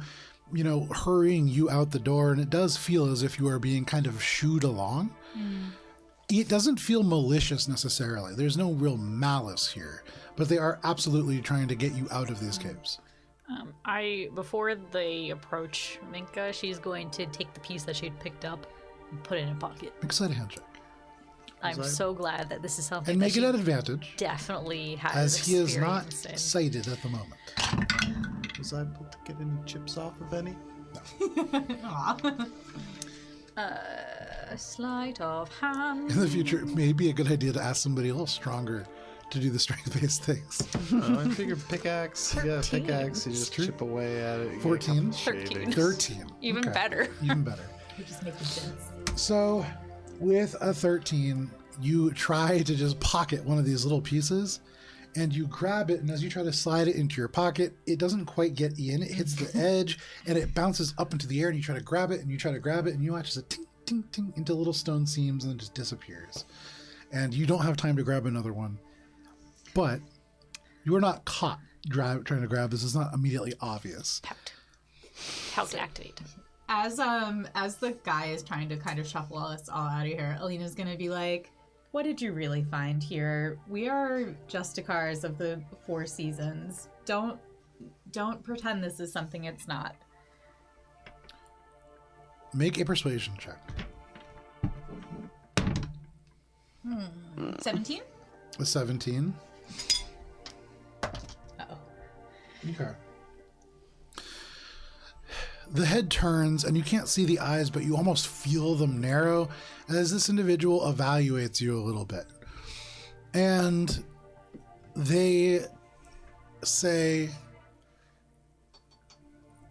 hurrying you out the door, and it does feel as if you are being kind of shooed along. It doesn't feel malicious necessarily. There's no real malice here, but they are absolutely trying to get you out of these caves. Before they approach Minka, she's going to take the piece that she'd picked up and put it in a pocket. Make a slight hand check. I'm so glad that this is something And make that it she at advantage, definitely has as he is not experience in. sighted at the moment. Was I able to get any chips off of any? A sleight of hand. In the future, it may be a good idea to ask somebody a little stronger to do the strength-based things. I figured pickaxe. You got a pickaxe, you just chip away at it. You get a 14. couple shavings. 13. Even Okay. better. Even better. You're just making sense. So, with a 13, you try to just pocket one of these little pieces, and you grab it, and as you try to slide it into your pocket, it doesn't quite get in. It hits the edge, and it bounces up into the air, and you try to grab it, and you try to grab it, and you watch as it ting, ting, ting into little stone seams, and it just disappears. And you don't have time to grab another one. But you are not caught trying to grab this. It's not immediately obvious. How to activate. As the guy is trying to kind of shuffle us all out of here, Alina's gonna be like, "What did you really find here? We are Justicars of the Four Seasons. Don't Don't pretend this is something it's not. Make a persuasion check. 17? A 17. Uh-oh. Okay. The head turns, and you can't see the eyes, but you almost feel them narrow as this individual evaluates you a little bit. And they say,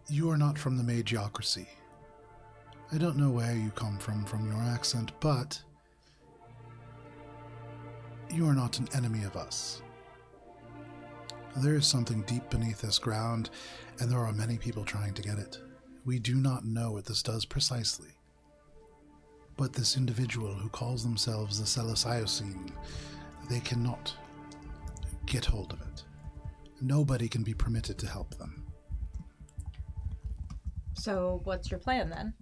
"You are not from the Magiocracy. I don't know where you come from your accent, but you are not an enemy of us. There is something deep beneath this ground, and there are many people trying to get it. We do not know what this does precisely. But this individual who calls themselves the Celesiocene, they cannot get hold of it. Nobody can be permitted to help them." So what's your plan then?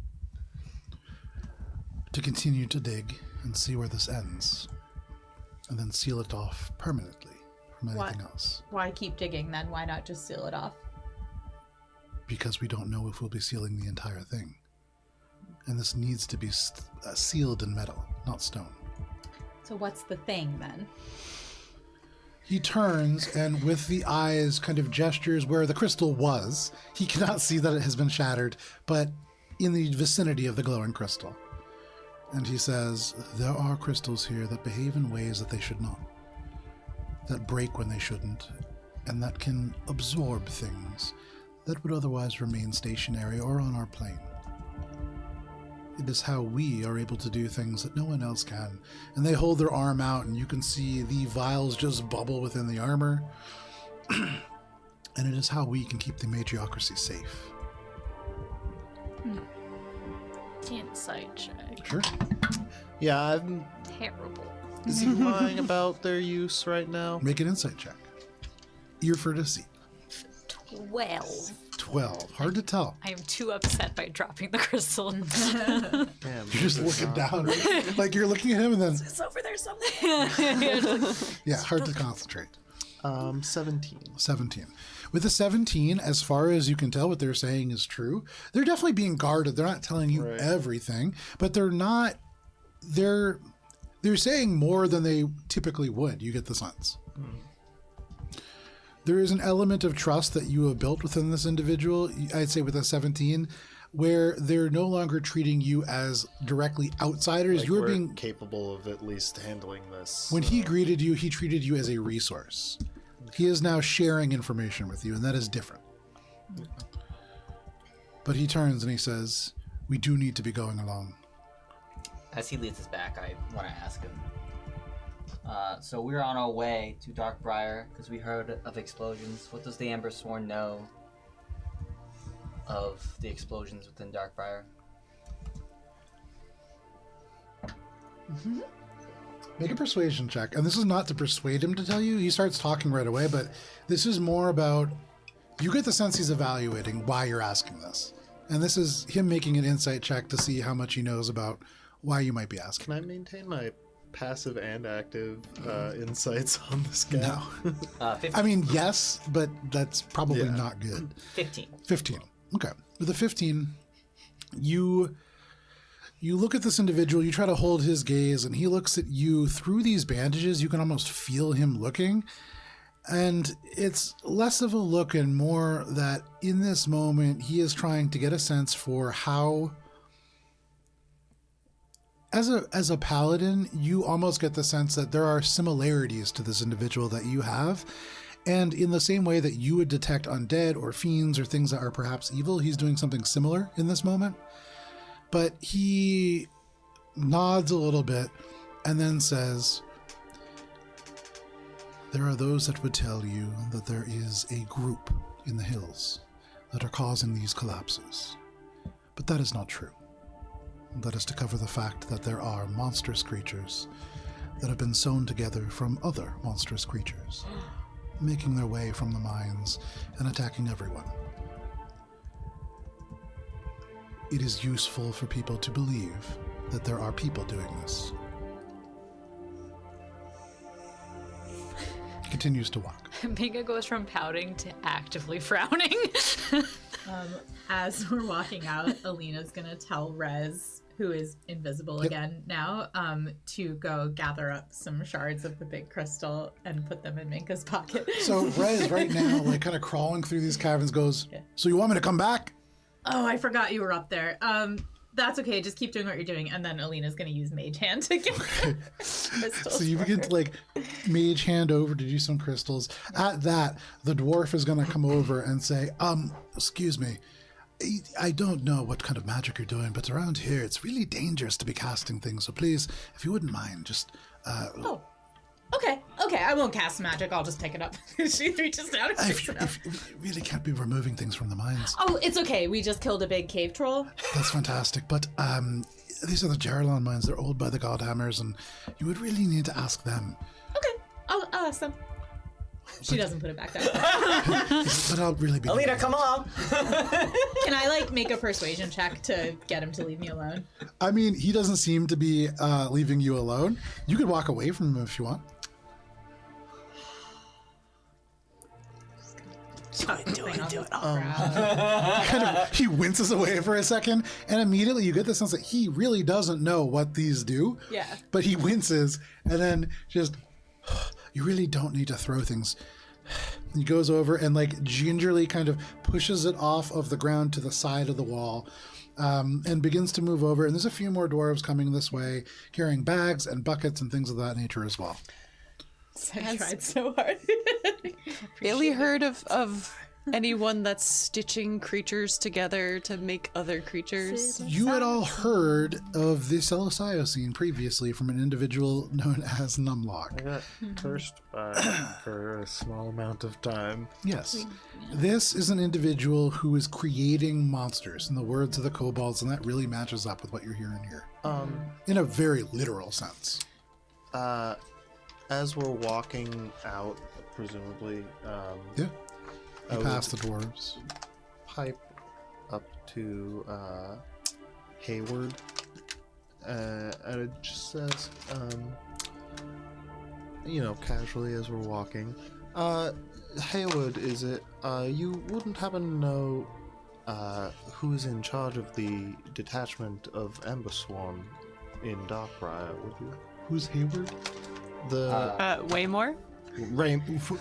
To continue to dig and see where this ends, and then seal it off permanently from anything else. Why keep digging then? Why not just seal it off? Because we don't know if we'll be sealing the entire thing. And this needs to be sealed in metal, not stone. So what's the thing then? He turns, and with the eyes kind of gestures where the crystal was. He cannot see that it has been shattered, but in the vicinity of the glowing crystal. And he says, "There are crystals here that behave in ways that they should not, that break when they shouldn't, and that can absorb things that would otherwise remain stationary or on our plane. It is how we are able to do things that no one else can." And they hold their arm out, and you can see the vials just bubble within the armor. And it is how we can keep the Magiocracy safe. Insight check. Sure. Yeah, I'm. Terrible. Is he lying about their use right now? Make an insight check. Ear for deceit. 12. 12. Hard to tell. I am too upset by dropping the crystal. Damn, You're just looking down. Like you're looking at him, and then, It's over there somewhere. yeah, hard to concentrate. 17. 17. With a 17, as far as you can tell, what they're saying is true. They're definitely being guarded. They're not telling you Right. everything, but they're not. They're saying more than they typically would. You get the sense. There is an element of trust that you have built within this individual. I'd say with a 17, where they're no longer treating you as directly outsiders. Like You're we're being. capable of at least handling this. When he greeted you, he treated you as a resource. He is now sharing information with you, and that is different. But he turns and he says, "We do need to be going along." As he leads us back, I want to ask him. So we're on our way to Darkbriar because we heard of explosions. What does the Amber Sworn know of the explosions within Darkbriar? Make a persuasion check. And this is not to persuade him to tell you. He starts talking right away, but this is more about, you get the sense he's evaluating why you're asking this. And this is him making an insight check to see how much he knows about why you might be asking. Can I maintain my passive and active insights on this guy? No. 15. I mean, yes, but that's probably Yeah. not good. 15. 15. Okay. With a 15, you look at this individual, you try to hold his gaze, and he looks at you through these bandages. You can almost feel him looking. And it's less of a look and more that in this moment, he is trying to get a sense for how, as a paladin, you almost get the sense that there are similarities to this individual that you have. And in the same way that you would detect undead or fiends or things that are perhaps evil, he's doing something similar in this moment. But he nods a little bit and then says, "There are those that would tell you that there is a group in the hills that are causing these collapses. But that is not true. That is to cover the fact that there are monstrous creatures that have been sewn together from other monstrous creatures, making their way from the mines and attacking everyone. It is useful for people to believe that there are people doing this." He continues to walk. Mika goes from pouting to actively frowning. As we're walking out, Alina's gonna tell Rez, who is invisible again now, to go gather up some shards of the big crystal and put them in Minka's pocket. So Rez right now, like kind of crawling through these caverns, goes, "So you want me to come back?" Oh, I forgot you were up there. That's okay. Just keep doing what you're doing, and then Alina's gonna use Mage Hand to get crystals. So you begin to like mage hand over to do some crystals. At that, the dwarf is going to come over and say, excuse me. I don't know what kind of magic you're doing, but around here it's really dangerous to be casting things. So please, if you wouldn't mind, just Oh, okay. I won't cast magic. I'll just pick it up. She reaches down and picks it up. if you really can't be removing things from the mines. Oh, it's okay. We just killed a big cave troll. That's fantastic. But these are the Jarelon mines. They're owned by the Godhammers, and you would really need to ask them. Okay, I'll ask them. She doesn't put it back down. But I'll really be. Alina, come along. Can I like make a persuasion check to get him to leave me alone? I mean, he doesn't seem to be leaving you alone. You could walk away from him if you want. He winces away for a second, and immediately you get the sense that he really doesn't know what these do. Yeah. But he winces, and then just, you really don't need to throw things. He goes over and like gingerly kind of pushes it off of the ground to the side of the wall, and begins to move over. And there's a few more dwarves coming this way, carrying bags and buckets and things of that nature as well. I tried so hard. Bailey heard of anyone that's stitching creatures together to make other creatures? You had all heard of the Celosiocene previously from an individual known as Numlock. I got cursed by for a small amount of time. Yes. This is an individual who is creating monsters, in the words of the kobolds, and that really matches up with what you're hearing here. In a very literal sense. As we're walking out, presumably, Yeah. I You would pass the dwarves. pipe up to Hayward, and it just says, casually as we're walking, Hayward, is it? You wouldn't happen to know who's in charge of the detachment of Embersworn in Darkbriar, would you? Who's Hayward? The Waymore? Raymar.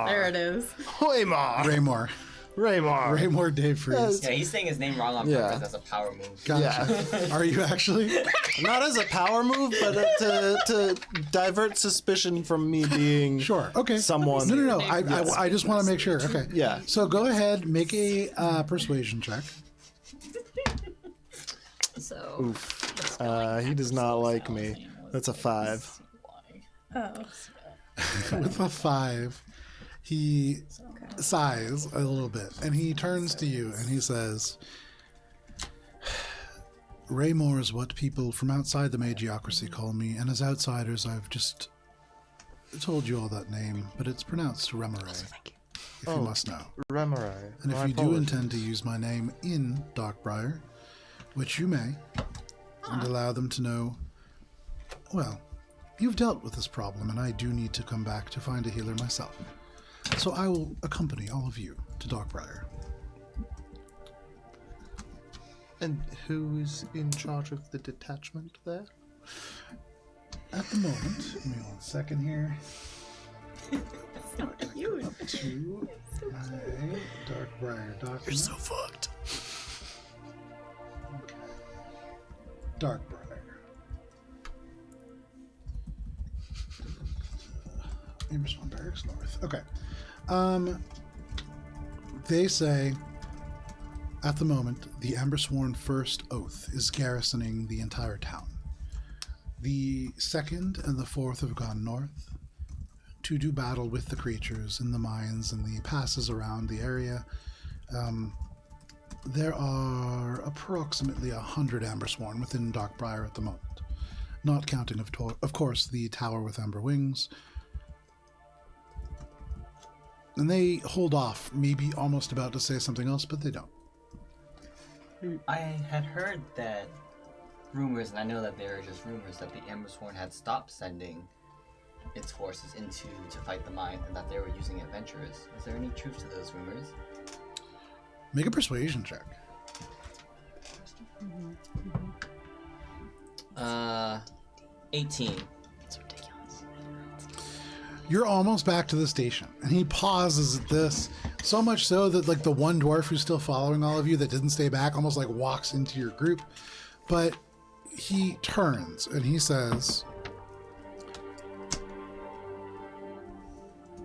There it is. Raymore. Raymore Dave Freeze. Yeah, he's saying his name wrong on Yeah. purpose as a power move. Gotcha. Are you actually? Not as a power move, but to divert suspicion from me being Sure. Okay. someone. No. I just want to make sure. Okay. Yeah. So go ahead, make a persuasion check. So Oof. He does not like me. That's a 5. With a 5, he sighs a little bit, and he turns to you and he says, Raymore is what people from outside the Magiocracy call me, and as outsiders I've just told you all that name, but it's pronounced Remoray, if you must know. Remoray. And if you do intend to use my name in Darkbriar, which you may, and allow them to know, well, you've dealt with this problem, and I do need to come back to find a healer myself. So I will accompany all of you to Darkbriar. And who is in charge of the detachment there? At the moment, give me 1 second here. So cute. To my Darkbriar document. You're so fucked. Okay. Darkbriar. Emerson Barracks North. Okay. They say, at the moment, the Embersworn First Oath is garrisoning the entire town. The second and the fourth have gone north to do battle with the creatures in the mines and the passes around the area. There are approximately 100 Embersworn within Darkbriar at the moment, not counting, of course, the tower with Ember Wings. And they hold off, maybe almost about to say something else, but they don't. I had heard that rumors, and I know that they were just rumors, that the Embersworn had stopped sending its forces into to fight the mine, and that they were using adventurers. Is there any truth to those rumors? Make a persuasion check. 18. It's ridiculous. You're almost back to the station, and he pauses at this, so much so that like the one dwarf who's still following all of you that didn't stay back almost like walks into your group. But he turns and he says,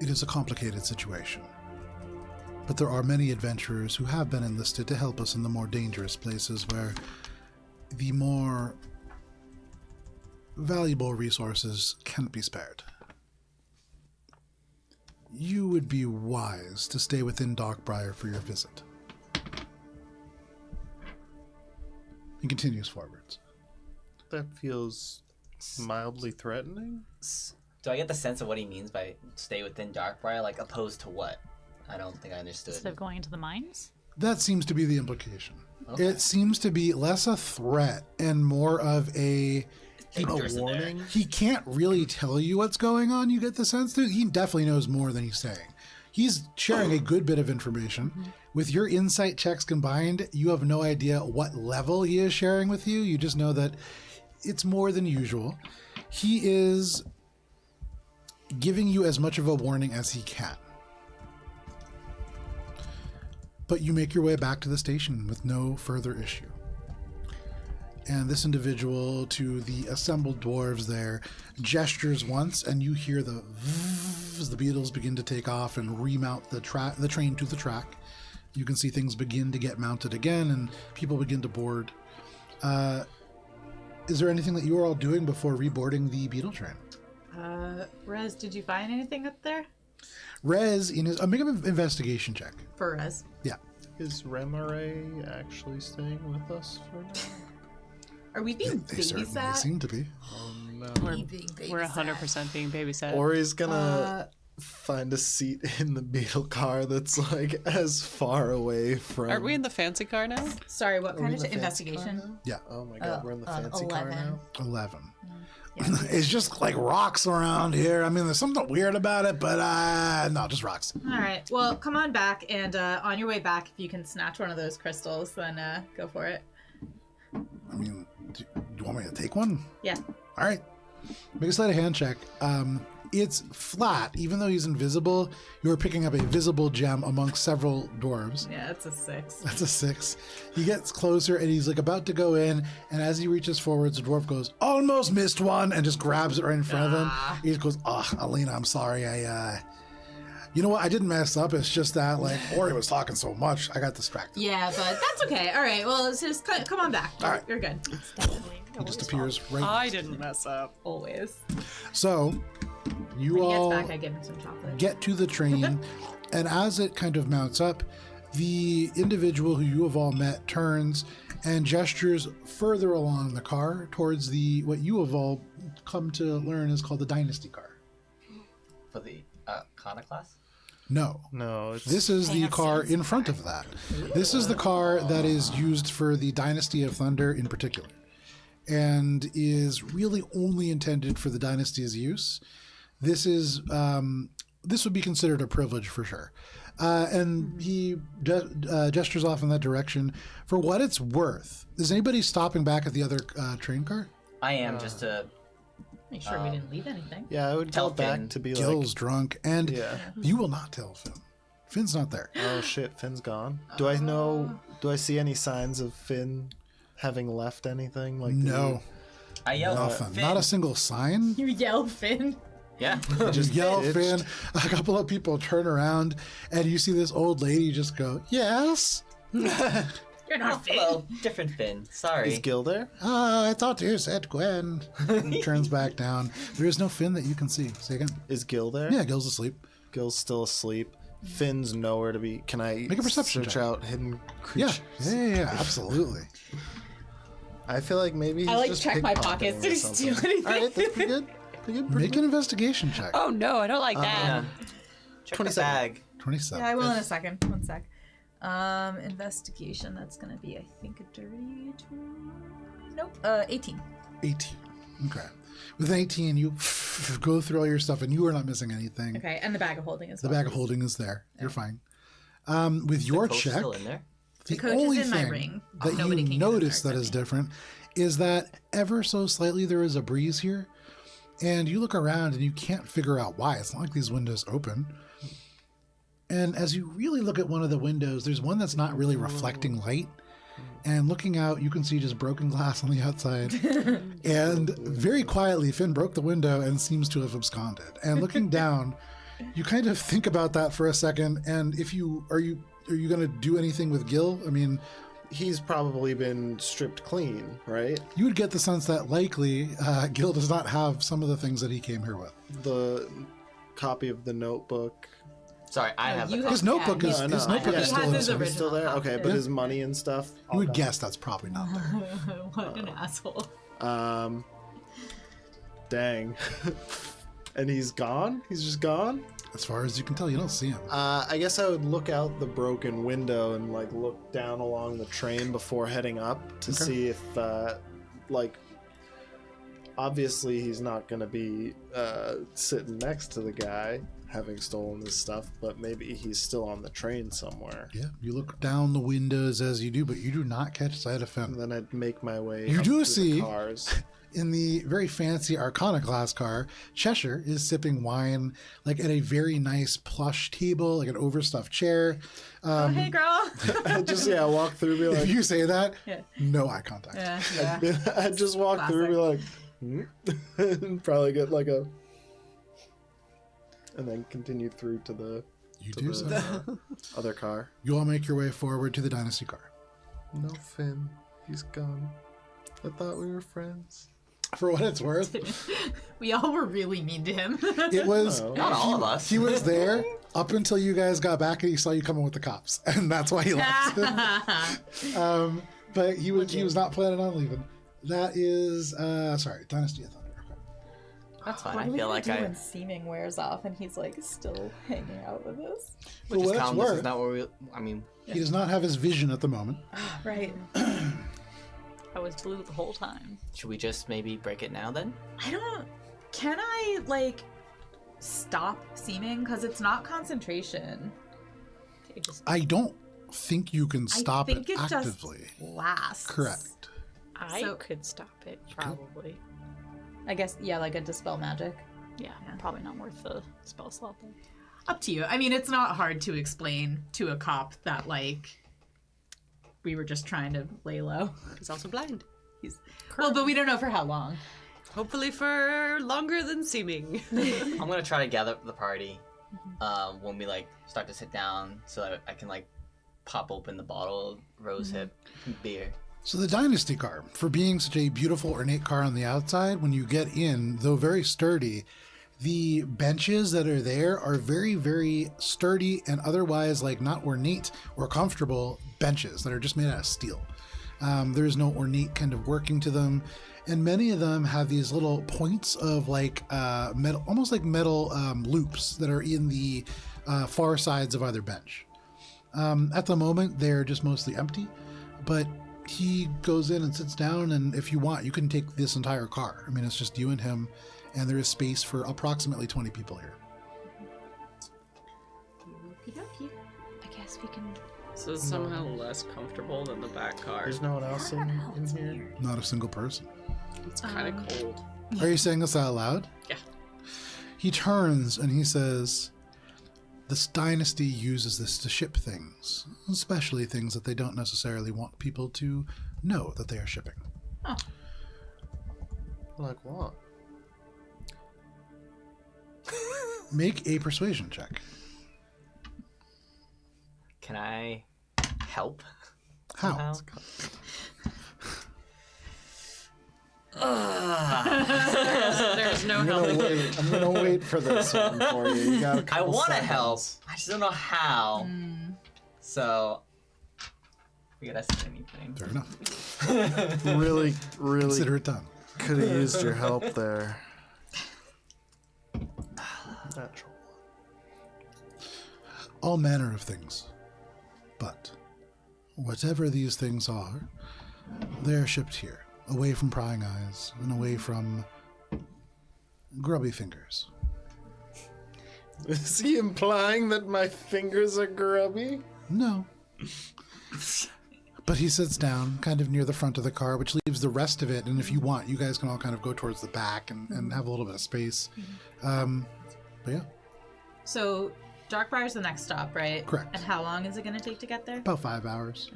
"It is a complicated situation, but there are many adventurers who have been enlisted to help us in the more dangerous places where the more valuable resources can't be spared. You would be wise to stay within Darkbriar for your visit." He continues forwards. That feels mildly threatening. Do I get the sense of what he means by stay within Darkbriar, like opposed to what? I don't think I understood. Instead of going into the mines? That seems to be the implication. Okay. It seems to be less a threat and more of a Dangerous in there. Warning. he can't really tell you what's going on. You get the sense that he definitely knows more than he's saying. He's sharing a good bit of information. With your insight checks combined, you have no idea what level he is sharing with you. You just know that it's more than usual. He is giving you as much of a warning as he can. But you make your way back to the station with no further issue. And this individual, to the assembled dwarves there, gestures once, and you hear the vzz as the beetles begin to take off and remount the train to the track. You can see things begin to get mounted again, and people begin to board. Is there anything that you are all doing before reboarding the beetle train? Rez, did you find anything up there? Rez, in his make an investigation check. For Rez. Yeah. Is Remare actually staying with us for now? Are we being They certainly babysat? seem to be. Oh no. We're 100% being babysat. Ori's gonna find a seat in the beetle car that's like as far away from. Aren't we in the fancy car now? Sorry, what Are we kind in of the fancy investigation? car now? Yeah. Oh my god, we're in the fancy car 11. now. 11. Yeah. It's just like rocks around here. I mean, there's something weird about it, but no, just rocks. All right. Well, come on back, and on your way back, if you can snatch one of those crystals, then go for it. I mean, do you want me to take one? Yeah. All right. Make a sleight of hand check. It's flat. Even though he's invisible, you're picking up a visible gem amongst several dwarves. Yeah, that's a 6. That's a 6. He gets closer and he's like about to go in, and as he reaches forwards, the dwarf goes, "Almost missed one," and just grabs it right in front of him. He just goes, "Oh, Alina, I'm sorry. You know what? I didn't mess up. It's just that like Ori was talking so much, I got distracted." Yeah, but that's okay. All right. Well, it's just come on back. All right. You're good. He just appears right. I didn't mess up. Always. So you When he all gets back, I give him some chocolate. get to the train, and as it kind of mounts up, the individual who you have all met turns and gestures further along the car towards the what you have all come to learn is called the Dynasty car. For the Kana class? No. No, it's This is the car in front of that. This is the car that is used for the Dynasty of Thunder in particular, and is really only intended for the Dynasty's use. This is this would be considered a privilege for sure. And he gestures off in that direction. For what it's worth, is anybody stopping back at the other train car? I am, just to Make sure we didn't leave anything. yeah, I would Tell go back Finn. to be Gil's drunk, and Yeah. you will not tell Finn. Finn's not there. like, oh shit, Finn's gone. Do I know? Do I see any signs of Finn having left anything? Like No, I yell, nothing. Finn. Not a single sign. You yell, Finn. Yeah. Just yell, ditched. Finn. A couple of people turn around, and you see this old lady just go, "Yes." You're not Finn. Hello, different Finn. Sorry. Is Gil there? Oh, I thought you said Gwen. Turns back down. There is no Finn that you can see. Say again. Is Gil there? Yeah, Gil's asleep. Gil's still asleep. Finn's nowhere to be. Can I Make a perception search check. out hidden Yeah, creatures? yeah, absolutely. I feel like maybe he's I like just check my pickpocketing pockets. or Did he something. steal anything? All right, that's pretty good. Pretty good. Make an investigation check. Oh no, I don't like that. Yeah. Check the 27. bag. 27. Yeah, I will in a second. One sec. Investigation. That's gonna be, I think, a dirty 2. Nope. 18. 18. Okay. With an 18, you go through all your stuff, and you are not missing anything. Okay, and the bag of holding is The bag of holding is there. You're fine. With your Coach check, still in there. the coach is only in my thing ring. that Nobody you can get in notice there that except is me. different is that ever so slightly there is a breeze here, and you look around and you can't figure out why. It's not like these windows open. And as you really look at one of the windows, there's one that's not really reflecting light. And looking out, you can see just broken glass on the outside. And very quietly, Finn broke the window and seems to have absconded. And looking down, you kind of think about that for a second. And if you are you going to do anything with Gil? I mean, He's probably been stripped clean, right? you would get the sense that likely Gil does not have some of the things that he came here with. The copy of the notebook. Sorry, I have the you copy. His notebook is No, his no, notebook yeah. is He still has his inside. It's still there? Original Okay, copy. but his money and stuff. You would all guess that's probably not there. What an asshole. gone? Dang. And he's gone? He's just gone? As far as you can tell, you don't see him. I guess I would look out the broken window and like look down along the train before heading up to see if obviously he's not going to be sitting next to the guy having stolen this stuff, but maybe he's still on the train somewhere. Yeah, you look down the windows as you do, but you do not catch sight of And Finn. then I'd make my way You up do through see- the cars. In the very fancy Arcana class car, Cheshire is sipping wine like at a very nice plush table, like an overstuffed chair. Oh, hey, girl. I just walk through, be If like, you say that, Yeah. no eye contact. Yeah. I'd just walk through and be like, and probably get like a, and then continue through to the You to do the so. other car. You all make your way forward to the Dynasty car. No, Finn, he's gone. I thought we were friends. For what it's worth, We all were really mean to him. it was Oh. Not all of us. he was there up until you guys got back and he saw you coming with the cops, and that's why he left. But he was not planning on leaving. That is sorry, Dynasty of Thunder. Okay. That's fine. What I are we feel gonna like do I. when seeming wears off and he's like still hanging out with us? For Which is what it's countless. worth, Is not what we. I mean, he does not have his vision at the moment. Right. I was blue the whole time. should we just maybe break it now then? Can I like stop seeming? Because it's not concentration. They just, I don't think you can stop I think it actively. just lasts. Correct. I So- could stop it, probably. I guess, yeah, like a dispel magic. Yeah, probably not worth the spell slot though. Up to you. I mean, it's not hard to explain to a cop that, like, we were just trying to lay low. He's also blind. Well, but we don't know for how long. Hopefully for longer than seeming. I'm gonna try to gather up the party when we like start to sit down, so that I can like pop open the bottle of rosehip beer. So the Dynasty car, for being such a beautiful ornate car on the outside, when you get in, though very sturdy, the benches that are there are very, very sturdy and otherwise like not ornate or comfortable benches that are just made out of steel. There's no ornate kind of working to them. And many of them have these little points of like metal, almost like metal loops that are in the far sides of either bench. At the moment, they're just mostly empty, but he goes in and sits down, and if you want, you can take this entire car. I mean, it's just you and him, and there is space for approximately 20 people here. I guess we can. So it's somehow less comfortable than the back car. There's no one else in here. Not a single person. It's kind of cold. Are you saying this out loud? Yeah. He turns and he says, "This dynasty uses this to ship things, especially things that they don't necessarily want people to know that they are shipping." Like what? Make a persuasion check. Can I help? How? There's no help. I'm gonna wait for this one for you. You got a I couple want to seconds. help. I just don't know how. So we gotta say anything. Fair enough. Really, really Consider it done. could have used your help there. Natural. All manner of things. But whatever these things are, they are shipped here. away from prying eyes, and away from grubby fingers. Is he implying that my fingers are grubby? No. But he sits down kind of near the front of the car, which leaves the rest of it. And if you want, you guys can all kind of go towards the back and have a little bit of space. But yeah, So Darkbrier's the next stop, right? Correct. And how long is it going to take to get there? about 5 hours.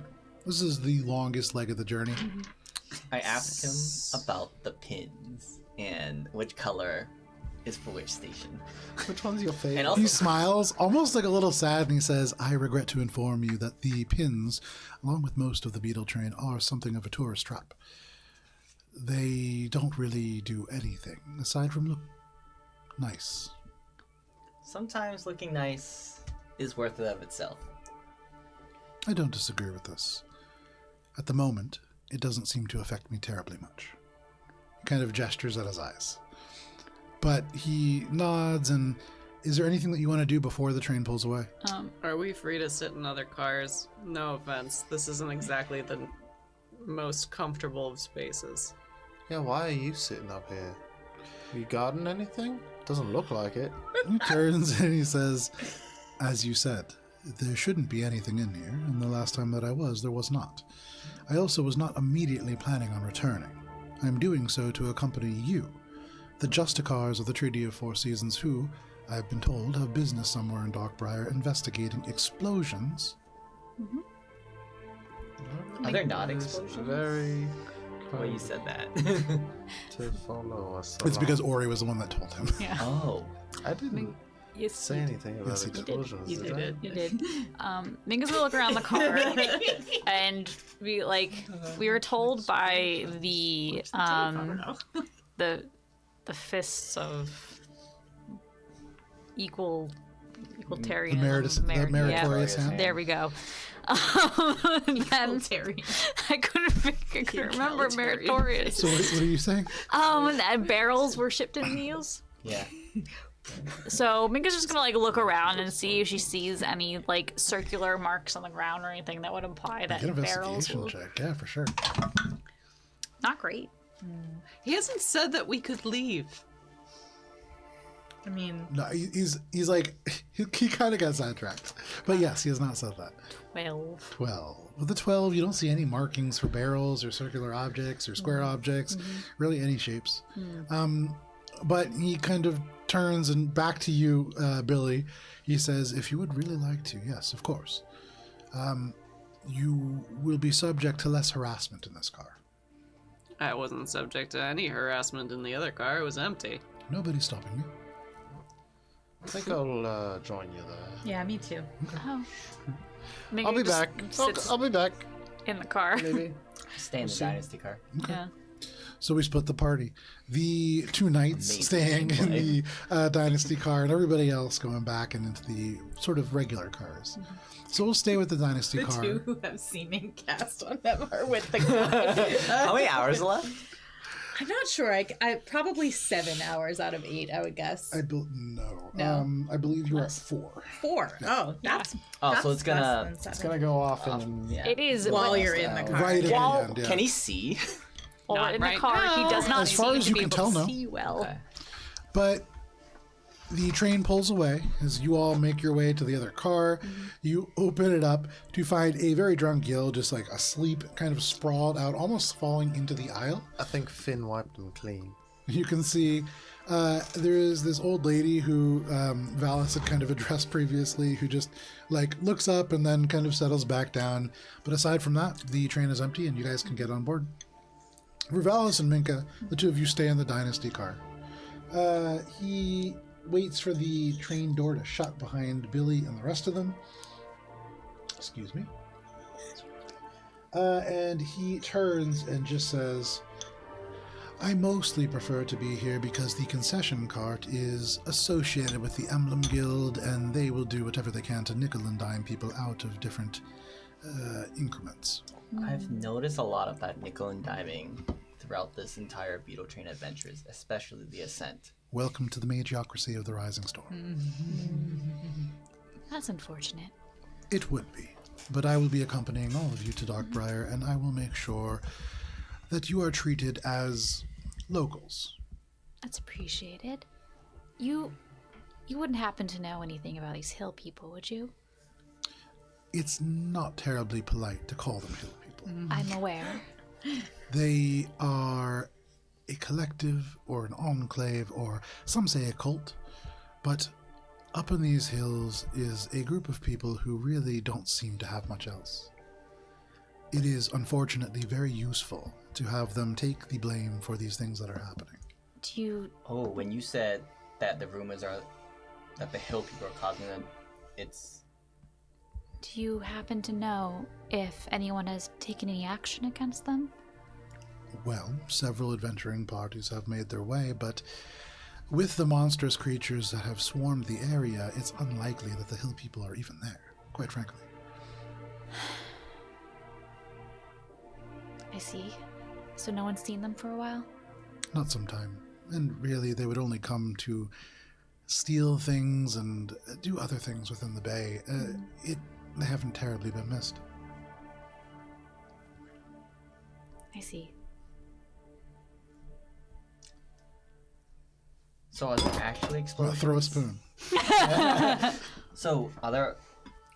This is the longest leg of the journey. I asked him about the pins and which color is for which station. Which one's your favorite? And also, He smiles, almost like a little sad, and he says, I regret to inform you that the pins, along with most of the beetle train, are something of a tourist trap. They don't really do anything, aside from look nice. sometimes looking nice is worth it of itself. I don't disagree with this. At the moment, it doesn't seem to affect me terribly much. He kind of gestures at his eyes. But he nods, and is there anything that you want to do before the train pulls away? Are we free to sit in other cars? No offense. This isn't exactly the most comfortable of spaces. Yeah, why are you sitting up here? You guarding anything? Doesn't look like it. He turns and he says, as you said, there shouldn't be anything in here, and the last time that I was, there was not. I also was not immediately planning on returning. I am doing so to accompany you, the Justicars of the Treaty of Four Seasons, who, I've been told, have business somewhere in Darkbriar investigating explosions. Are there not explosions? Very Well, you said that. to follow us. It's along. because Ori was the one that told him. Yeah. Oh. I didn't Yes, say anything about Yes, you did. explosions. You did I? did. You did. Minka's gonna look around the car, and we were told by the the fists of equalitarian. The meritorious hand. There we go. Equalitarian. I couldn't remember meritorious. So what are you saying? That barrels were shipped in meals. Yeah. So Minka's just gonna look around and see if she sees any circular marks on the ground or anything that would imply that Get an barrels investigation will... check, yeah, for sure. Not great. He hasn't said that we could leave. I mean, No, he's like, he kind of got sidetracked. But yes, he has not said that. 12. 12. With the 12, you don't see any markings for barrels or circular objects or square objects, really any shapes. But he kind of turns and back to you, Billy. He says, if you would really like to, yes, of course. You will be subject to less harassment in this car. I wasn't subject to any harassment in the other car. It was empty. Nobody's stopping you. I think I'll join you there. yeah, me too. Oh. I'll be back. I'll be back. In the car. Maybe. Stay in the dynasty car. Yeah. So we split the party. The two knights Amazing staying in gameplay. the dynasty car and everybody else going back and into the sort of regular cars. So we'll stay with the dynasty The car. two who have seeming cast on them are with the guy. How many hours left? I'm not sure. I probably 7 hours out of 8, I would guess. No. No? I believe you were at 4. 4. Oh, that's Oh, that's so it's gonna- less than 7. It's gonna go off in. Yeah. It is. While but- you're in the car. Right at While- the end, yeah. Can he see? Or Not in the right car, he does not As far seem as to you be can able tell, to no. see well. Okay. But the train pulls away as you all make your way to the other car. You open it up to find a very drunk Gil just asleep, kind of sprawled out, almost falling into the aisle. I think Finn wiped them clean. You can see there is this old lady who Valis had kind of addressed previously, who just looks up and then kind of settles back down. But aside from that, the train is empty and you guys can get on board. For Valis and Minka, the two of you stay in the dynasty car. He waits for the train door to shut behind Billy and the rest of them. Excuse me. And he turns and just says, I mostly prefer to be here because the concession cart is associated with the Emblem Guild, and they will do whatever they can to nickel and dime people out of different increments. I've noticed a lot of that nickel and diming throughout this entire Beetle Train adventures, especially the Ascent. Welcome to the magiocracy of the Rising Storm. That's unfortunate. It would be, but I will be accompanying all of you to Darkbriar, and I will make sure that you are treated as locals. That's appreciated. You wouldn't happen to know anything about these hill people, would you? It's not terribly polite to call them hill people. I'm aware. They are a collective or an enclave, or some say a cult, but up in these hills is a group of people who really don't seem to have much else. It is unfortunately very useful to have them take the blame for these things that are happening. Do you... Oh, when you said that the rumors are that the hill people are causing them, it's... Do you happen to know if anyone has taken any action against them? Well, several adventuring parties have made their way, but with the monstrous creatures that have swarmed the area, it's unlikely that the hill people are even there, quite frankly. I see. So no one's seen them for a while? Not some time. And really, they would only come to steal things and do other things within the bay. They haven't terribly been missed. I see. So are there actually explosions? Throw a spoon. So are there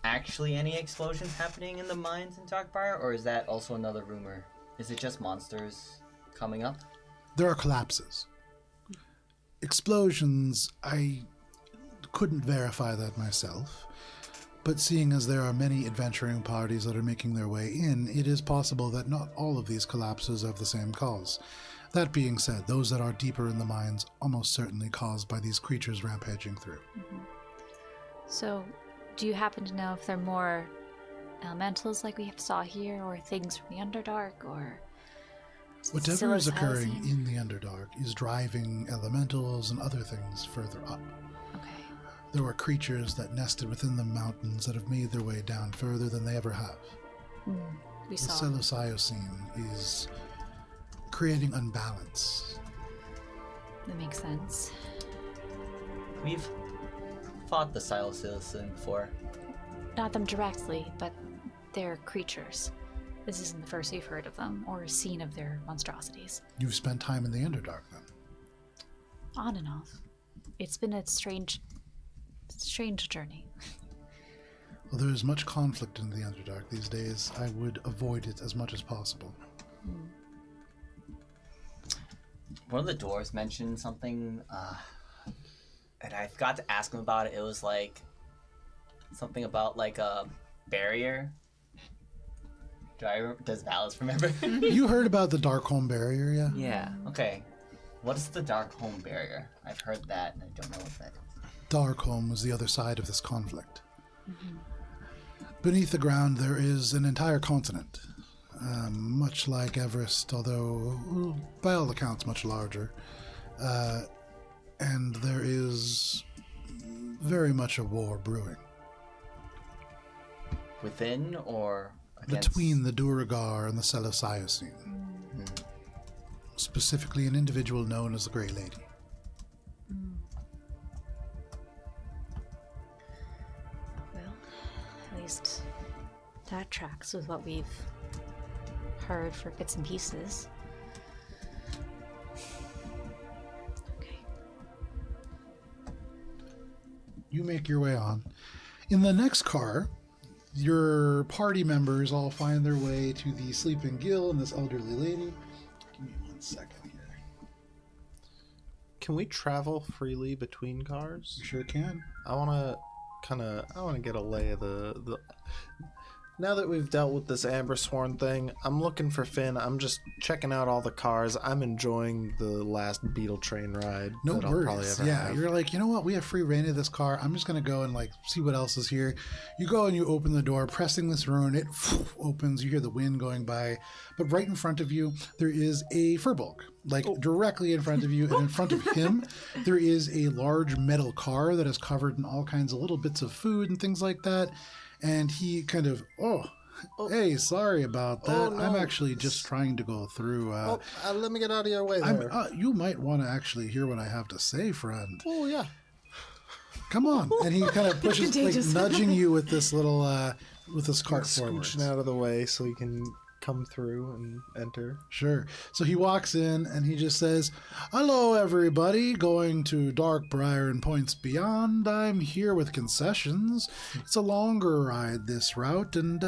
actually any explosions happening in the mines in Darkbriar, or is that also another rumor? Is it just monsters coming up? There are collapses. Explosions, I couldn't verify that myself, but seeing as there are many adventuring parties that are making their way in, it is possible that not all of these collapses have the same cause. That being said, those that are deeper in the mines almost certainly caused by these creatures rampaging through. Mm-hmm. So, do you happen to know if they're more elementals like we saw here, or things from the Underdark, or... Whatever is occurring in the Underdark is driving elementals and other things further up. Okay. There are creatures that nested within the mountains that have made their way down further than they ever have. We The saw. psilocybin is creating unbalance. That makes sense. We've fought the psilocybin before. Not them directly, but they're creatures. This isn't the first we've heard of them, or seen of their monstrosities. You've spent time in the Underdark, then? On and off. It's been a strange journey. Well, there is much conflict in the Underdark these days. I would avoid it as much as possible. One of the dwarves mentioned something, and I forgot to ask him about it. It was like something about like a barrier. Does Valis remember? You heard about the Darkholm barrier, yeah? Yeah. Okay. What is the Darkholm barrier? I've heard that, and I don't know what that is. Darkholm was the other side of this conflict. Beneath the ground, there is an entire continent, much like Everest, although by all accounts much larger. And there is very much a war brewing. Within or against? Between the Duragar and the psilocybin. Specifically, an individual known as the Grey Lady. Well, at least that tracks with what we've heard for bits and pieces. Okay. You make your way on. In the next car, your party members all find their way to the Sleeping Gill and this elderly lady. Give me 1 second here. Can we travel freely between cars? You sure can. I want to get a lay of the. Now that we've dealt with this Amber Sworn thing, I'm looking for Finn. I'm just checking out all the cars. I'm enjoying the last Beetle train ride. No that I'll probably worries. ever Yeah, have. you're like, you know what? We have free reign of this car. I'm just going to go and like see what else is here. You go and you open the door, pressing this rune. It opens. You hear the wind going by. But right in front of you, there is a Furbolg. Like directly in front of you, and in front of him, there is a large metal car that is covered in all kinds of little bits of food and things like that. And he kind of, hey, sorry about that. Oh, no. I'm actually just trying to go through. Let me get out of your way there. You might want to actually hear what I have to say, friend. Oh, yeah. Come on. And he kind of pushes, like, nudging you with this little, with this cart forward. Scooching out of the way so he can come through and enter. Sure. So he walks in and he just says, "Hello, everybody. Going to Darkbriar and points beyond. I'm here with concessions. It's a longer ride this route. And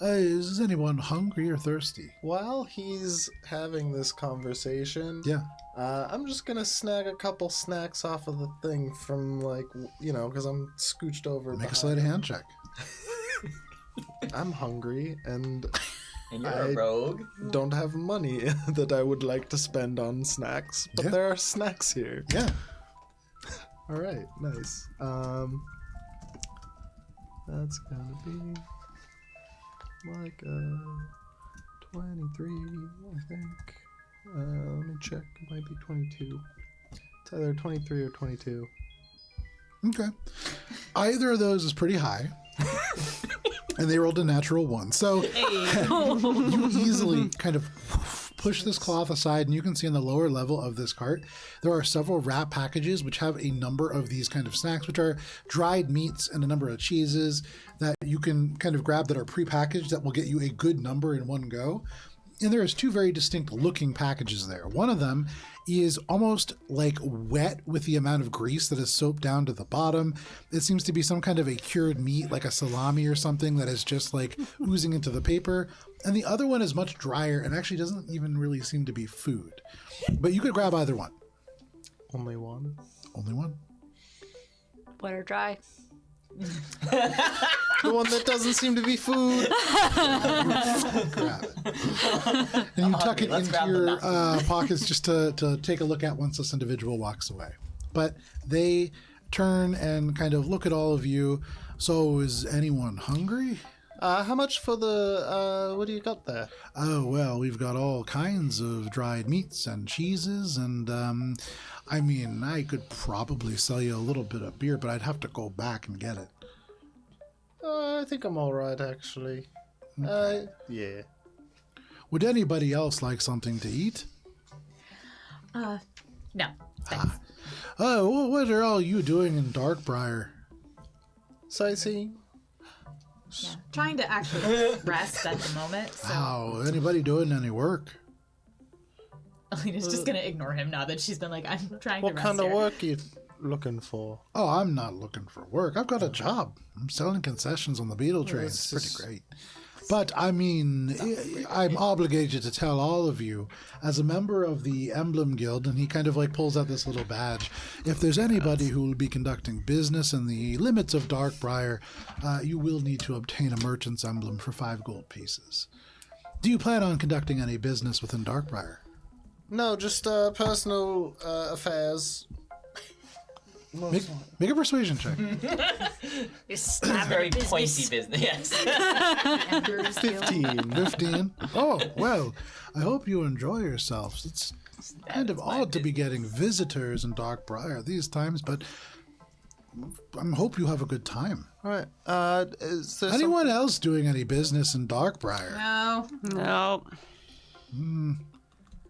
is anyone hungry or thirsty?" While he's having this conversation, Yeah. I'm just gonna snag a couple snacks off of the thing from, like, because I'm scooched over. Make a behind sleight of him. hand check. I'm hungry and And you're I- a rogue. don't have money that I would like to spend on snacks, but Yeah. there are snacks here. Yeah. All right, nice. That's gonna be like 23, I think. Let me check. It might be 22. It's either 23 or 22. Okay. Either of those is pretty high. And they rolled a natural 1. So you easily kind of push this cloth aside, and you can see on the lower level of this cart, there are several wrap packages which have a number of these kind of snacks, which are dried meats and a number of cheeses that you can kind of grab that are prepackaged that will get you a good number in one go. And there is 2 very distinct looking packages there. One of them is almost like wet with the amount of grease that is soaked down to the bottom. It seems to be some kind of a cured meat, like a salami or something, that is just like oozing into the paper. And the other one is much drier and actually doesn't even really seem to be food. But you could grab either one. Only one. Only one. Wet or dry? The one that doesn't seem to be food. Grab it. And you tuck it let's into grab the your knife. pockets just to take a look at once this individual walks away. But they turn and kind of look at all of you. So is anyone hungry? How much for the, what do you got there? Oh, well, we've got all kinds of dried meats and cheeses, and I mean, I could probably sell you a little bit of beer, but I'd have to go back and get it. I think I'm all right, actually. Yeah. Would anybody else like something to eat? No. Thanks. Oh, well, what are all you doing in Darkbriar? Sightseeing? Yeah. Trying to actually rest at the moment. So Oh, anybody doing any work? Alina's just gonna ignore him now that she's been like, I'm trying What to rest kind of here. work you looking for? Oh, I'm not looking for work. I've got a job. I'm selling concessions on the Beetle train. it's It's just- pretty great. But I mean, I'm obligated to tell all of you, as a member of the Emblem Guild, and he kind of like pulls out this little badge. If there's anybody who will be conducting business in the limits of Darkbriar, you will need to obtain a merchant's emblem for 5 gold pieces. Do you plan on conducting any business within Darkbriar? No, just personal affairs. Make a persuasion check. It's Very pointy business. Yes. 15. 15. Oh, well, I hope you enjoy yourselves. It's kind of odd to be getting visitors in Darkbriar these times, but I hope you have a good time. All right. Is there Anyone else doing any business in Darkbriar? No. No.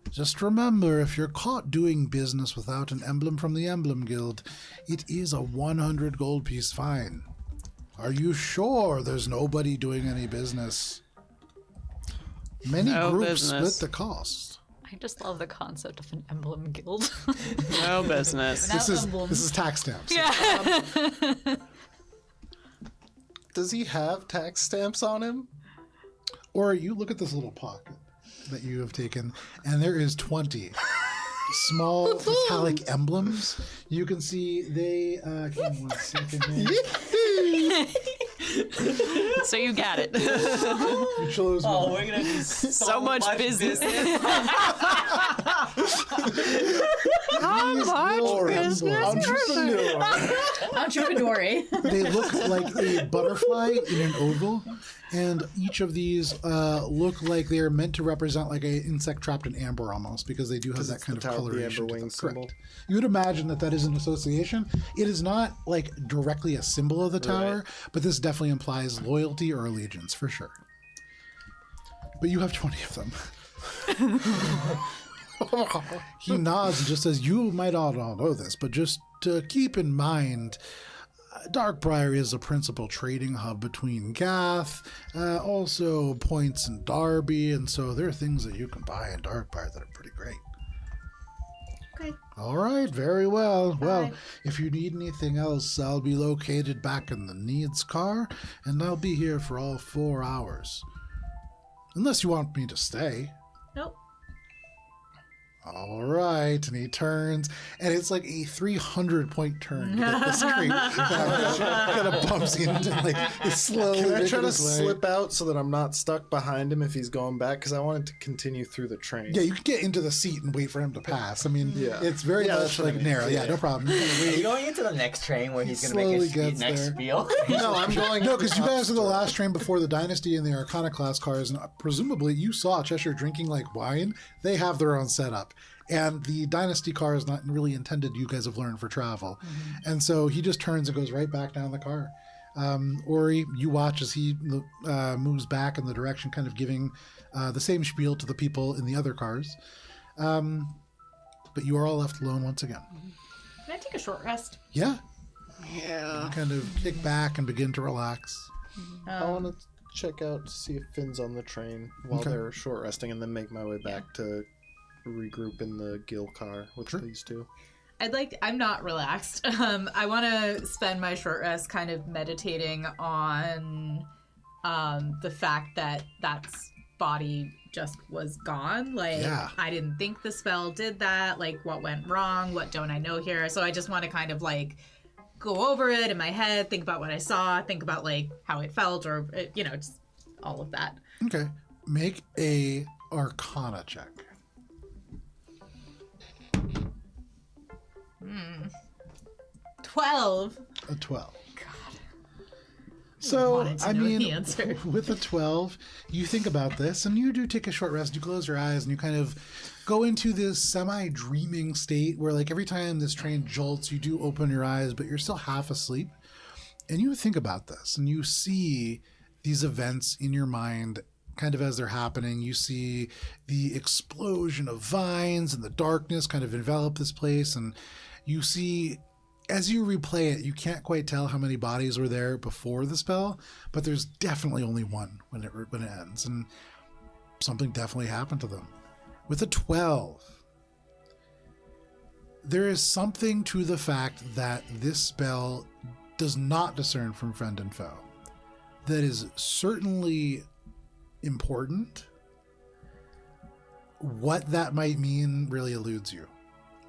Just remember, if you're caught doing business without an emblem from the Emblem Guild, it is a 100 gold piece fine. Are you sure there's nobody doing any business? Many No groups business. split the cost. I just love the concept of an emblem guild. No business. This is tax stamps. Yeah. Does he have tax stamps on him? Or you look at this little pocket that you have taken, and there is 20 small metallic emblems. You can see they. Give me 1 second here. So you got it. You chose Oh, one. we're gonna do So much business. How These much little business? emblems, Entrepreneur. they look like a butterfly in an oval, and each of these look like they are meant to represent like an insect trapped in amber almost, because they do have that it's kind the of tower of the coloration. amber to them. wing symbol. Correct. You would imagine that that is an association. It is not like directly a symbol of the tower, but this definitely implies loyalty or allegiance for sure. But you have 20 of them. He nods and just says, "You might all know this, but just to keep in mind, Darkbriar is a principal trading hub between Gath, also points in Derby, and so there are things that you can buy in Darkbriar that are pretty great. Okay. All right, very well. Well, Bye. if you need anything else, I'll be located back in the Needs car, and I'll be here for all 4 hours. Unless you want me to stay. Nope. All right, and he turns, and it's like a 300-point turn to get the screen. Kind of bumps into like slowly. Can I try making to his way. slip out so that I'm not stuck behind him if he's going back? Because I wanted to continue through the train. Yeah, you can get into the seat and wait for him to pass. I mean, Yeah. it's very Yeah, much that's what I like mean. narrow. Yeah, Yeah. no problem. Are you going into the next train where he's gonna make Slowly his gets next there. spiel? No, I'm going. No, because you guys are the last train before the Dynasty and the Arcana class cars, and presumably you saw Cheshire drinking like wine. They have their own setup. And the Dynasty car is not really intended, you guys have learned, for travel. And so he just turns and goes right back down the car. Ori, you watch as he moves back in the direction, kind of giving the same spiel to the people in the other cars. But you are all left alone once again. Can I take a short rest? Yeah, Yeah. you kind of kick back and begin to relax. I want to check out to see if Finn's on the train while Okay. they're short resting, and then make my way back to regroup in the Gil car with these two. I'm not relaxed. I want to spend my short rest kind of meditating on the fact that that's body just was gone. Like, Yeah. I didn't think the spell did that. Like, what went wrong? What don't I know here? So I just want to kind of like go over it in my head, think about what I saw, think about like how it felt, or just all of that. Okay, make a Arcana check. 12. A 12. So, wanted to I know the mean, answer. with a 12, you think about this and you do take a short rest. You close your eyes and you kind of go into this semi-dreaming state where, like, every time this train jolts, you do open your eyes, but you're still half asleep. And you think about this and you see these events in your mind kind of as they're happening. You see the explosion of vines and the darkness kind of envelop this place. And you see, as you replay it, you can't quite tell how many bodies were there before the spell, but there's definitely only one when it ends, and something definitely happened to them. With a 12, there is something to the fact that this spell does not discern from friend and foe. That is certainly important. What that might mean really eludes you.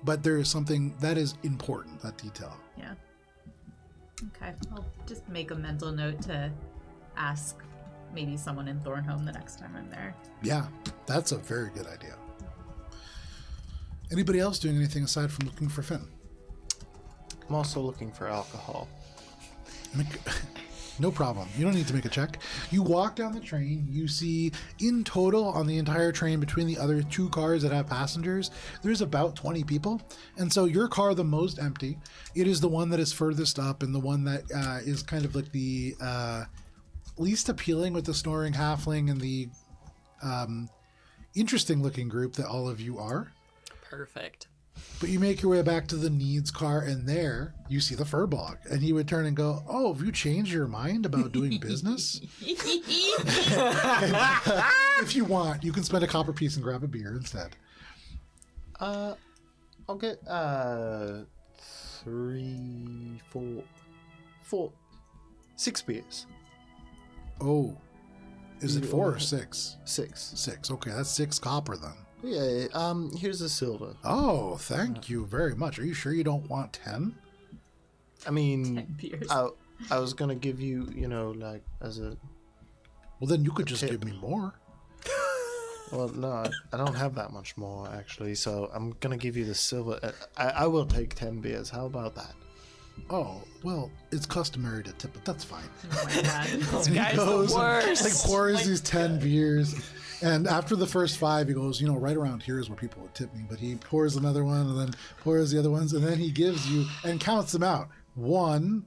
But there is something that is important, that detail. Yeah. Okay. I'll just make a mental note to ask maybe someone in Thornholm the next time I'm there. Yeah, that's a very good idea. Anybody else doing anything aside from looking for Finn? I'm also looking for alcohol. No problem. You don't need to make a check. You walk down the train. You see in total on the entire train between the other two cars that have passengers, there's about 20 people. And so your car, the most empty, it is the one that is furthest up and the one that is kind of like the least appealing with the snoring halfling and the interesting looking group that all of you are. Perfect. But you make your way back to the Needs car, and there you see the Furbog. And he would turn and go, "Oh, have you changed your mind about doing business? If you want, you can spend a copper piece and grab a beer instead." I'll get 3, 4, 6 beers. Oh, is it 4 or 6? 6. 6. Okay, that's 6 copper then. Yeah. Here's a silver. Oh, thank you very much. Are you sure you don't want 10? I mean, 10 beers. I was gonna give you, like as a. Well, then you could just tip. give me more. Well, no, I don't have that much more actually. So I'm gonna give you the silver. I will take 10 beers. How about that? Oh, well, it's customary to tip, but that's fine. Oh my god. And he guy's the goes and, worst. like, pours these 10 beers. And after the first 5, he goes, right around here is where people would tip me. But he pours another one and then pours the other ones. And then he gives you and counts them out. 1,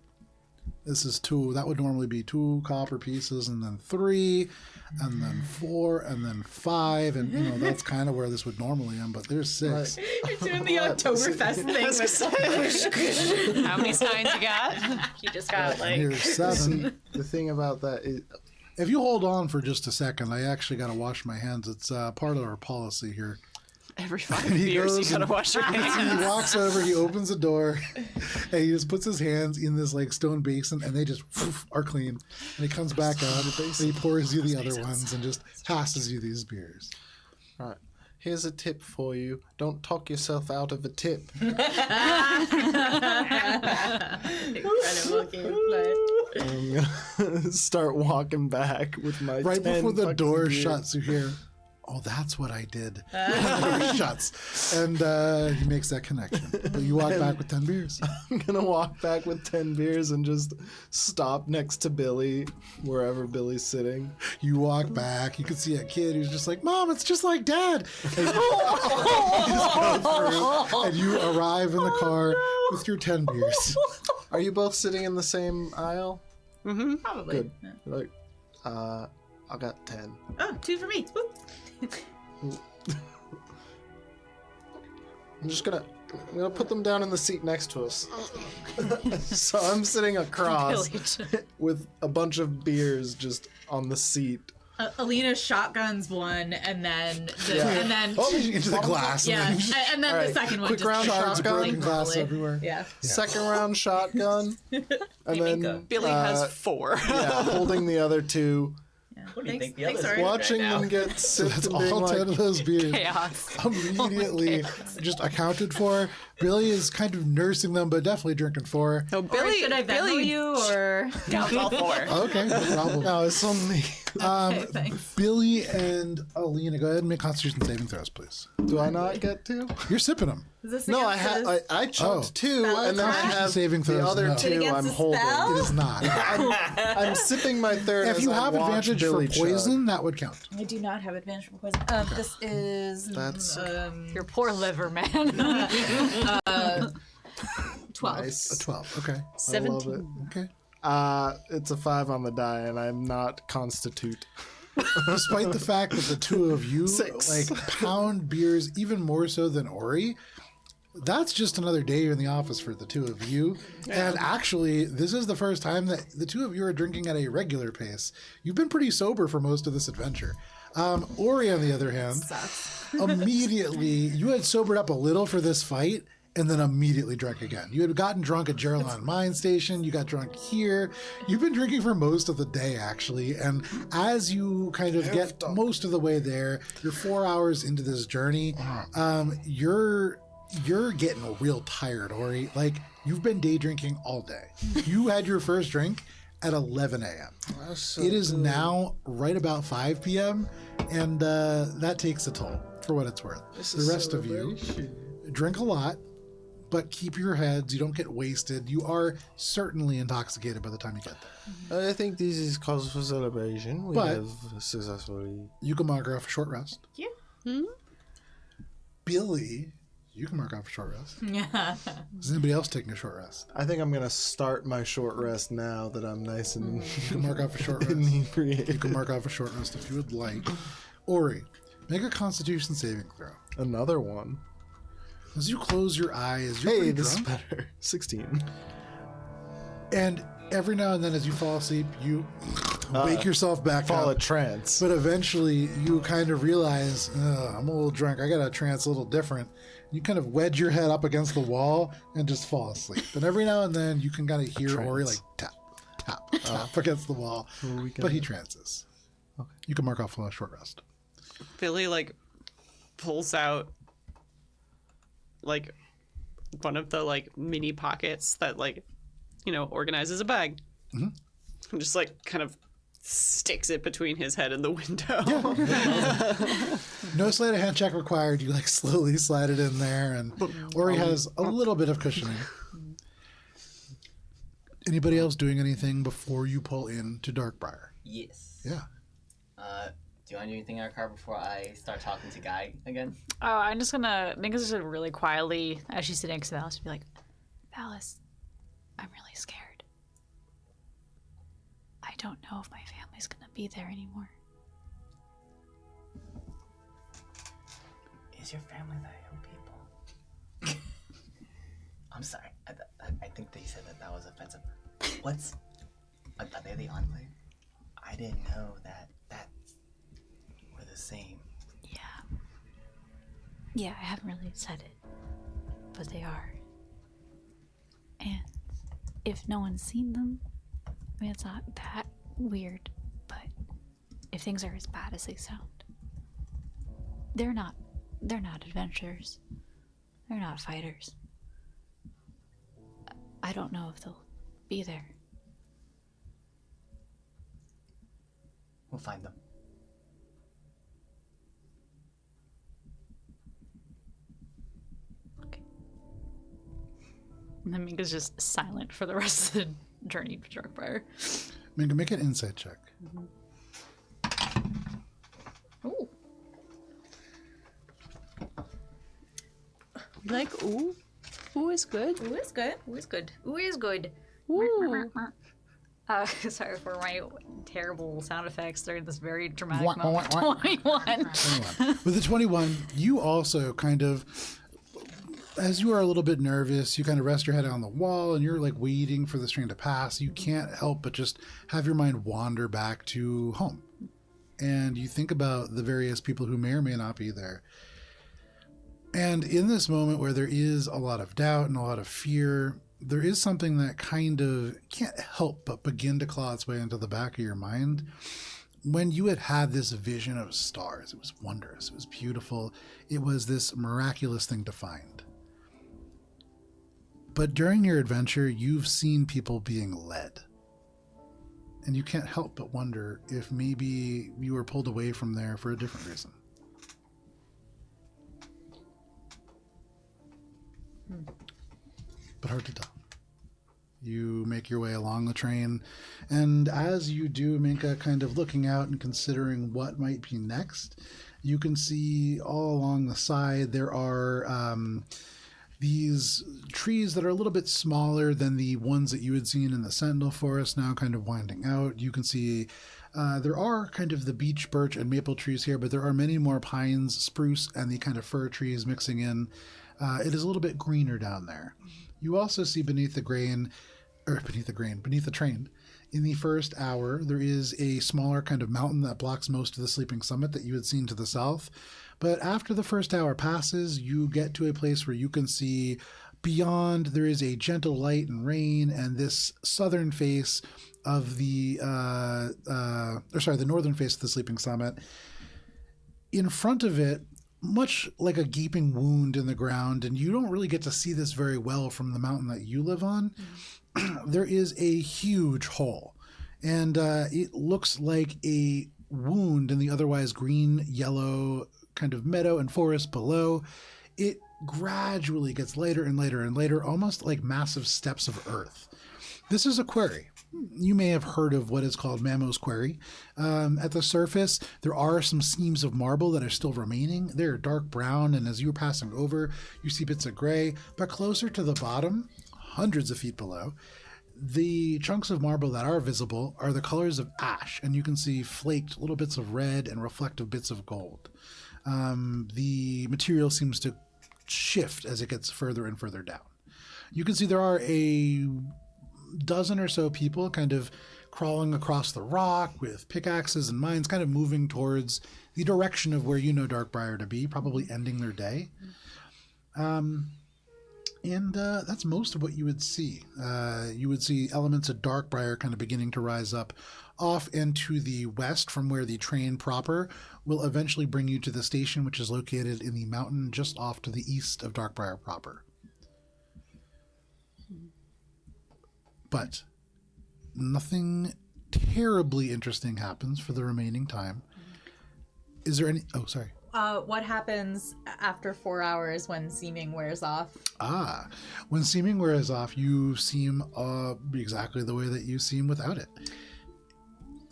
This is 2. That would normally be 2 copper pieces, and then 3, and then 4, and then 5, and that's kind of where this would normally end. But there's 6. You're doing the Oktoberfest thing. How many signs you got? You just got And here's 7. The thing about that is, If you hold on for just a second, I actually got to wash my hands. It's part of our policy here. Every 5 And he beers, you goes gotta and- wash your hands. He walks over, he opens the door, and he just puts his hands in this like stone basin, and they just are clean. And he comes back out, and he pours you the other ones, and just passes you these beers. right. Here's a tip for you. Don't talk yourself out of a tip. Incredible gameplay. I'm gonna start walking back with my Right 10 before the fucking door beers. shuts, you hear, "Oh, that's what I did." And the door shuts, and he makes that connection. But you walk back with 10 beers. I'm gonna walk back with 10 beers and just stop next to Billy, wherever Billy's sitting. You walk back, you can see a kid who's just like, "Mom, it's just like Dad." And you just go through, and you arrive in the car with your 10 beers. Are you both sitting in the same aisle? Probably. Good. Like, I got 10. Oh, 2 for me. Whoop. I'm gonna put them down in the seat next to us. So I'm sitting across with a bunch of beers just on the seat. Alina shotguns one, and then Oh, into the glass. yeah, And then and then All the right, second one quick just round shards of shotgun. broken glass normally. everywhere. Yeah. Second round shotgun. And then Billy has 4. yeah, holding the other 2. What do you think the Thanks, others sorry. are Watching right now? them get sipped That's and being all 10 like, of those beers Chaos. immediately just accounted for. Billy is kind of nursing them, but definitely drinking 4. No, Or Billy. should I Venmo Billy you or? Counts all 4. Okay, no problem. no, it's only. Thanks. Billy and Alina, go ahead and make Constitution saving throws, please. Do I not get to? You're sipping them. Is this No, I against had this? I chunked Oh. 2, Spell and then I attack? have Saving the throws, other no. 2 against I'm the holding. spell? It is not. I'm sipping my third. If as you I have watch advantage Billy for poison, that would count. I do not have advantage for poison. This is That's Your poor liver, man. 12. nice. 12. Okay. I love 17. it. Okay. It's a 5 on the die, and I'm not constitute. Despite the fact that the two of you 6. like pound beers even more so than Ori, that's just another day in the office for the two of you. And actually, this is the first time that the two of you are drinking at a regular pace. You've been pretty sober for most of this adventure. Ori, on the other hand, immediately, you had sobered up a little for this fight and then immediately drank again. You had gotten drunk at Jarelon Mine Station. You got drunk here. You've been drinking for most of the day, actually. And as you kind of get most of the way there, you're 4 hours into this journey. You're getting real tired, Ori. Like, you've been day drinking all day. You had your first drink at 11 a.m. It is now right about 5 p.m. And that takes a toll for what it's worth. The rest of you drink a lot, but keep your heads. You don't get wasted. You are certainly intoxicated by the time you get there. I think this is cause for celebration. We But- have successfully. You can mark off a short rest. Yeah. Billy, you can mark off a short rest. Yeah. Is anybody else taking a short rest? I think I'm gonna start my short rest now that I'm nice and You can mark off a short rest. inebriated. You can mark off a short rest if you would like. Ori, make a Constitution saving throw. Another one. As you close your eyes, you're Hey, pretty this drunk. is better. 16. And every now and then, as you fall asleep, you wake yourself back Fall a up. trance. But eventually, you kind of realize, I'm a little drunk. I got a trance a little different. You kind of wedge your head up against the wall and just fall asleep. And every now and then, you can kind of hear Ori like tap, tap, tap against the wall. But he trances. Okay. You can mark off a short rest. Billy like pulls out like one of the like mini pockets that like organizes a bag and just like kind of sticks it between his head and the window. No sleight of hand check required. You like slowly slide it in there, and Ori has a little bit of cushioning. Anybody else doing anything before you pull into Darkbriar? Yes. Yeah. Do you want to do anything in our car before I start talking to Guy again? Oh, I'm just gonna make this really quietly as she's sitting next to Valis, be like, Valis, I'm really scared. don't know if my family's gonna be there anymore. Is your family the hill people? I'm sorry. I think they said that was offensive. What's... Are they the Enclave? I didn't know that we're the same. Yeah. Yeah, I haven't really said it. But they are. And if no one's seen them, I mean, it's not that weird, but if things are as bad as they sound, they're not adventurers. They're not fighters. I don't know if they'll be there. We'll find them. And then Minka's just silent for the rest of the journey to Darkbriar. Minka, make an insight check. Ooh. Like, ooh. Ooh is good. Ooh, it's good. Ooh is good. Ooh is good. Ooh. Sorry for my terrible sound effects during this very dramatic Wah, wah, moment. wah, wah. 21. 21. With the 21, you also kind of, as you are a little bit nervous, you kind of rest your head on the wall and you're like waiting for the train to pass. You can't help but just have your mind wander back to home. And you think about the various people who may or may not be there. And in this moment where there is a lot of doubt and a lot of fear, there is something that kind of can't help but begin to claw its way into the back of your mind. When you had this vision of stars, it was wondrous, it was beautiful, it was this miraculous thing to find. But during your adventure, you've seen people being led. And you can't help but wonder if maybe you were pulled away from there for a different reason. But hard to tell. You make your way along the train, and as you do, Minka, kind of looking out and considering what might be next, you can see all along the side there are these trees that are a little bit smaller than the ones that you had seen in the Sentinel Forest, now kind of winding out. You can see there are kind of the beech, birch, and maple trees here, but there are many more pines, spruce, and the kind of fir trees mixing in. It is a little bit greener down there. You also see beneath the train, in the first hour, there is a smaller kind of mountain that blocks most of the sleeping summit that you had seen to the south. But after the first hour passes, you get to a place where you can see beyond, there is a gentle light and rain, and this southern face of the northern face of the sleeping summit. In front of it, much like a gaping wound in the ground, and you don't really get to see this very well from the mountain that you live on, there is a huge hole. And it looks like a wound in the otherwise green, yellow kind of meadow and forest below. It gradually gets later and later and later, almost like massive steps of earth. This is a quarry. You may have heard of what is called Mammo's Quarry. At the surface, there are some seams of marble that are still remaining. They're dark brown, and as you're passing over, you see bits of gray. But closer to the bottom, hundreds of feet below, the chunks of marble that are visible are the colors of ash, and you can see flaked little bits of red and reflective bits of gold. The material seems to shift as it gets further and further down. You can see there are a dozen or so people kind of crawling across the rock with pickaxes and mines, kind of moving towards the direction of where you know Darkbriar to be, probably ending their day. And that's most of what you would see. You would see elements of Darkbriar kind of beginning to rise up off into the west from where the train proper will eventually bring you to the station, which is located in the mountain just off to the east of Darkbriar proper. But nothing terribly interesting happens for the remaining time. Is there any... Oh, sorry. What happens after 4 hours when seeming wears off? When seeming wears off, you seem exactly the way that you seem without it.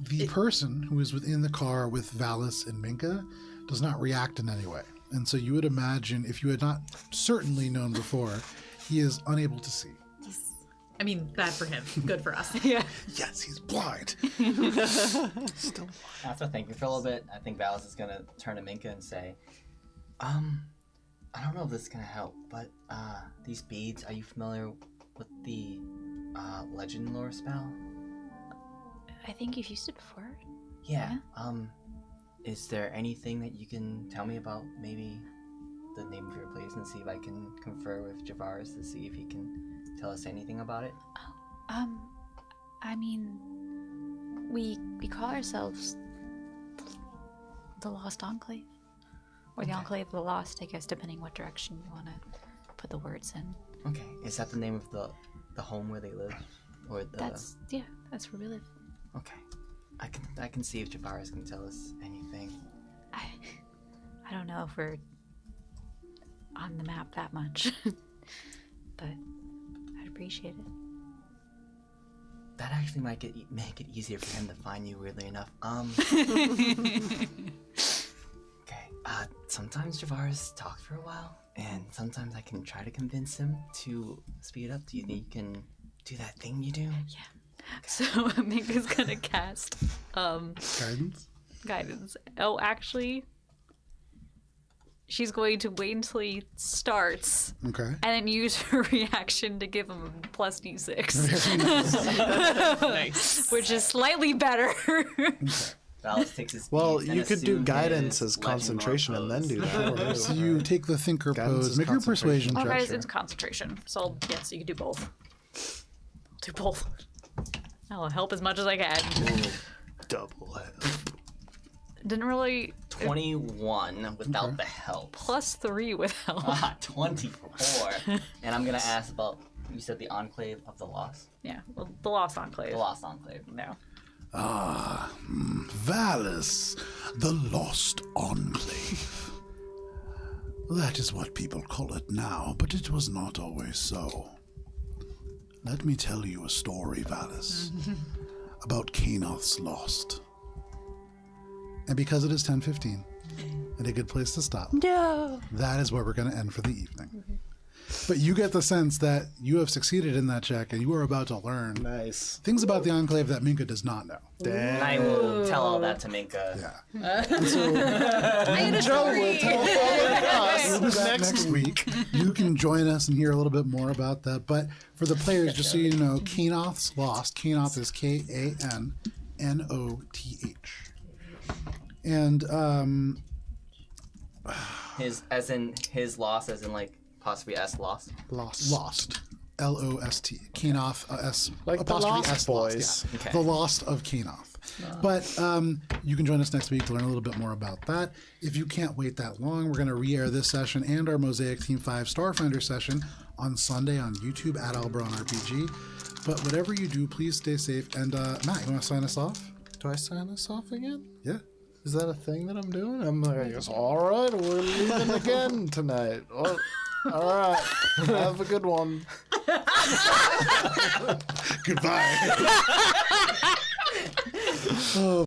The person who is within the car with Valis and Minka does not react in any way. And so you would imagine, if you had not certainly known before, he is unable to see. I mean, bad for him. Good for us. Yeah. Yes, he's blind. After thinking for a little bit, I think Valis is gonna turn to Minka and say, I don't know if this is gonna help, but these beads, are you familiar with the legend lore spell? I think you've used it before. Yeah. Is there anything that you can tell me about maybe the name of your place and see if I can confer with Javaris to see if he can tell us anything about it? I mean, we call ourselves the Lost Enclave. Or the Enclave of the Lost, I guess, depending what direction you want to put the words in. Okay. Is that the name of the home where they live? Or the... That's where we live. Okay. I can see if Javaris can tell us anything. I don't know if we're on the map that much. But I'd appreciate it. That actually might make it easier for him to find you, weirdly enough. Okay. Sometimes Javaris talks for a while, and sometimes I can try to convince him to speed up. Do you think you can do that thing you do? Yeah. So Minka's gonna cast guidance. Oh, actually, she's going to wait until he starts. Okay. And then use her reaction to give him a plus d6. Nice. Which is slightly better. Valis takes his Well, beads and you could do assume guidance his as concentration and then pose. do that. So you take the thinker Guidance pose, is make your persuasion Oh, check. guys, it's concentration. So, yeah, so you can do both. I'll do both. I'll help as much as I can. Double head. Didn't really... 21 without the help. +3 with help. 24. And I'm gonna ask about, you said the Enclave of the Lost? Yeah, well, the Lost Enclave. The Lost Enclave. No. Valis, the Lost Enclave. That is what people call it now, but it was not always so. Let me tell you a story, Valis, about Kanoth's Lost. And because it is 10:15, and a good place to stop, that is where we're going to end for the evening. But you get the sense that you have succeeded in that check, and you are about to learn Nice. things about the Enclave that Minka does not know. And I will tell all that to Minka. Yeah. Joe will tell all of We'll do us that next week. You can join us and hear a little bit more about that. But for the players, just so you know, Kanoth's Lost. Kanoth is K-A-N-N-O-T-H. And His loss, as in like possibly S lost. Lost. L-O-S-T. Kanoth, S, Like the apostrophe Lost S, Boys. Lost, yeah. Okay. The Lost of Kanoth. But you can join us next week to learn a little bit more about that. If you can't wait that long, we're going to re-air this session and our Mosaic Team 5 Starfinder session on Sunday on YouTube at Alberon RPG. But whatever you do, please stay safe. And Matt, you want to sign us off? Do I sign us off again? Yeah. Is that a thing that I'm doing? I'm like, all right, we're leaving again tonight. All right, have a good one. Goodbye. Oh.